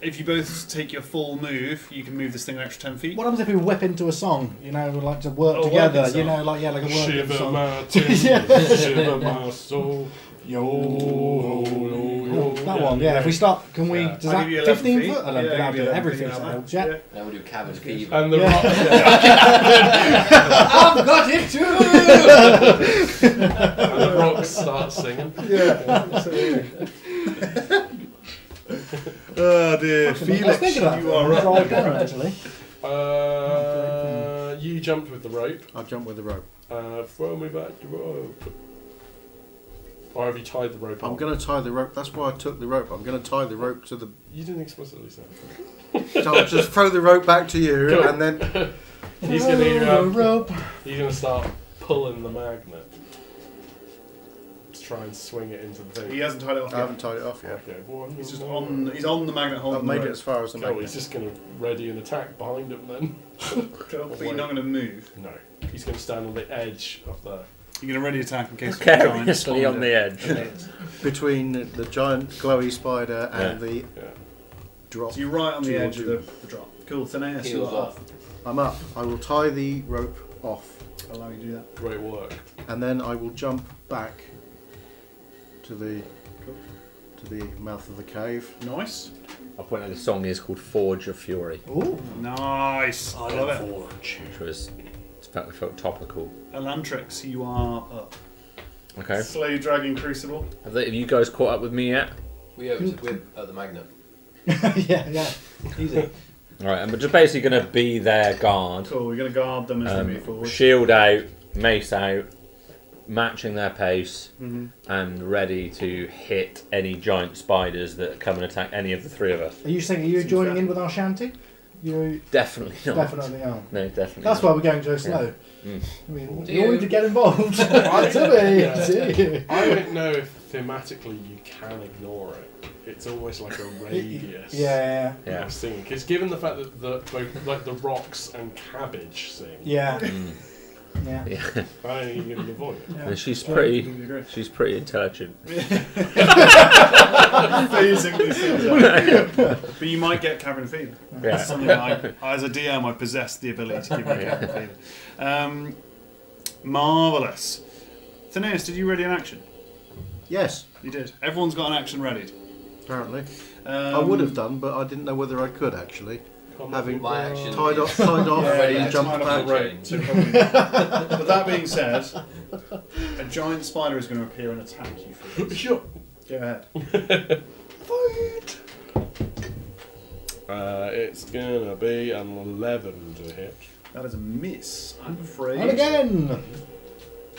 If you both take your full move, you can move this thing an extra 10 feet. What happens if we whip into a song? You know, we like to work Oh, together. working You song. know, like a working Shiver song. my timbers, shiver my soul. Yo, That one, yeah. If we start, can we? Yeah. Does I'll that give you 11 15 feet. foot? I don't Yeah, think I'll I'll give do you 11 everything. feet So on helps, that. yeah. Now we do cabin fever. And the Yeah. I've got it too! and the rocks start singing. Oh dear. I was Felix, thinking of that. you are Drive up. down, actually. You jumped with the rope. I'll jump with the rope. Throw me back the rope. Or have you tied the rope I'm on? going to tie the rope. That's why I took the rope. I'm going to tie the rope to the. You didn't explicitly say. So I'll just throw the rope back to you, Cool. and then He's going to rope. he's going to start pulling the magnet to try and swing it into the thing. He hasn't tied it off I yet. haven't tied it off yet. Okay, one He's just more. he's on the magnet holding I've made the it rope. as far as the Cool, magnet. he's just going to ready an attack behind him then. Cool, but you're not going to move. No, he's going to stand on the edge of the. You're going to ready attack in case the giant Carelessly on the edge. Between the giant glowy spider and the Yeah. drop. So you're right on the Towards edge of the drop. Cool, Theneus, Heels you're off. off. I'm up. I will tie the rope off, I'll allow you to do that. Great work. and then I will jump back to the mouth of the cave. Nice. I'll point out the song is called Forge of Fury, Ooh. Nice. I love it. which was felt topical. Elantrix, you are up. Okay. Slay Dragon Crucible. Have you guys caught up with me yet? We're at the magnet. yeah. Easy. Alright, and we're just basically going to be their guard. Cool, we're going to guard them as they move forward. Shield out, mace out, matching their pace, Mhm. and ready to hit any giant spiders that come and attack any of the three of us. Are you saying are you Seems joining fair. in with our shanty? You Definitely not. definitely are. No, definitely That's not. why we're going so slow. Mm. I mean, Do you all you? need to get involved. To me. I don't know if thematically you can ignore it. It's almost like a radius. Yeah. Yeah. Singing, because given the fact that both like the rocks and cabbage sing, Yeah. Mm. Yeah. Yeah. I don't think you can avoid it. And she's I pretty. agree. She's pretty intelligent. Phasing these things out. But you might get cabin fever. Yeah. That's something I, as a DM, I possess the ability to give you cabin fever. Marvellous. Theneus, did you ready an action? Yes, You did. Everyone's got an action ready. apparently. I would have done, but I didn't know whether I could actually. Having My action tied is- off, Already and it's jumped Line up back. the rope, so probably- But that being said, a giant spider is going to appear and attack you for this. Sure. Go ahead. It's gonna be an 11 to hit. That is a miss, I'm afraid. And again.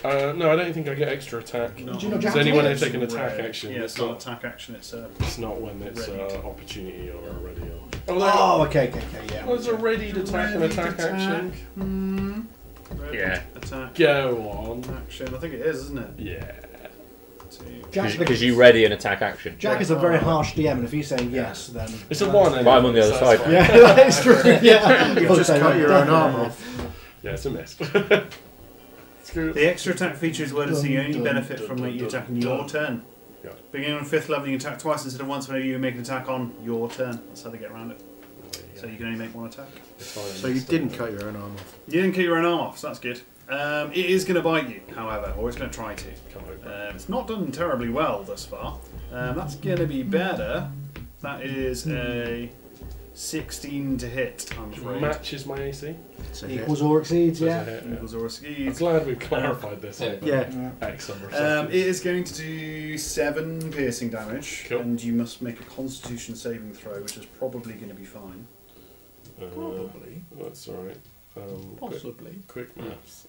No, I don't think I get extra attack. No. Did you not It's jump only to when I it? take an attack Rare. action. Yeah, it's not an attack action, it's a... It's not when it's Ready. opportunity or a ready. Or... Oh, okay, yeah. There's a ready to attack and attack action. Ready Yeah. Attack. Go on. Action. I think it is, isn't it? Yeah. Because you ready an attack action. Jack is a very harsh DM, and if you say yes, then It's a 1. But I'm on the other so side. it's fine. Yeah, that is true. Yeah, You've just cut your own arm off. Yeah, it's a miss. Screw it. The extra attack feature is worded so you only Dun, benefit dun, from dun, you dun, attacking your dun. turn. Yeah. Beginning on 5th level, you can attack twice instead of once whenever you make an attack on your turn. That's how they get around it. So you can only make one attack. So you didn't cut your own arm off. You didn't cut your own arm off, so that's good. It is going to bite you, however, or it's going to try to. Come over. It's not done terribly well thus far. That's going to be better. That is a 16 to hit, I'm afraid. Matches my AC. It's a hit. equals or exceeds. That's a Yeah. hit, yeah. Equals or I'm exceeds. glad we've clarified this. Yeah. over Yeah. X number of It seconds. is going to do 7 piercing damage, Cool. and you must make a Constitution saving throw, which is probably going to be fine. Probably. That's alright. Possibly. Quick maths.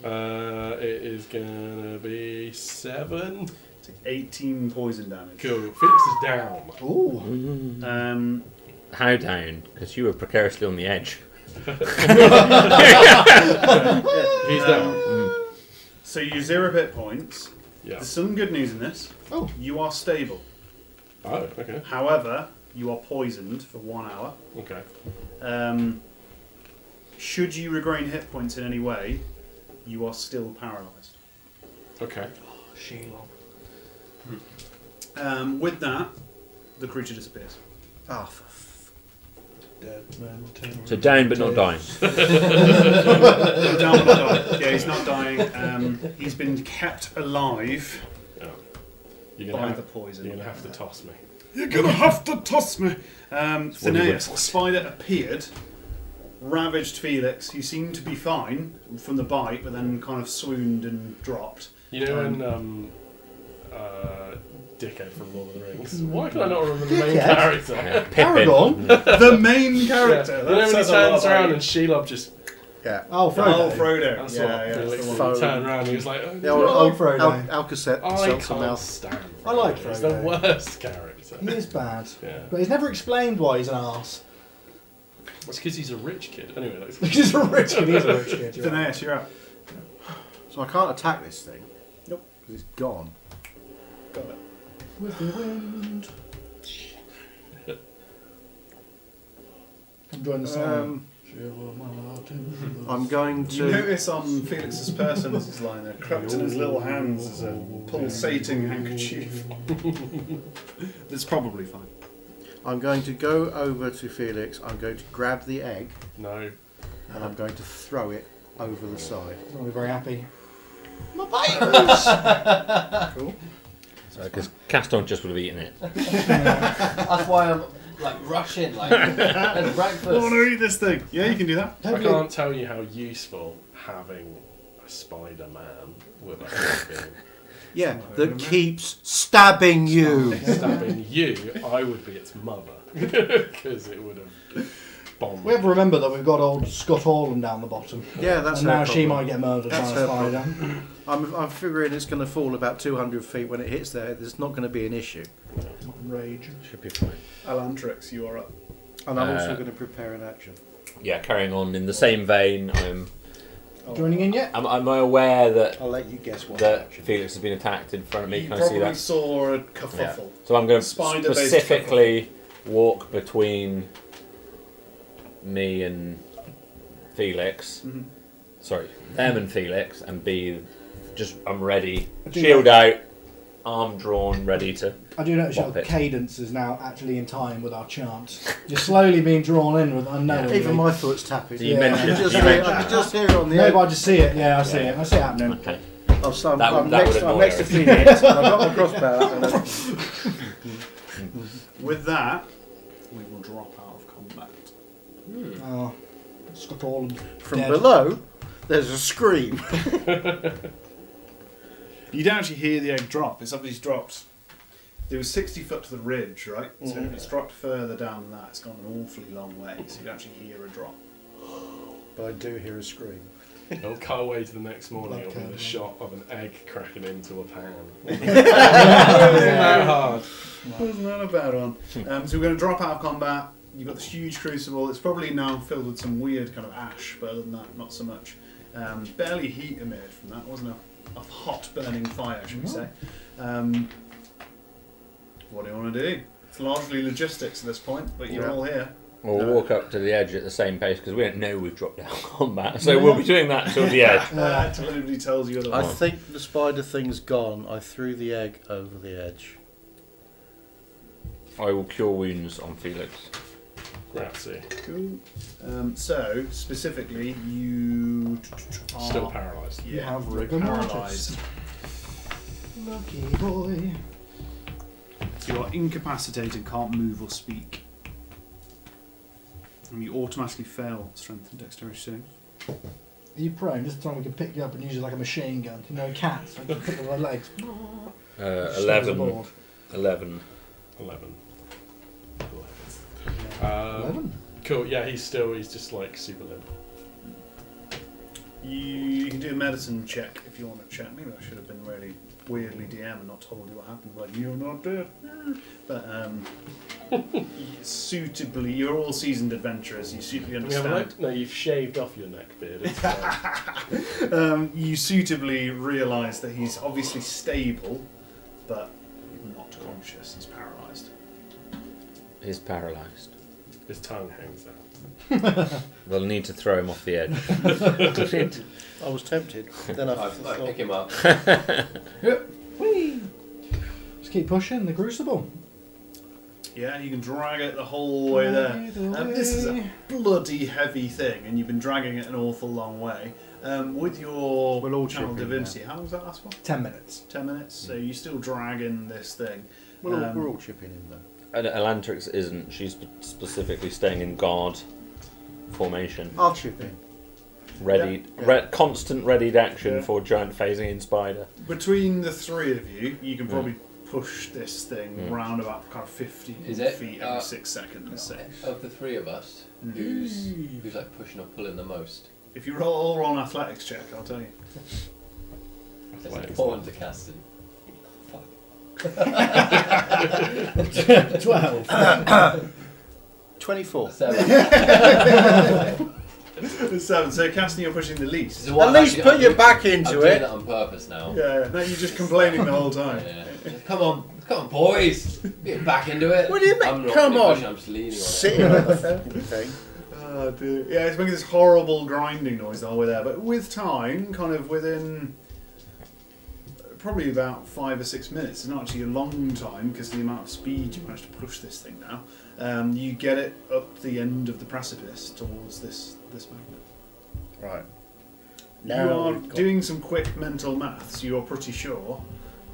It is gonna be 7. Take 18 poison damage. Cool. Felix is down. Ooh. How down? Because you were precariously on the edge. He's down. So you 0 hit points. Yeah. There's some good news in this. Oh. You are stable. Oh, okay. However, you are poisoned for 1 hour. Okay. Should you regain hit points in any way, you are still paralysed. Okay. With that, the creature disappears. Oh, for So down but not dying. Down, but not dying. Yeah, he's not dying. He's been kept alive Yeah. You're by gonna, the have, poison. you're gonna have to toss me. You're gonna have to toss me. Theneus, would. the spider appeared, ravaged Felix, who seemed to be fine from the bite, but then kind of swooned and dropped. You know when Dickhead from Lord of the Rings. Why can I not remember the main Dickhead? character? Yeah, Pippin. Paragon. The main character. Yeah. That You know when he says a lot turns about around you. and Shelob just Yeah. Oh, Frodo. Oh, Frodo. That's yeah, what yeah. That's Felix the he one. turned around and he was like, oh, The I old, like Frodo. Alcaset, I seltzer can't mouth. stand I like He's the Frodo. worst character. He is bad. Yeah. But he's never explained why he's an arse. It's because he's a rich kid. Anyway, that's He's a rich kid. He is a rich kid. you're right. Phineas, you're up. So I can't attack this thing. Nope. Because it's gone. Got it. With the wind. I'm enjoying the song. I'm going You to. notice on Felix's person as he's lying there, cupped in his little hands is a pulsating handkerchief. It's probably fine. I'm going to go over to Felix. I'm going to grab the egg no. and I'm going to throw it over the side. I'll be very happy. Cool. Because Caston just would have eaten it. That's why I'm like rushing, like there's I want breakfast. to eat this thing. Yeah, you can do that. I can't tell you how useful having a Spider-Man with a being. Yeah, that keeps stabbing you. Stabbing you, I would be its mother. Because it would have bombed. We have to remember that we've got old Scott Orland down the bottom. Yeah, that's And her now she problem. might get murdered That's by a her spider. I'm figuring it's going to fall about 200 feet when it hits there. There's not going to be an issue. Rage. Should be fine. Alantrix, you are up. And I'm also going to prepare an action. Yeah, carrying on in the same vein, Joining in yet? am I aware that I'll let you guess what that action. Felix has been attacked in front of me? You Can I see probably that? saw a Yeah. kerfuffle. So I'm going to Spider-based specifically walk between me and Felix. Mhm. Sorry, them and Felix, and I'm ready. I do Shield know- out, arm drawn, ready to. I do notice your Bop it. cadence is now actually in time with our chant. You're slowly being drawn in with unknowingly. Even my foot's tapping. You Yeah. mentioned. I can you just hear it on the No, egg. but I just see it. Yeah, I see it. I see it happening. Okay. Oh, so I'm, That would- I'm that next, would I'm annoy next to her. Felix. and I've got my crossbow out. And With that, we will drop out of combat. Oh, Scott Orland. from Dead. below, there's a scream. You don't actually hear the egg drop. It's obviously dropped. It was 60 foot to the ridge, right? So Mhm. if it's dropped further down than that, it's gone an awfully long way. So you actually hear a drop. But I do hear a scream. It'll cut away to the next morning. Like, It'll be the shot of an egg cracking into a pan. Yeah. Isn't that hard? Wasn't that a bad one? So we're going to drop out of combat. You've got this huge crucible. It's probably now filled with some weird kind of ash, but other than that, not so much. Barely heat emitted from that. It wasn't a hot burning fire, should we say. What do you want to do? It's largely logistics at this point, but you're Yeah. all here. We'll walk up to the edge at the same pace because we don't know we've dropped out of combat, so we'll be doing that till the edge. Until anybody tells you I otherwise. think the spider thing's gone. I threw the egg over the edge. I will cure wounds on Felix. Grazie. Cool. So, specifically, you are Still paralysed. You Yeah, have you're rigor mortis. paralysed. Lucky boy. You are incapacitated, can't move or speak. And you automatically fail strength and dexterity saves. Are you prone? This time we can pick you up and use it like a machine gun. You know, cats. Like you pick up their legs. Just on the 11. board. 11. 11. 11? Cool. Yeah, he's just like super limp. You can do a medicine check if you want to check. Maybe I should have been really weirdly DM and not told you what happened. Like, you're not dead. But suitably, you're all seasoned adventurers. You suitably Do we have a understand. neck? No, you've shaved off your neck beard. It's fine. You suitably realise that he's obviously stable, but not conscious. He's paralysed. He's paralysed. His tongue hangs out. They'll need to throw him off the edge. I was tempted. Then I I thought, pick him up. Whee! Just keep pushing the crucible. Yeah, you can drag it the whole way there. This is a bloody heavy thing, and you've been dragging it an awful long way. With your We'll all channel chip in divinity, how long does that last for? 10 minutes. 10 minutes. So you're still dragging this thing. we're all chipping in though. And Elantrix isn't. She's specifically staying in guard formation. I'll chip in. Ready, Yeah. constant readied action Yeah. for giant phasing in spider. Between the three of you, you can probably push this thing Mm. round about kind of 50 Is it? feet every 6 seconds. So. Of the three of us, who's like pushing or pulling the most? If you all roll an athletics check, I'll tell you. It's important to casting. 12. 24. 7. 7. So casting, you're pushing the least. This is why At I'm least actually- put your back I'm into doing it. that on purpose now. Yeah, no, you're just complaining the whole time. Yeah. Come on, boys, get back into it. What do you mean? I'm not Come really on. pushing, I'm just leaning on Sitting on the fucking thing. Oh dear. Yeah, it's making this horrible grinding noise the whole way there. But with time, kind of within probably about 5 or 6 minutes, it's not actually a long time because the amount of speed you managed to push this thing now, you get it up the end of the precipice towards this magnet. Right. You Now are we've got- doing some quick mental maths. You are pretty sure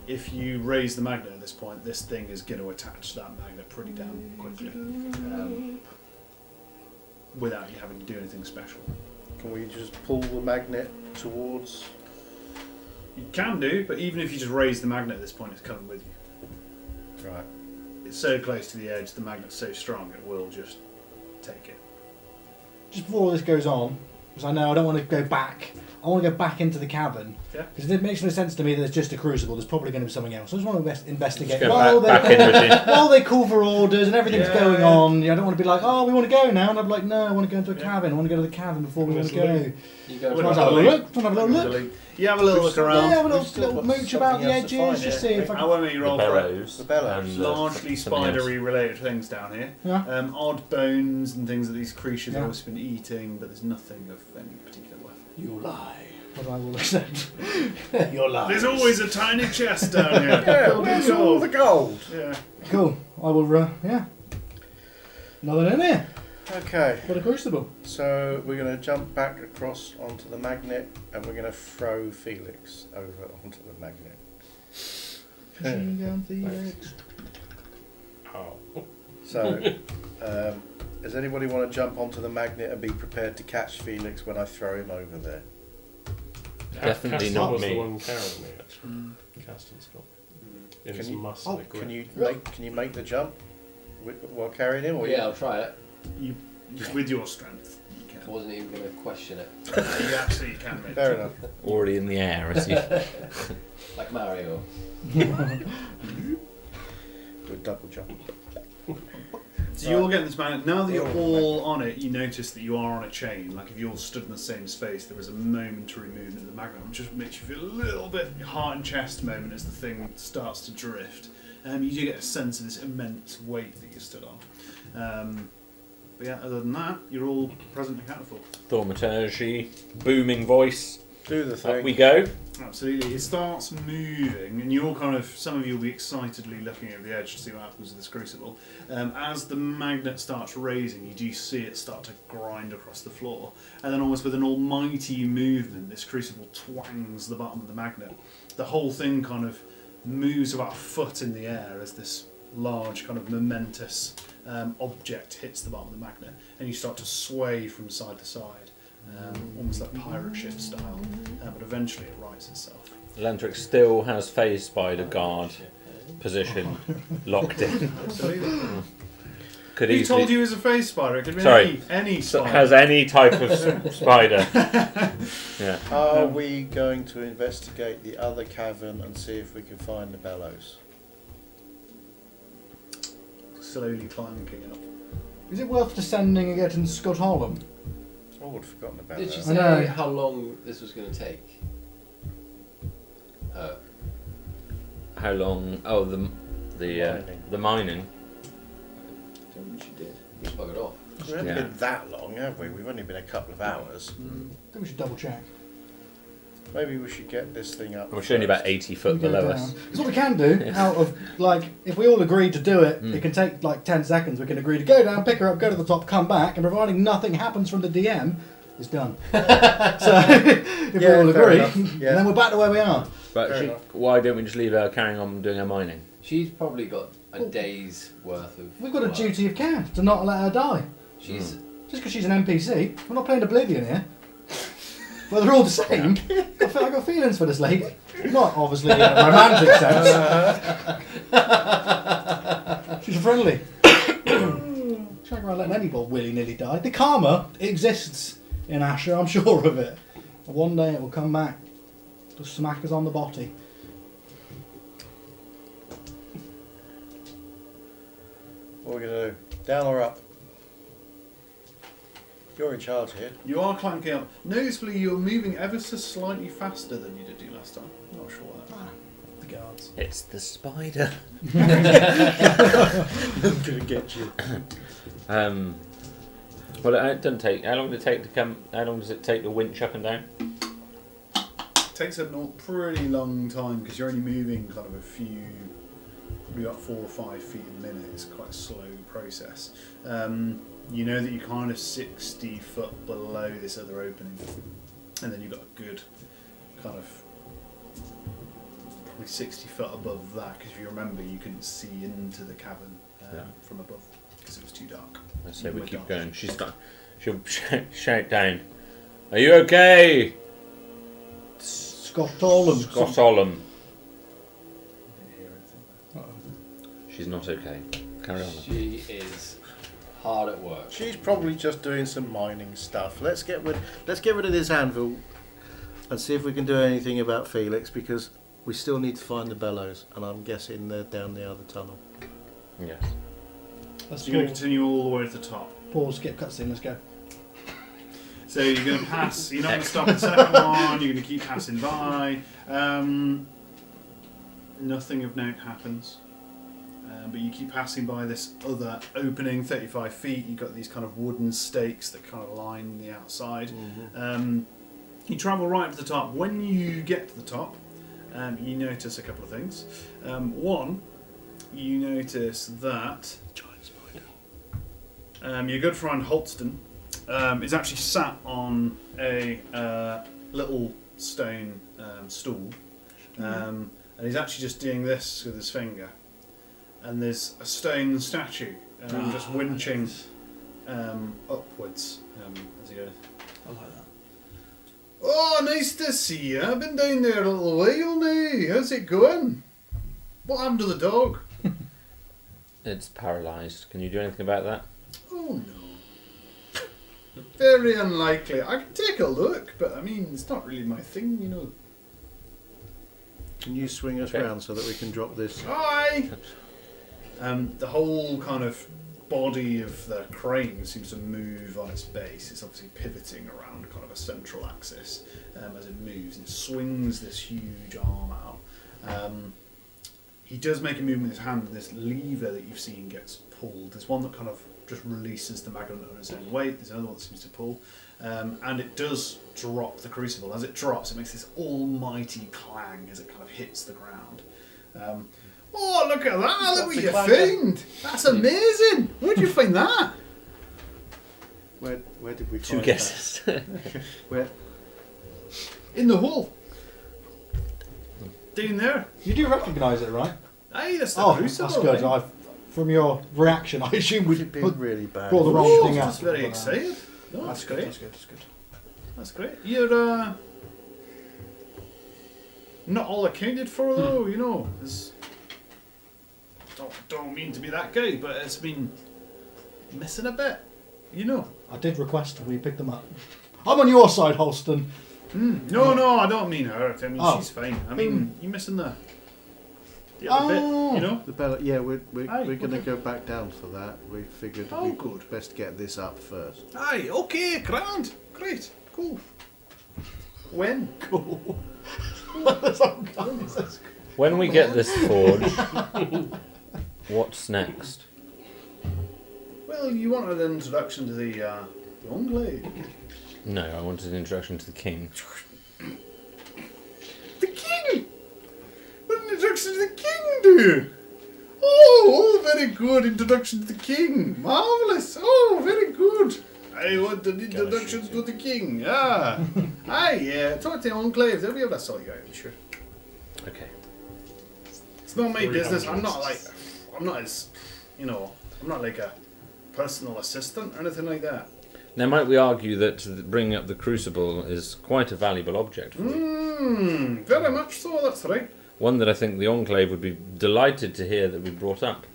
if you raise the magnet at this point, this thing is going to attach that magnet pretty damn quickly, without you having to do anything special. Can we just pull the magnet towards? You can do, but even if you just raise the magnet at this point, it's coming with you. Right. It's so close to the edge, the magnet's so strong, it will just take it. Just before all this goes on, because I know I don't want to go back. I want to go back into the cavern. Yeah. Because it makes no sense to me that it's just a crucible. There's probably going to be something else. I just want to investigate. Just go While back in with you. while they call for orders and everything's Yeah. going on, I don't want to be like, oh, we want to go now. And I'm like, no, I want to go into a Yeah. cavern. I want to go to the cavern before we want to Let's go. look. You go Well, Let's have have a a look. look. Want to have a little look? You have a little look around. Yeah, have a We've still little got mooch about the something else to edges, find just here. see if I I can. won't make you The roll for it. bellows. The bellows. and, Largely something else. spidery related things down here. Yeah. Odd bones and things that these creatures Yeah. have always been eating, but there's nothing of any particular weapon. You lie. But I will accept. You're lying. There's always a tiny chest down here. Yeah, filled with where's all the gold? Yeah. Cool. I will. Yeah. Nothing in here. Okay, But a crucible. so we're going to jump back across onto the magnet and we're going to throw Felix over onto the magnet. Machine gun Felix. Oh. So, does anybody want to jump onto the magnet and be prepared to catch Felix when I throw him over there? Definitely Caston not was me. the one carrying me, actually. Caston's got in his Can you- muscle Can grip. you make the jump while carrying him? Or Well, yeah, I'll try it. You, with your strength, you I can. wasn't even going to question it. You absolutely can, mate. Fair enough. Already in the air, as you. Like Mario. Do a double jump. So you're getting this magnet. Now that you're all on it, you notice that you are on a chain. Like if you all stood in the same space, there is a momentary movement of the magnet, which just makes you feel a little bit heart and chest moment as the thing starts to drift. You do get a sense of this immense weight that you're stood on. But yeah, other than that, you're all present and accounted for. Thaumaturgy, booming voice. Do the Up thing. we go. Absolutely. It starts moving, and you're kind of, some of you will be excitedly looking over the edge to see what happens with this crucible. As the magnet starts raising, you do see it start to grind across the floor, and then almost with an almighty movement, this crucible twangs the bottom of the magnet. The whole thing kind of moves about a foot in the air as this large kind of momentous object hits the bottom of the magnet, and you start to sway from side to side. Almost like pirate ship style, but eventually it rights itself. Lentrix still has phase spider guard position locked in. Absolutely. Could Who easily told you it was a phase spider? It could be Sorry. any so spider. has any type of spider. Yeah. Are we going to investigate the other cavern and see if we can find the bellows? Slowly clanking up. Is it worth descending and getting Scott Harlem? Oh, I'd forgotten about Did she that. I know. say how long this was going to take? How long? Oh, the Mining. the mining. I don't think she did. We buggered off. We haven't Yeah. been that long, have we? We've only been a couple of hours. I think we should double check. Maybe we should get this thing up. We're only about first. 80 foot We go below down. us. It's what we can do. Out of like, if we all agree to do it, it can take like 10 seconds. We can agree to go down, pick her up, go to the top, come back, and providing nothing happens from the DM, it's done. So if we Yeah, all fair agree, enough. Yeah. then we're back to where we are. But Fair enough. why don't we just leave her carrying on doing her mining? She's probably got a day's worth of. We've got a work. duty of care to not let her die. She's. Just because she's an NPC, we're not playing Oblivion here. Well, they're all the same. I've got feelings for this lady. Not obviously in a romantic sense. She's friendly. She's not going to let anybody willy-nilly die. The karma exists in Asher, I'm sure of it. And one day it will come back to smack us on the body. What are we going to do? Down or up? You're in charge here. You are clanking up. Noticeably, you're moving ever so slightly faster than you did do last time. Not sure what that. The guards. It's the spider. I'm going to get you. Well, it doesn't take. How long does it take to come? How long does it take to winch up and down? It takes a pretty long time because you're only moving kind of a few, probably about 4 or 5 feet a minute. It's quite a slow process. You know that you're kind of 60 foot below this other opening, and then you've got a good kind of probably 60 foot above that, because if you remember, you couldn't see into the cavern from above because it was too dark. I say we We're keep dark. going. She'll shout down. Are you okay, Scott Tolan. Scott Olam? Didn't hear anything. She's not okay. Carry on. She is hard at work. She's probably just doing some mining stuff. Let's get rid of this anvil and see if we can do anything about Felix, because we still need to find the bellows, and I'm guessing they're down the other tunnel. Yes. Let's So you're going to pause, continue all the way to the top. skip cutscene, let's go. So you're going to pass, you're not going to stop at the second one, you're going to keep passing by. Nothing of note happens. But you keep passing by this other opening, 35 feet. You've got these kind of wooden stakes that kind of line the outside. You travel right up to the top. When you get to the top, you notice a couple of things. One, you notice that your good friend Holston is actually sat on a little stone stool, and he's actually just doing this with his finger. And there's a stone statue just winching upwards as he goes. I like that. Oh, nice to see you. I've been down there a little while now. How's it going? What happened to the dog? It's paralysed. Can you do anything about that? Oh no. Very unlikely. I can take a look, but I mean, it's not really my thing, you know. Can you swing us Okay. round so that we can drop this? Hi! The whole kind of body of the crane seems to move on its base. It's obviously pivoting around kind of a central axis as it moves. It swings this huge arm out. He does make a movement with his hand, and this lever that you've seen gets pulled. There's one that kind of just releases the magnet on its own weight. There's another one that seems to pull. And it does drop the crucible. As it drops, it makes this almighty clang as it kind of hits the ground. Oh, look at that! Look what you found! That's amazing! Where'd you find that? Where did we Two find guesses. that? Where? In the hole. Down there. You do recognise it, right? Aye, that's the Oh, crucible. that's good. right? From your reaction, I assume we Would it be put really bad? brought the wrong Oh, thing that's up. very excited. No, that's great. That's good. That's good. That's great. You're not all accounted for though, you know. Don't mean to be that guy, but it's been missing a bit, you know. I did request we pick them up. I'm on your side, Holston. No, I don't mean her. I mean Oh. she's fine. I mean you're missing the other bit, you know. The bell. Yeah, we're Aye, going to okay. go back down for that. We figured Oh, we'd good. best get this up first. Aye, okay, grand, great, cool. When? Cool. That's all guys. When we get this forge, what's next? Well, you wanted an introduction to the Enclave. No, I wanted an introduction to the king. The king! What an introduction to the king do? Oh, very good introduction to the king. Marvellous. Oh, very good. I want an introduction to the king. Ah. Aye, talk to the Enclave. They'll be able to sort you out, I'm sure. Okay. It's not my business. I'm not as, you know, I'm not like a personal assistant or anything like that. Now, might we argue that bringing up the crucible is quite a valuable object for you? Very much so, that's right. One that I think the Enclave would be delighted to hear that we brought up.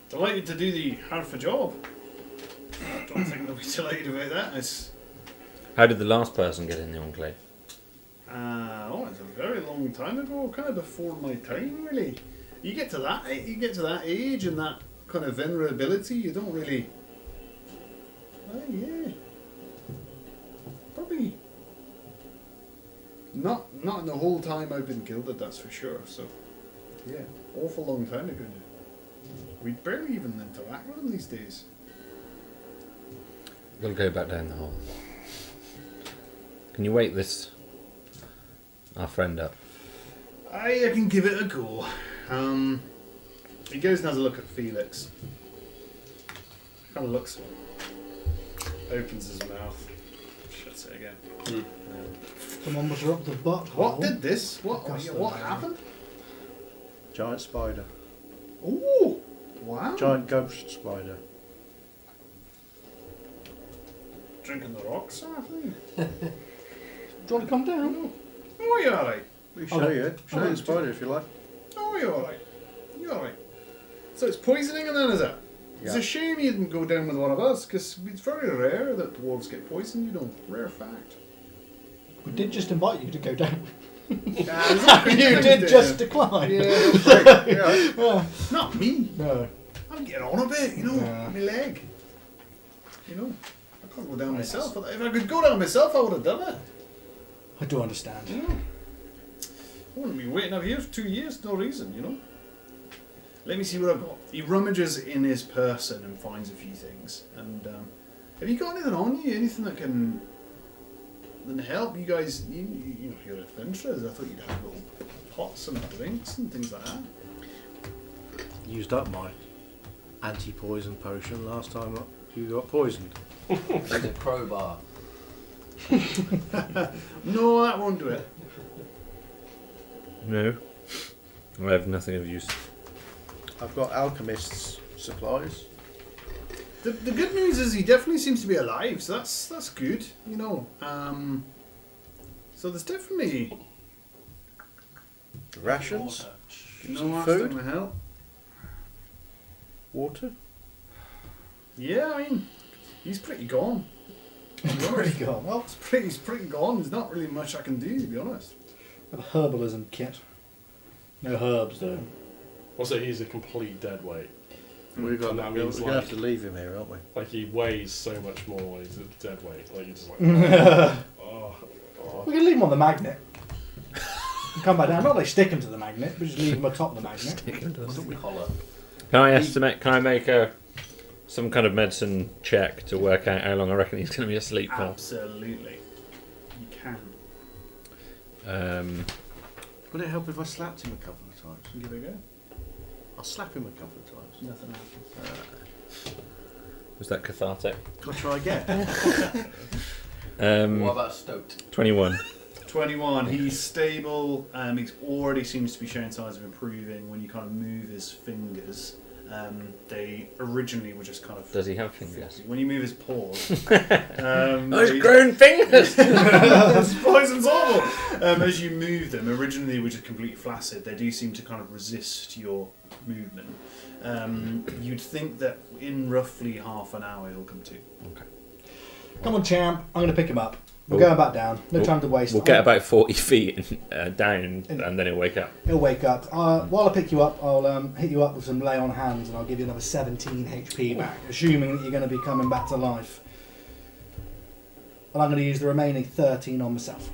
Delighted to do the half a job. don't think they'll be delighted about that. It's, How did the last person get in the enclave? it's a very long time ago, kind of before my time, really. You get to that age and that kind of vulnerability, you don't really. Yeah. Probably. Not in the whole time I've been gilded, that's for sure. So, yeah, awful long time ago now. We barely even interact with them these days. We'll go back down the hall. Can you wake our friend up? I can give it a go. He goes and has a look at Felix. Kind of looks at him. Opens his mouth. Shuts it again. Someone was up the butt. What did this? What Gusto. happened? Giant spider. Ooh! Wow. Giant ghost spider. Drinking the rocks, I think. Do you want to come down? Oh, you're alright. We show you. Show you the spider if you like. Oh, you're alright. You're alright. So it's poisoning and then is it? It's Yeah. a shame you didn't go down with one of us, because it's very rare that dwarves get poisoned, you know. Rare fact. We did just invite you to go down. You You did just decline. Yeah. Yeah. Yeah. Not me. No. I'm getting on a bit, you know. Yeah. My leg. You know. I can't go down myself. If I could go down myself, I would have done it. I do understand. You know. I wouldn't be waiting up here for 2 years, no reason, you know. Let me see what I've got. He rummages in his person and finds a few things. And have you got anything on you? Anything that can help you guys? You know, you're adventurers. I thought you'd have little pots and drinks and things like that. Used up my anti-poison potion last time you got poisoned. There's a crowbar. No, that won't do it. No. I have nothing of use. I've got alchemist's supplies. The good news is he definitely seems to be alive, so that's good, you know. So there's definitely Rations, no food? to help. water. Yeah, I mean, he's pretty gone. Pretty gone. Well, He's pretty gone. There's not really much I can do, to be honest. got a herbalism kit. No herbs though. Also, he's a complete dead weight. We've got. And that We're means, gonna have like- to leave him here, aren't we? Like, he weighs so much more when he's a dead weight. Like, you're just like, oh. We can leave him on the magnet. And come back down. Not like stick him to the magnet, but just leave him atop the magnet. Collar. Can I estimate? Can I make some kind of medicine check to work out how long I reckon he's going to be asleep for? Absolutely. You can. Would it help if I slapped him a couple of times? Give it a go. I'll slap him a couple of times. Nothing happens. Was that cathartic? I'll try again. What about stoked? 21. 21. He's stable. He already seems to be showing signs of improving. When you kind of move his fingers, they originally were just kind of. Does he have fingers? When you move his paws, Those grown fingers! this poison's awful. As you move them, originally they were just completely flaccid. They do seem to kind of resist your movement. You'd think that in roughly half an hour he'll come to. Okay. Come on, champ. I'm going to pick him up. We're We'll- going back down. No time to waste. We'll get about 40 feet down and then he'll wake up. He'll wake up. While I pick you up, I'll hit you up with some lay on hands and I'll give you another 17 HP back, assuming that you're going to be coming back to life. And I'm going to use the remaining 13 on myself.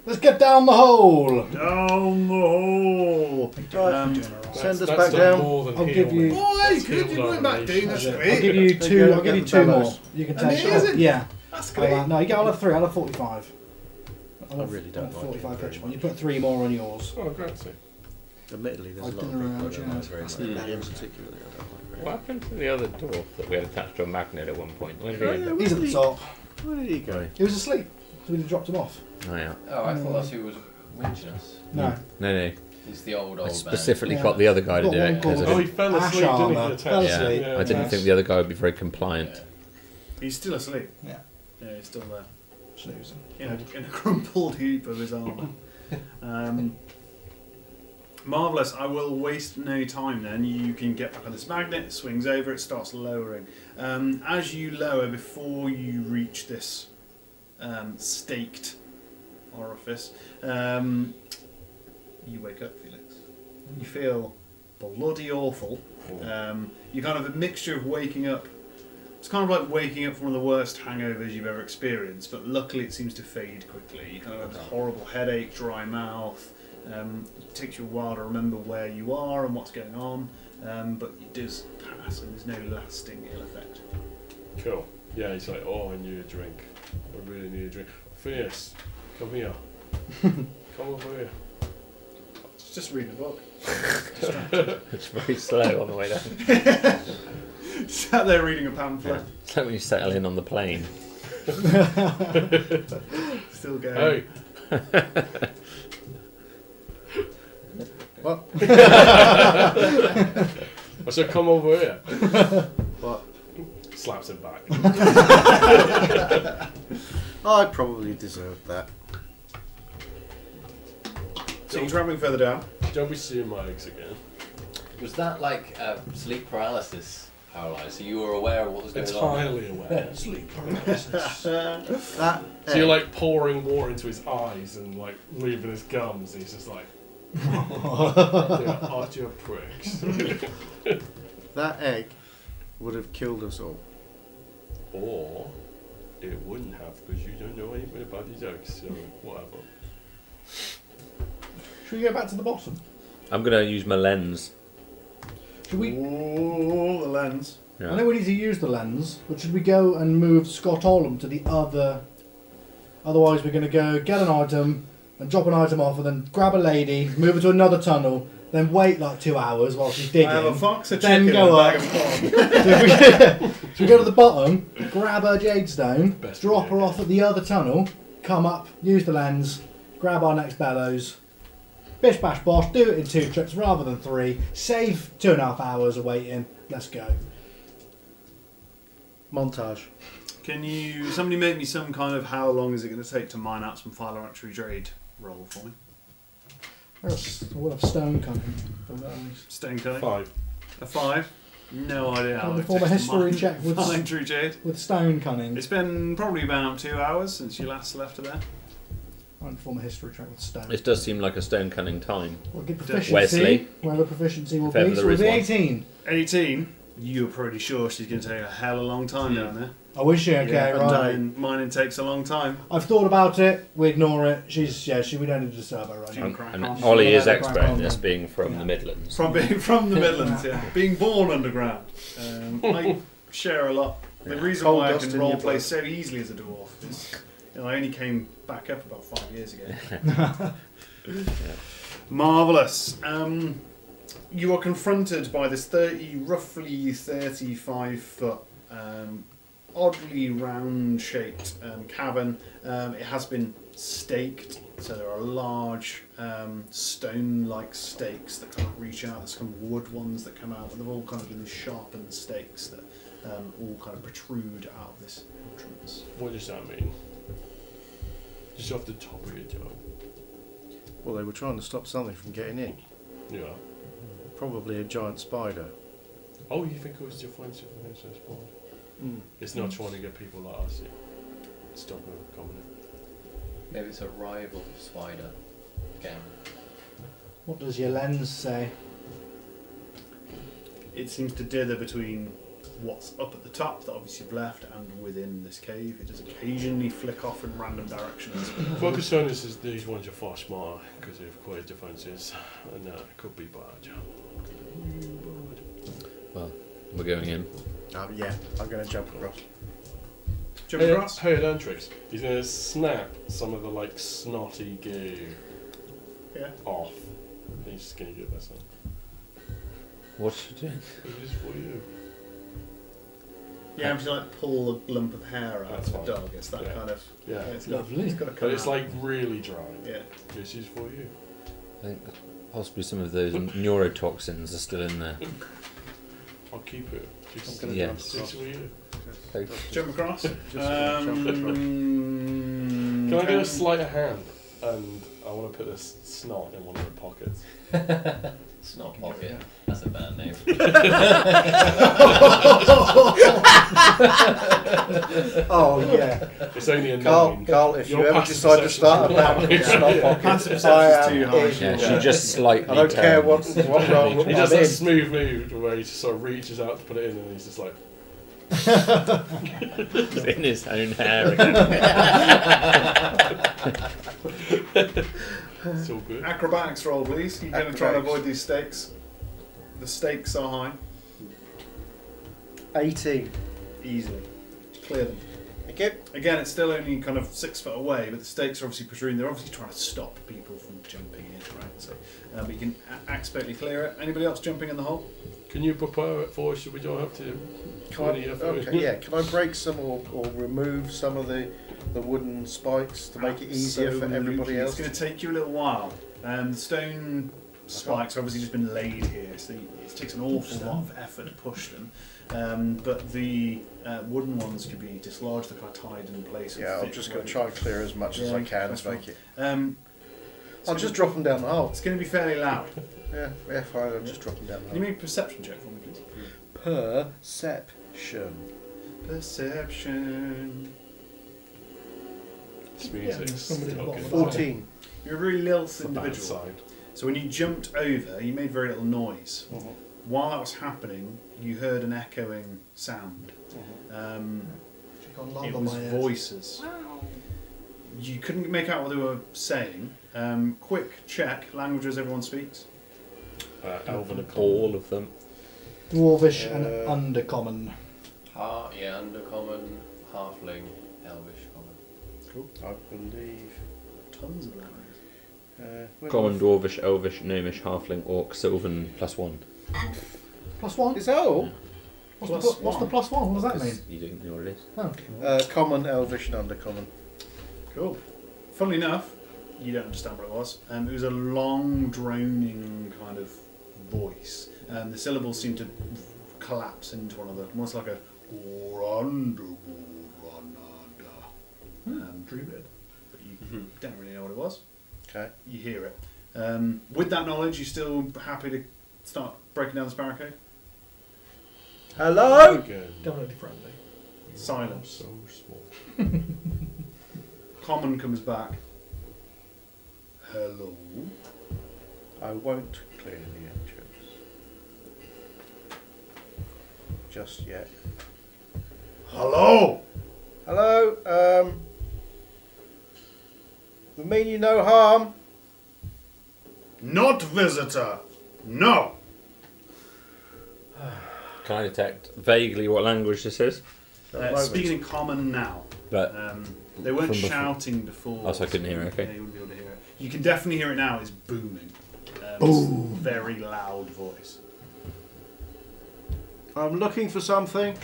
Let's get down the hole! Down the hole. Send us That's back done down. more than I'll heal give you- me. Boy, That's good, healed you're going back down, that's domination. great. I'll give you There two. you go, I'll give you get two them more. bellows. You can take. Amazing. Yeah. That's great. No, you get. I'll have three. I'll have 45. I really don't like 45 it very each much. one. You put 3 more on yours. Oh, great. See. Admittedly, there's I a lot of don't know people how I don't to like ask. very much. Him particularly, I don't like very What happened to the other dwarf that we had attached to a magnet at one point? Where did he Oh, end yeah. up? He's at the top. Where did he go? He was asleep, so we dropped him off. Oh, yeah. Oh, I thought that's who was winching us. No. No. He's the old I man. specifically Yeah. got the other guy to Got do one it because called- I Oh, he didn't, fell Ash asleep, didn't he? armour. Attached? Fell yeah, asleep. I didn't think the other guy would be very compliant. He's still asleep. Yeah. Yeah, he's still there. Snoozing. In a crumpled heap of his armour. Marvellous. I will waste no time then. You can get back on this magnet, it swings over, it starts lowering. As you lower, before you reach this staked orifice, you wake up, Felix. You feel bloody awful. You're kind of a mixture of waking up. It's kind of like waking up from one of the worst hangovers you've ever experienced, but luckily it seems to fade quickly. You kind of have this horrible headache, dry mouth. It takes you a while to remember where you are and what's going on, but it does pass and there's no lasting ill effect. Cool. Yeah, he's like, oh, I need a drink. I really need a drink. Phineas, come here. Come over here. Just reading a book. It's very slow on the way down. Sat there reading a pamphlet. It's like when you settle in on the plane. Still going. Hey. What? I said, come over here. What? Slaps him back. I probably deserved that. So you're travelling further down. Don't be seeing my eggs again. Was that like sleep paralysis paralysis? So you were aware of what was going on? Entirely aware. Sleep paralysis. That So you're like pouring water into his eyes and like leaving his gums, and he's just like, yeah, aren't you pricks? that egg would have killed us all. Or it wouldn't have, because you don't know anything about these eggs, so whatever. Should we go back to the bottom? I'm going to use my lens. Should we? Oh, the lens. Yeah. I know we need to use the lens, but should we go and move Scott Olam to the other? Otherwise, we're going to go get an item and drop an item off, and then grab a lady, move her to another tunnel, then wait like 2 hours while she's digging. I have a fox, a then chicken, go and a up. bag of corn. So we go to the bottom, grab her jade stone, Best drop her idea. off at the other tunnel, come up, use the lens, grab our next bellows, bish bash bosh, do it in 2 trips rather than 3, save 2.5 hours of waiting. Let's go. Montage. Can you, somebody make me some kind of how long is it going to take to mine out some phylometry jade roll for me? What of stone cutting? Stone cutting. 5. A 5. No idea how Can we long it perform a takes to history mine check with phylometry jade. stone cunning? It's been probably about 2 hours since you last left her there. I can perform a history check with stone. This does seem like a stone cunning time. We'll get proficiency. Wesley. Where the proficiency will If ever be. So there it'll be is one. 18. 18. You're pretty sure she's going to take a hell of a long time down there. Oh, is she? Okay, Yeah, right. mining takes a long time. I've thought about it. We ignore it. We don't need to disturb her right She now. can crack And on. Ollie is Crack expert on in this, then. being from Yeah. the Midlands. From being from the Midlands, yeah. Being born underground. I share a lot. The reason Coal why I dust can in your roleplay blood. so easily as a dwarf is I only came back up about 5 years ago. Marvellous. You are confronted by this roughly 35 foot, oddly round-shaped cavern. It has been staked, so there are large stone-like stakes that kind of reach out. There's kind of wood ones that come out, and they've all kind of been sharpened stakes that all kind of protrude out of this entrance. What does that mean? Just off the top of your tongue. Well, they were trying to stop something from getting in. Yeah. Probably a giant spider. Oh, you think it was defensive against this board? It's not trying to get people like us to stop them coming in. Maybe it's a rival spider. Again. What does your lens say? It seems to dither between what's up at the top that obviously you've left and within this cave. It does occasionally flick off in random directions. Focus on this is these ones are far smarter because they've quite defences, and it could be bad. Well, we're going in. Yeah, I'm going to jump across. Jump across? Hey, Dantrix, he's going to snap some of the like snotty goo off. And he's just going to give that some. What's she doing? It is for you. Yeah, I'm just like pull a lump of hair out That's of fine. the dog. It's that Yeah. kind of. Yeah. It's Lovely. It's got to come But it's out. like really dry. Yeah. This is for you. I think possibly some of those neurotoxins are still in there. I'll keep it. Just, I'm gonna Yeah. jump This across. is for you. Jump across. Just jump across. Can I get a sleight of hand? And I'll want to put this snot in one of the pockets. Snot Pocket. That's a bad name. Oh yeah. It's only a Carl, 9. Carl, if Your you ever passive decide to perception's start a too high. band with Snot Pocket, Passive I perception's am too high. in. Yeah, she just slightly. I don't care turns. what role He I'm does that in. smooth move where he just sort of reaches out to put it in, and he's just like, It's in his own hair again. it's all good. Acrobatics roll, please. You're going to try and Acrobatics. avoid these stakes. The stakes are high. 18. Easily. Clear them. Okay. Again, it's still only kind of 6 foot away, but the stakes are obviously protruding. They're obviously trying to stop people from jumping in, right? So, but you can expertly clear it. Anybody else jumping in the hole? Can you prepare it for us? Should we don't have to? Can I, okay, yeah. Can I break some or remove some of the wooden spikes to make it easier for everybody Absolutely. else? It's going to take you a little while. The stone spikes have obviously just been laid here, so it takes an awful lot of effort to push them. But the wooden ones can be dislodged, they're kind of tied in place. Yeah, I'm just going to try and clear as much as I can that's to make it. It's I'll just drop them down the hole. going to be fairly loud. Yeah, fine. I'll just drop them down the Can you hole. make a perception check for me, please? Perception. Perception. It's music. somebody at the bottom of the 14. You're a very lilth The bad individual. side. So when you jumped over, you made very little noise. Mhm. While that was happening, you heard an echoing sound. It was voices. You couldn't make out what they were saying. Quick check, languages everyone speaks. Elven and All of them. Dwarvish and Undercommon. Yeah, Undercommon, Halfling, Elvish Common. Cool. I believe. Tons of languages. Common, Dwarvish, Elvish, Gnomish, Halfling, Orc, Sylvan, +1. +1? Is that all? What's the +1? What does that mean? You don't know what it is. Oh. Common, Elvish, and Undercommon. Cool. Funnily enough, you don't understand what it was. It was a long, droning kind of voice. The syllables seemed to collapse into one another, almost like a Druid. But you don't really know what it was. Okay. You hear it. With that knowledge, you still happy to start breaking down this barricade? Hello? Again. Definitely friendly. Silence. So small. Common comes back. Hello. I won't clear the entrance. Just yet. Hello. Hello? We mean you no harm. Not visitor. No. Can I detect vaguely what language this is? Speaking in common now. But They weren't From before. shouting before. Oh, so I couldn't hear it, okay. Yeah, you wouldn't be able to hear it. You can definitely hear it now. It's booming. Boom. It's a very loud voice. I'm looking for something.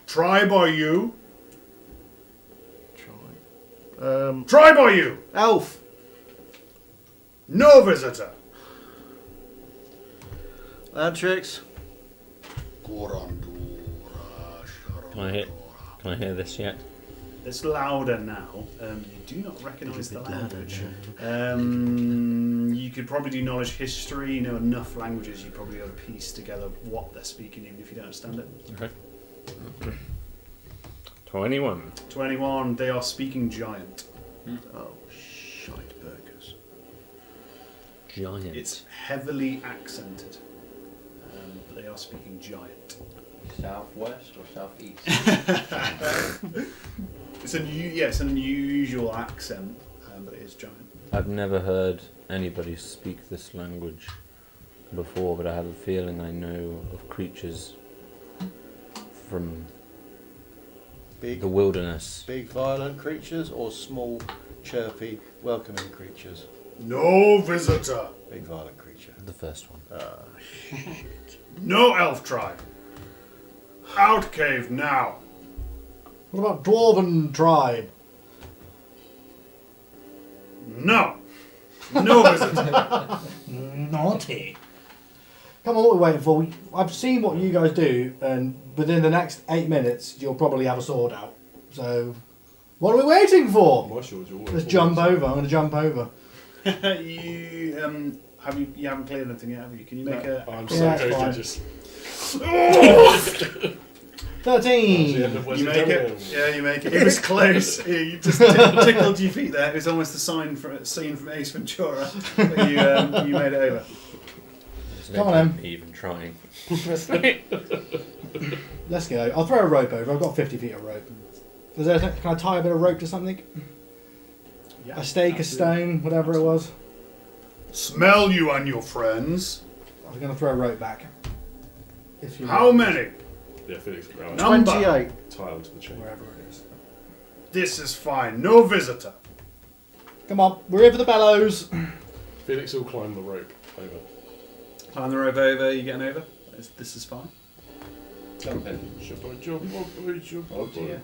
Tribe are you? Try. Tribe are you? Elf. No visitor. Landtrix. can I hear this yet? It's louder now. You do not recognise the language. You could probably do knowledge history. You know enough languages. You probably able to piece together what they're speaking, even if you don't understand it. Okay. 21. 21. They are speaking giant. Oh, shite burgers. Giant. It's heavily accented, but they are speaking giant. Southwest or southeast? It's an unusual accent, but it is giant. I've never heard anybody speak this language before, but I have a feeling I know of creatures from Big, the wilderness. big violent creatures or small, chirpy, welcoming creatures? No visitor. Big violent creature. The first one. No elf tribe. Out cave now. What about Dwarven tribe? No. No visitor. Naughty. Come on, what are we waiting for? I've seen what you guys do, and within the next 8 minutes, you'll probably have a sword out. So, What are we waiting for? My sword's always Let's jump over. I'm going to jump over. you haven't cleared anything yet, have you? Can you make a? I'm Yeah, so fine. just. 13. You make it. Yeah, you make it. It was close. You just tickled your feet there. It was almost a scene from Ace Ventura. But you made it over. There's Come on, no Em. point even trying. Let's go. I'll throw a rope over. I've got 50 feet of rope. Can I tie a bit of rope to something? Yeah, A stake, a stone, whatever it was. Smell you and your friends. I was going to throw a rope back. If you How many? Yeah, Felix, grab No. Number. 28. tie onto the chain. Wherever it is. This is fine. No visitor. Come on, we're here for the bellows. Felix will climb the rope over. Climb the rope over. You getting over? This is fine. Jump in. Oh dear.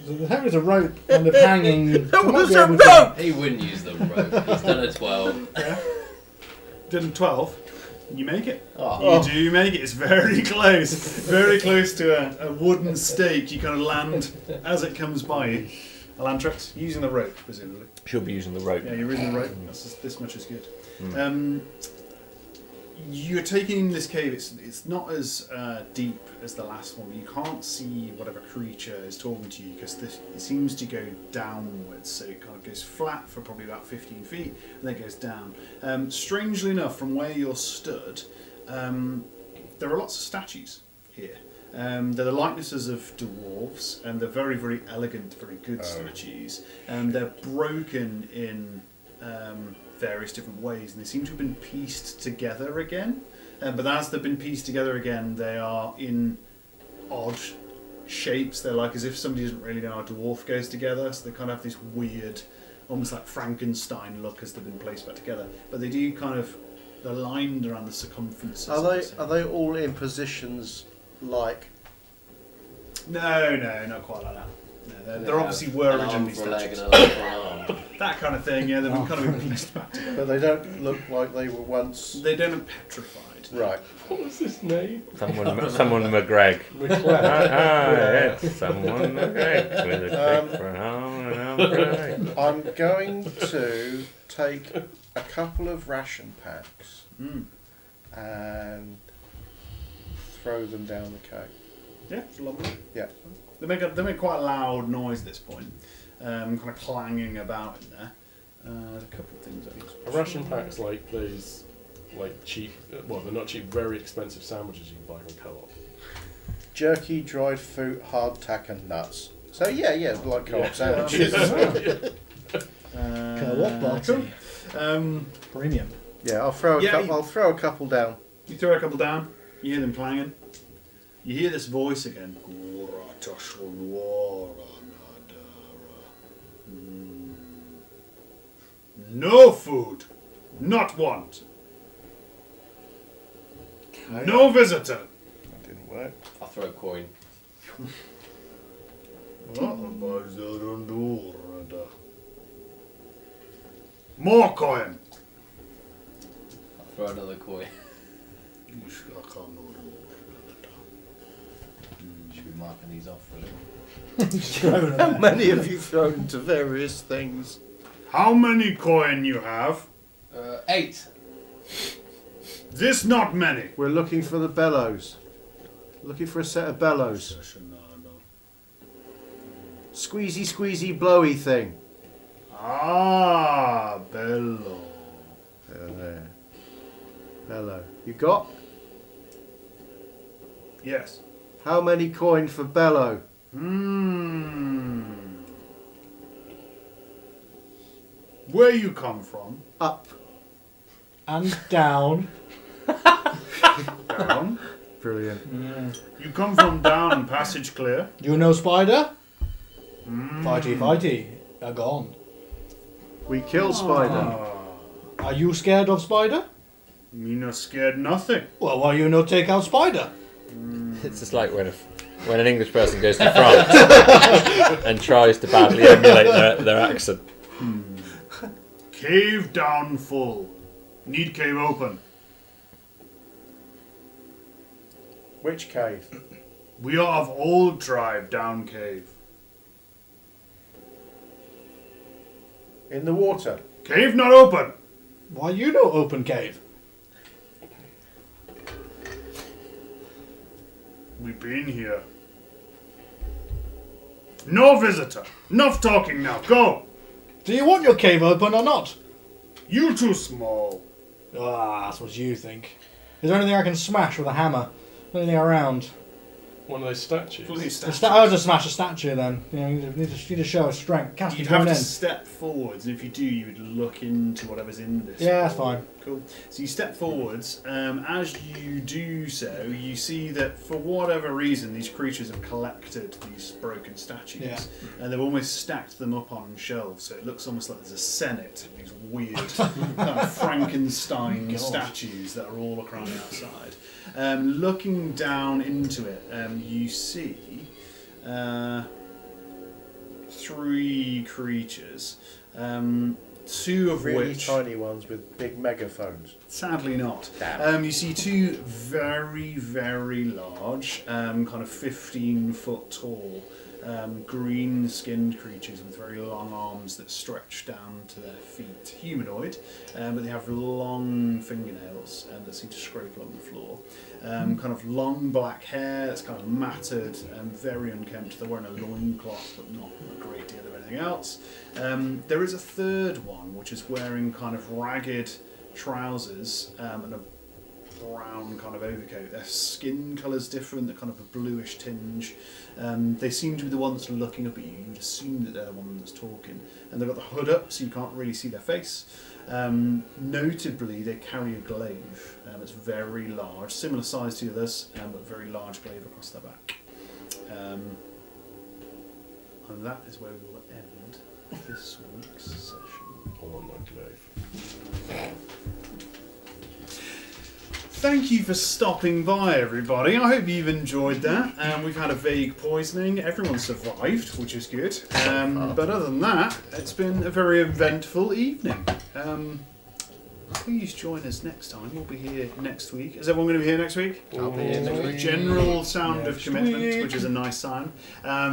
There is a rope kind of hanging. That I might was be a able to- rope! He wouldn't use the rope. He's done a 12. Done 12. You make it. Oh. You do make it. It's very close. Very close to a wooden stake. You kind of land as it comes by you. Alantrax, using the rope, presumably. She'll be using the rope. Yeah, you're using the rope. This much is good. You're taking in this cave. It's not as deep as the last one. You can't see whatever creature is talking to you because it seems to go downwards. So it kind of goes flat for probably about 15 feet and then it goes down. Strangely enough, from where you're stood, there are lots of statues here. They're the likenesses of dwarves, and they're very, very elegant, very good statues. They're broken in various different ways, and they seem to have been pieced together again. But as they've been pieced together again, they are in odd shapes. They're like as if somebody doesn't really know how a dwarf goes together, so they kind of have this weird, almost like Frankenstein look as they've been placed back together. But they do kind of, they're lined around the circumferences. Are they all in positions like? No, not quite like that. No, they're obviously were an arm originally for a leg and statues. a leg for an arm. That kind of thing, yeah, they've been kind of been placed back together. But they don't look like they were once. They don't look petrified. Right. What was his name? Someone McGregor. Yes, someone McGregor with a kick for an arm and an arm for a leg. I'm going to take a couple of ration packs and throw them down the cave. Yeah, it's lovely. Yeah. They make quite a loud noise at this point, kind of clanging about in there. There's a couple of things I think. A ration pack's like those, like cheap, well, they're not cheap, very expensive sandwiches you can buy from Co-op. Jerky, dried fruit, hardtack, and nuts. So yeah, like co-op Yeah. sandwiches. Co-op party. Premium. Yeah, I'll throw Yeah, I'll throw a couple down. You throw a couple down. You hear them clanging. You hear this voice again. No food, not want. No visitor. That didn't work. I'll throw a coin. More coin. I'll throw another coin. Should be marking these off for a little. How many have you thrown to various things? How many coin you have? 8. This not many. We're looking for the bellows. Looking for a set of bellows. Squeezy, squeezy, blowy thing. Ah, bello. There. Bellow. You got? Yes. How many coin for bellow? Where you come from? Up. And down. Down. Brilliant. You come from down, passage clear. You know Spider? Fighty. Are gone. We killed Spider. Are you scared of Spider? Me not scared nothing. Well, why you not take out Spider? It's just like when an English person goes to France and tries to badly emulate their accent. Cave down full. Need cave open. Which cave? We are of old tribe down cave. In the water. Cave not open. Why you don't open cave? We've been here. No visitor. Enough talking now. Go. Do you want your cave open or not? You too small. Ah, that's what you think. Is there anything I can smash with a hammer? Anything around? One of those statues. I'll just smash a statue then. You know, you need to show a strength. Cast You'd me have going to in. step forwards, and if you do, you would look into whatever's in this. Yeah, that's fine. Cool. So you step forwards. As you do so, you see that for whatever reason, these creatures have collected these broken statues, Yeah. and they've almost stacked them up on shelves. So it looks almost like there's a senate of these weird kind of Frankenstein God. statues that are all around the outside. Looking down into it, you see 3 creatures. 2 of Really which, tiny ones with big megaphones. sadly not. Damn. You see 2 very, very large, kind of 15-foot tall, green-skinned creatures with very long arms that stretch down to their feet. Humanoid, but they have long fingernails that seem to scrape along the floor. Kind of long black hair that's kind of matted and very unkempt. They're wearing a loincloth, but not a great deal of anything else. There is a third one which is wearing kind of ragged trousers and a brown kind of overcoat. Their skin colour's different, they're kind of a bluish tinge. They seem to be the one that's looking up at you. You'd assume that they're the one that's talking. And they've got the hood up so you can't really see their face. Notably, they carry a glaive. It's very large, similar size to the others, but very large glaive across their back. And that is where we will end this week's session. Oh, my glaive. Thank you for stopping by, everybody. I hope you've enjoyed that. We've had a vague poisoning. Everyone survived, which is good. But other than that, it's been a very eventful evening. Please join us next time. We'll be here next week. Is everyone going to be here next week? I'll be here next week. General sound of Next commitment, week. which is a nice sign.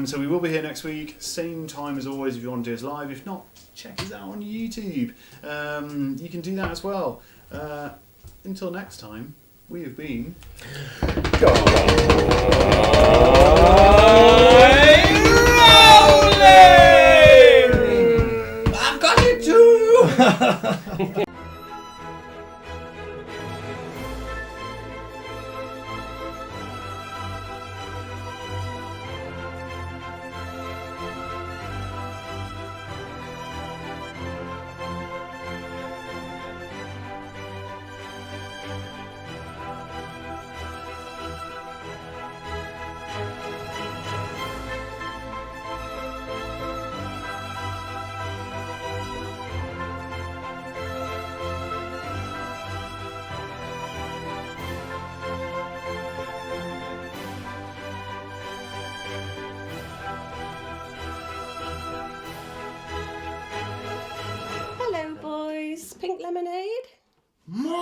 So we will be here next week. Same time as always if you want to do us live. If not, check us out on YouTube. You can do that as well. Until next time, we have been... I've got it too! Hello, boys. Pink lemonade? More